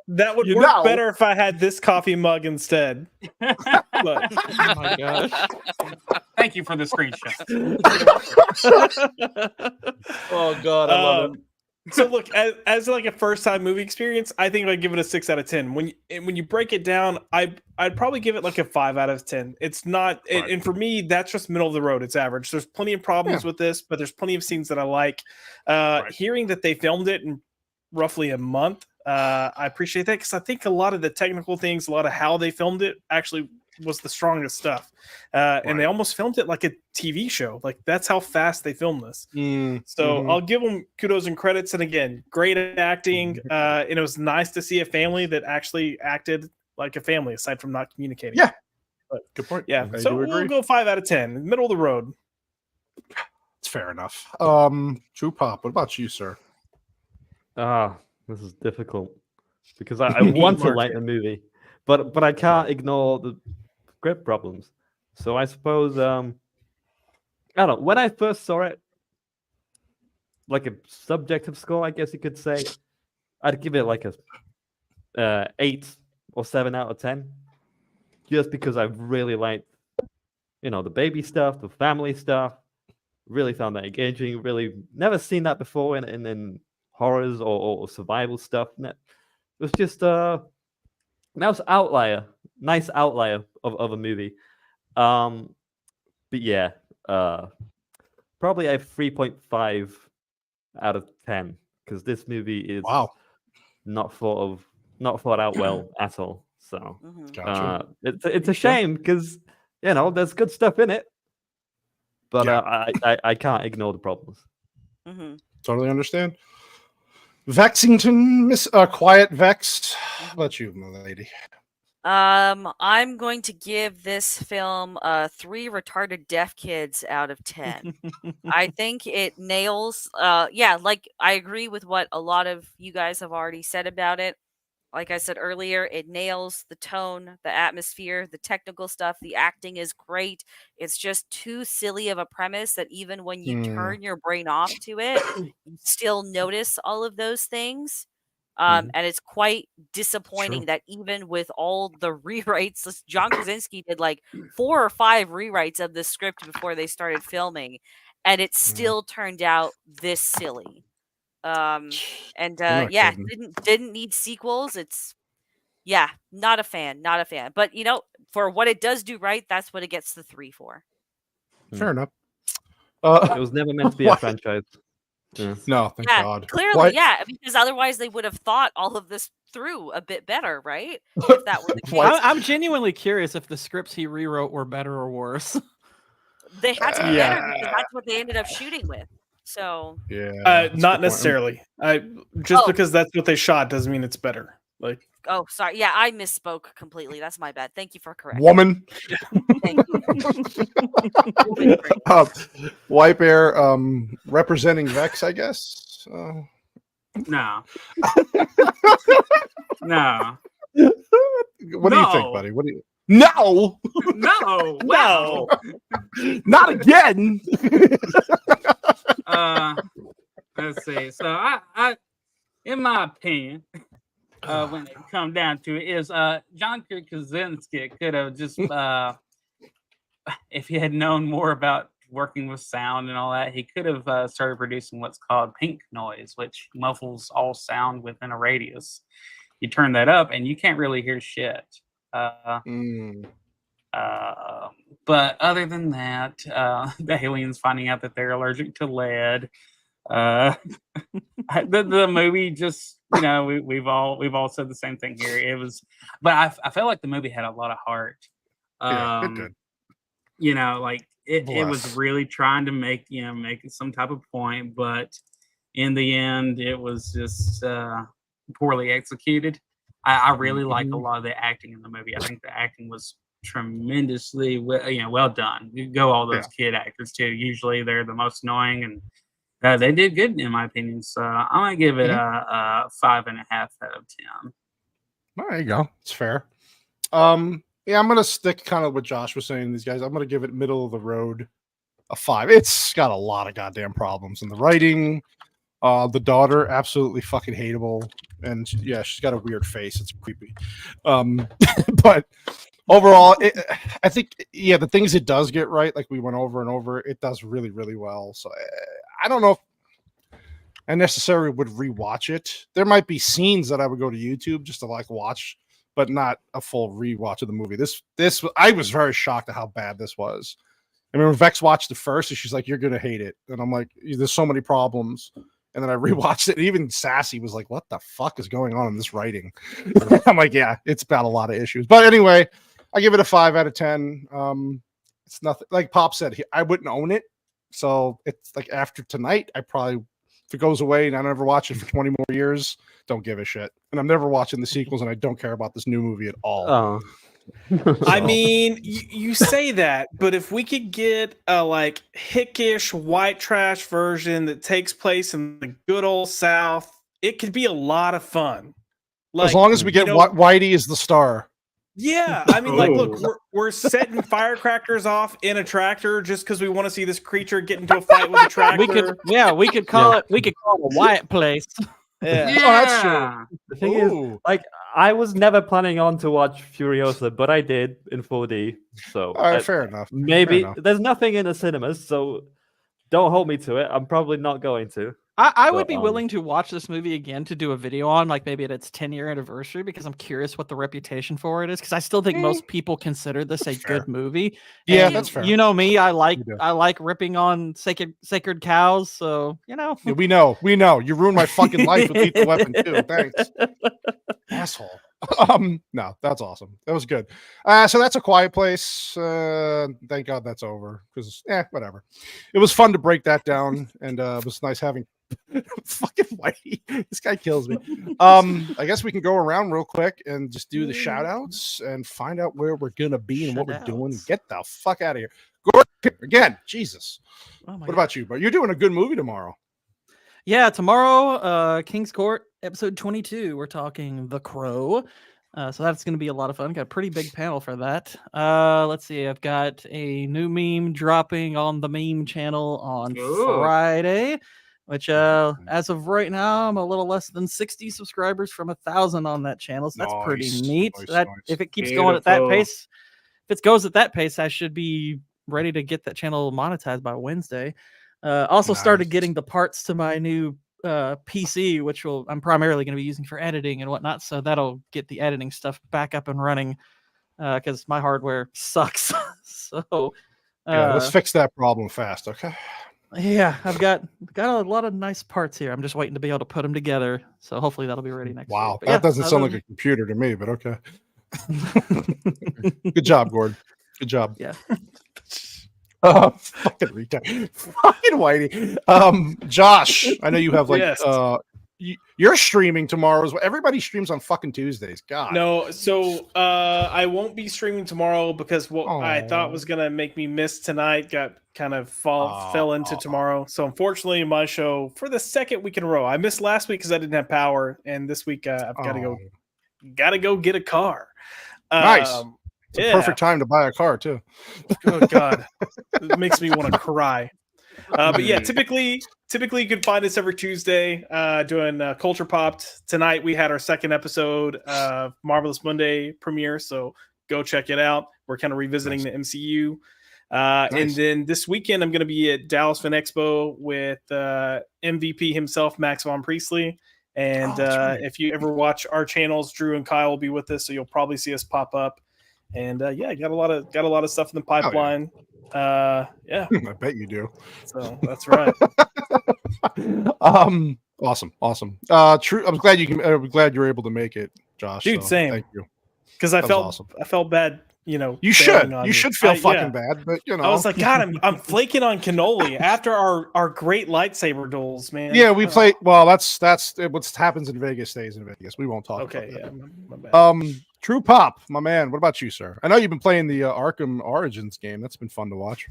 That would work better if I had this coffee mug instead. But, Oh my gosh. Thank you for the screenshot. Oh god, I love it. so look, as like a first time movie experience, I think I'd give it a 6 out of 10. When you break it down, I'd probably give it like a 5 out of 10. It's not, and for me, that's just middle of the road. It's average. There's plenty of problems with this, but there's plenty of scenes that I like. Hearing that they filmed it in roughly a month, I appreciate that because I think a lot of the technical things, a lot of how they filmed it, actually was the strongest stuff. And they almost filmed it like a TV show. Like that's how fast they filmed this. So I'll give them kudos and credits. And again, great acting. And it was nice to see a family that actually acted like a family aside from not communicating. Yeah. But Good point. yeah. I So do we'll agree. go 5 out of 10, middle of the road. It's fair enough. True Pop, what about you, sir? This is difficult because I want to like the movie, but I can't ignore the script problems. So I suppose I don't know. When I first saw it, like a subjective score, I guess you could say, I'd give it like a 8 or 7 out of 10, just because I really liked, the baby stuff, the family stuff. Really found that engaging. Really never seen that before in horrors or survival stuff. It was just that was nice outlier of a movie. But yeah, probably a 3.5 out of 10 because this movie is not thought out well at all. So it's a shame because there's good stuff in it, but I can't ignore the problems. Totally understand. Vexington, Miss Quiet Vex. How about you, my lady? I'm going to give this film 3 retarded deaf kids out of 10. I think it nails like I agree with what a lot of you guys have already said about it. Like I said earlier, it nails the tone, the atmosphere, the technical stuff. The acting is great. It's just too silly of a premise that even when you turn your brain off to it, you still notice all of those things. And it's quite disappointing that even with all the rewrites, John Krasinski did like 4 or 5 rewrites of the script before they started filming, and it still turned out this silly. Didn't need sequels. It's not a fan. But for what it does do right, that's what it gets the 3 for. Fair enough. It was never meant to be a franchise. Yeah. No, thank God. Clearly, because otherwise they would have thought all of this through a bit better, right? If that were the case. I'm genuinely curious if the scripts he rewrote were better or worse. They had to be better because that's what they ended up shooting with. So not necessarily. Because that's what they shot doesn't mean it's better. Like, oh, sorry. Yeah, I misspoke completely. That's my bad. Thank you for correcting. Woman. Thank you. White Bear representing Vex, I guess. No. No. What do you think, buddy? What do you? No. No. Wow. Not again. Let's see. So I in my opinion, when it comes down to it, is John Krasinski could have just if he had known more about working with sound and all that, he could have started producing what's called pink noise, which muffles all sound within a radius. You turn that up and you can't really hear shit. But other than that, the aliens finding out that they're allergic to lead. The movie just, we've all said the same thing here. It was, but I felt like the movie had a lot of heart. It did. Like it was really trying to make some type of point, but in the end, it was just poorly executed. I really like a lot of the acting in the movie. I think the acting was tremendously well done. You go all those kid actors too. Usually they're the most annoying, and they did good in my opinion. So I'm gonna give it a 5.5 out of 10. Well, there you go. It's fair. Yeah, I'm gonna stick kind of what Josh was saying. These guys, I'm gonna give it middle of the road a 5. It's got a lot of goddamn problems in the writing. The daughter, absolutely fucking hateable, and she's got a weird face. It's creepy. But overall, I think the things it does get right, like we went over and over, it does really, really well. So I don't know if I necessarily would rewatch it. There might be scenes that I would go to YouTube just to like watch, but not a full rewatch of the movie. This I was very shocked at how bad this was. I remember Vex watched it first, and she's like, "You're gonna hate it," and I'm like, "There's so many problems." And then I rewatched it. And even Sassy was like, "What the fuck is going on in this writing?" I'm like, "Yeah, it's about a lot of issues." But anyway, I give it a 5 out of 10. It's nothing like Pop said. I wouldn't own it, so it's like after tonight, I probably. If it goes away and I never watch it for 20 more years, don't give a shit. And I'm never watching the sequels, and I don't care about this new movie at all. Oh. I mean, you say that, but if we could get a like hickish white trash version that takes place in the good old South, it could be a lot of fun. Like, as long as we get Whitey as the star. Yeah, I mean, like, look, we're setting firecrackers off in a tractor just because we want to see this creature get into a fight with a tractor. We could call it a Wyatt place. Yeah. Oh, that's true. The thing is, like, I was never planning on to watch Furiosa, but I did in 4D. So all right, fair enough. Maybe there's nothing in the cinemas, so don't hold me to it. I'm probably not going to. I would be willing to watch this movie again to do a video on, like maybe at its 10-year anniversary, because I'm curious what the reputation for it is. Because I still think most people consider this a good movie. Yeah, and that's fair. You know me, I like ripping on sacred cows. So Yeah, we know. You ruined my fucking life with Lethal Weapon 2. Thanks, asshole. No, that's awesome. That was good. So that's A Quiet Place. Thank God that's over because whatever. It was fun to break that down, and it was nice having fucking Whitey. This guy kills me. I guess we can go around real quick and just do the shout outs and find out where we're gonna be and what we're doing. Get the fuck out of here. Gordon, again, Jesus. What about you? But you're doing a good movie tomorrow. Yeah, tomorrow, King's Court, episode 22. We're talking The Crow. So that's going to be a lot of fun. Got a pretty big panel for that. Let's see. I've got a new meme dropping on the meme channel on Friday, which as of right now, I'm a little less than 60 subscribers from 1,000 on that channel. So that's pretty neat. If it keeps going at that pace, if it goes at that pace, I should be ready to get that channel monetized by Wednesday. Also started getting the parts to my new PC, which I'm primarily going to be using for editing and whatnot. So that'll get the editing stuff back up and running because my hardware sucks. So let's fix that problem fast, okay? Yeah, I've got a lot of nice parts here. I'm just waiting to be able to put them together. So hopefully that'll be ready next week. Wow, that doesn't sound like a computer to me, but okay. Good job, Gord. Good job. Yeah. Fucking retard. Fucking Whitey. Josh, I know you have you're streaming tomorrow as well. Everybody streams on fucking Tuesdays. God. No, so I won't be streaming tomorrow because what I thought was gonna make me miss tonight got kind of fell into tomorrow. So unfortunately, my show for the second week in a row, I missed last week because I didn't have power, and this week I've got to go get a car. Nice. It's a perfect time to buy a car too. Oh God, it makes me want to cry. But yeah, typically you can find us every Tuesday doing Culture Popped. Tonight we had our second episode of Marvelous Monday premiere, so go check it out. We're kind of revisiting the MCU. And then this weekend I'm going to be at Dallas Fin Expo with MVP himself, Max Von Priestley. And if you ever watch our channels, Drew and Kyle will be with us, so you'll probably see us pop up. And got a lot of stuff in the pipeline. I bet you do. So that's right. Awesome. True. I'm glad you're able to make it, Josh. Dude, same. Thank you. Because I felt bad. You should feel fucking bad, but I was like, God, I'm flaking on cannoli after our great lightsaber duels, man. Yeah, we play. Well, that's what happens in Vegas stays in Vegas. We won't talk. Okay, about that. My bad. True Pop, my man. What about you, sir? I know you've been playing the Arkham Origins game. That's been fun to watch.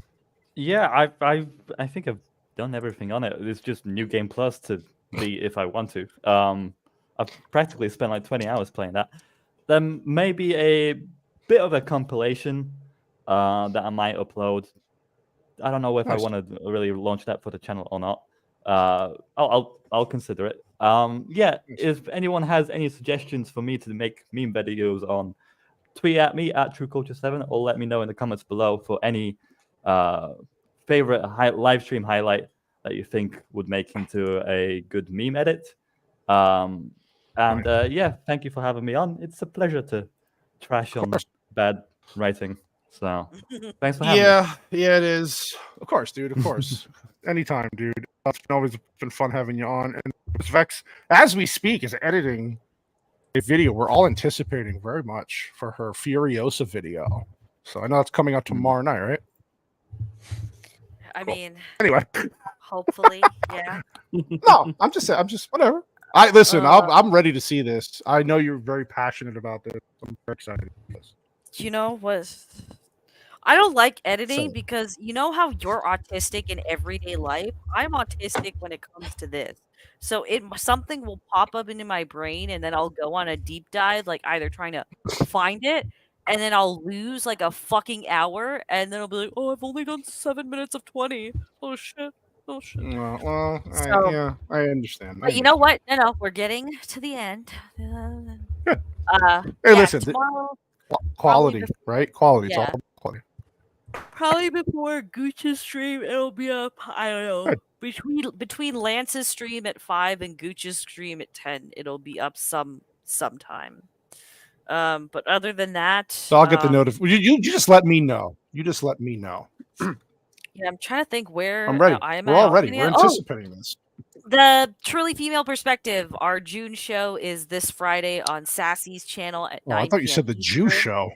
Yeah, I think I've done everything on it. It's just New Game Plus to beat if I want to. I've practically spent like 20 hours playing that. Then maybe a bit of a compilation that I might upload. I don't know if I want to really launch that for the channel or not. I'll consider it. Yeah, if anyone has any suggestions for me to make meme videos on, tweet at me at TrueCulture7 or let me know in the comments below for any favorite live stream highlight that you think would make into a good meme edit. Yeah, thank you for having me on. It's a pleasure to trash on bad writing. So thanks for having me. Yeah, it is. Of course, dude. Of course. Anytime, dude. It's always been fun having you on. And Vex, as we speak, is editing a video we're all anticipating very much for her Furiosa video. So I know it's coming out tomorrow night, right? I mean, anyway, hopefully, yeah. No, I'm just whatever. I'm ready to see this. I know you're very passionate about this. I'm very excited for this. You know what? I don't like editing because you know how you're autistic in everyday life? I'm autistic when it comes to this. So something will pop up into my brain and then I'll go on a deep dive, like either trying to find it, and then I'll lose like a fucking hour, and then I'll be like, oh, I've only done 7 minutes of 20. Oh shit. Oh shit. Well, I understand. But you know what? No, we're getting to the end. Good. Hey, listen, tomorrow, quality, right? Quality. Yeah. It's all quality. Probably before Gooch's stream, it'll be up. I don't know. Between Lance's stream at 5 and Gooch's stream at 10, it'll be up sometime. But other than that, so I'll get the notification. You just let me know. You just let me know. Yeah, I'm trying to think where I'm ready. I am. We're all ready. We're anticipating this. The Truly Female Perspective, our June show is this Friday on Sassy's channel at 9 I thought you said the Jew show.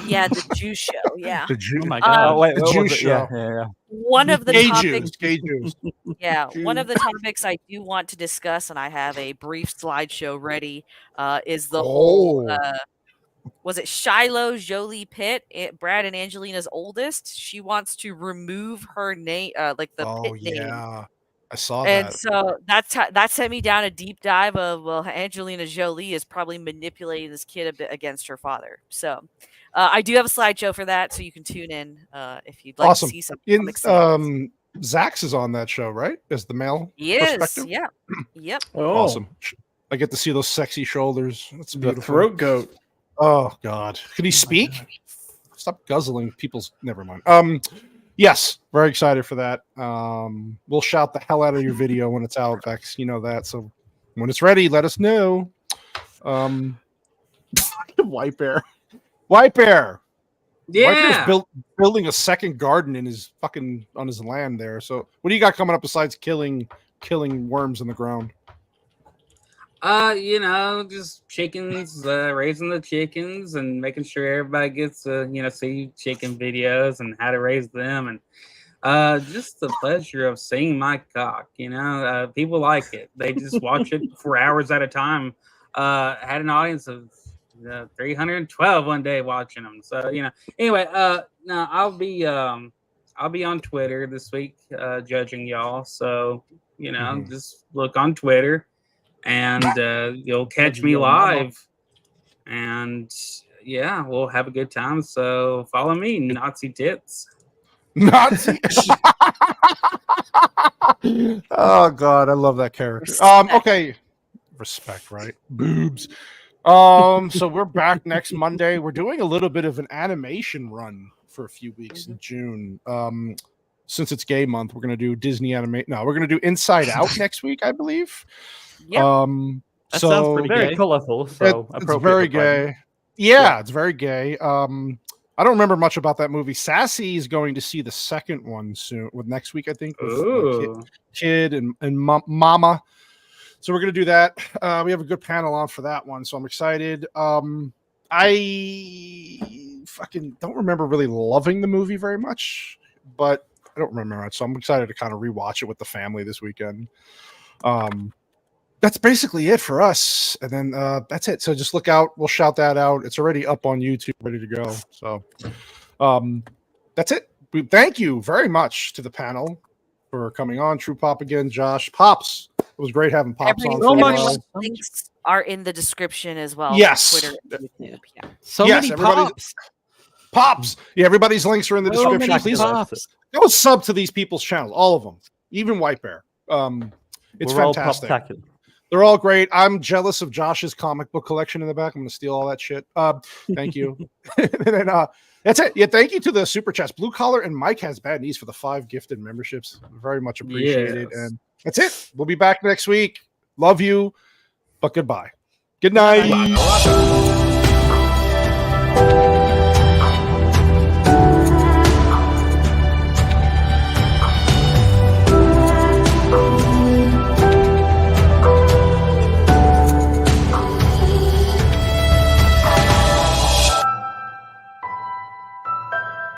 Yeah, the Jew show. Yeah. The Jew. Oh my god! Wait, the Jew show. show. Yeah. One of the gay topics. Jews. Yeah, one of the topics I do want to discuss, and I have a brief slideshow ready, is the whole. Was it Shiloh Jolie Pitt, Brad and Angelina's oldest? She wants to remove her name, like the Pitt name. Yeah, I saw and that. So that sent me down a deep dive of, well, Angelina Jolie is probably manipulating this kid a bit against her father. So I do have a slideshow for that, so you can tune in if you'd like to see something. Zax is on that show, right? As the male perspective? Yeah. Yep. Oh. Awesome. I get to see those sexy shoulders. That's beautiful. The throat goat. Oh God. Could he speak? Stop guzzling people's never mind. Yes, very excited for that. We'll shout the hell out of your video when it's out, Vex. You know that. So when it's ready, let us know. White Bear. White Bear. Yeah. White Bear's building a second garden in his on his land there. So what do you got coming up besides killing worms in the ground? Just chickens, raising the chickens and making sure everybody gets see chicken videos and how to raise them, and just the pleasure of seeing my cock. People like it. They just watch it for hours at a time. Had an audience of 312 one day watching them. So anyway, no, I'll be on Twitter this week, judging y'all. So just look on Twitter. And you'll catch me live, and yeah, we'll have a good time. So follow me, Nazi Tits. Nazi. Oh God, I love that character. Okay, respect, right? Boobs. So we're back next Monday. We're doing a little bit of an animation run for a few weeks in June. Since it's Gay Month, we're gonna do Disney animation. No, we're gonna do Inside Out next week, I believe. Yep. That sounds pretty very gay. colorful. So it's very gay. Yeah, it's very gay. I don't remember much about that movie. Sassy is going to see the second one soon, with next week, I think. With kid and Mama. So we're gonna do that. We have a good panel on for that one, so I'm excited. I fucking don't remember really loving the movie very much, but I don't remember much, so I'm excited to kind of rewatch it with the family this weekend. that's basically it for us. And then that's it. So just look out. We'll shout that out. It's already up on YouTube, ready to go. So that's it. Thank you very much to the panel for coming on. True Pop again, Josh. Pops. It was great having Pops on. Everyone's links are in the description as well. Yes. Twitter and YouTube. Yeah. So many Pops. Pops. Yeah, everybody's links are in the description. Please go sub to these people's channels, all of them, even White Bear. It's fantastic. They're all great. I'm jealous of Josh's comic book collection in the back. I'm going to steal all that shit. Thank you. And then that's it. Yeah, thank you to the super chats. Blue Collar and Mike Has Bad Knees for the 5 gifted memberships. Very much appreciated. Yes. And that's it. We'll be back next week. Love you, but goodbye. Good night. Bye.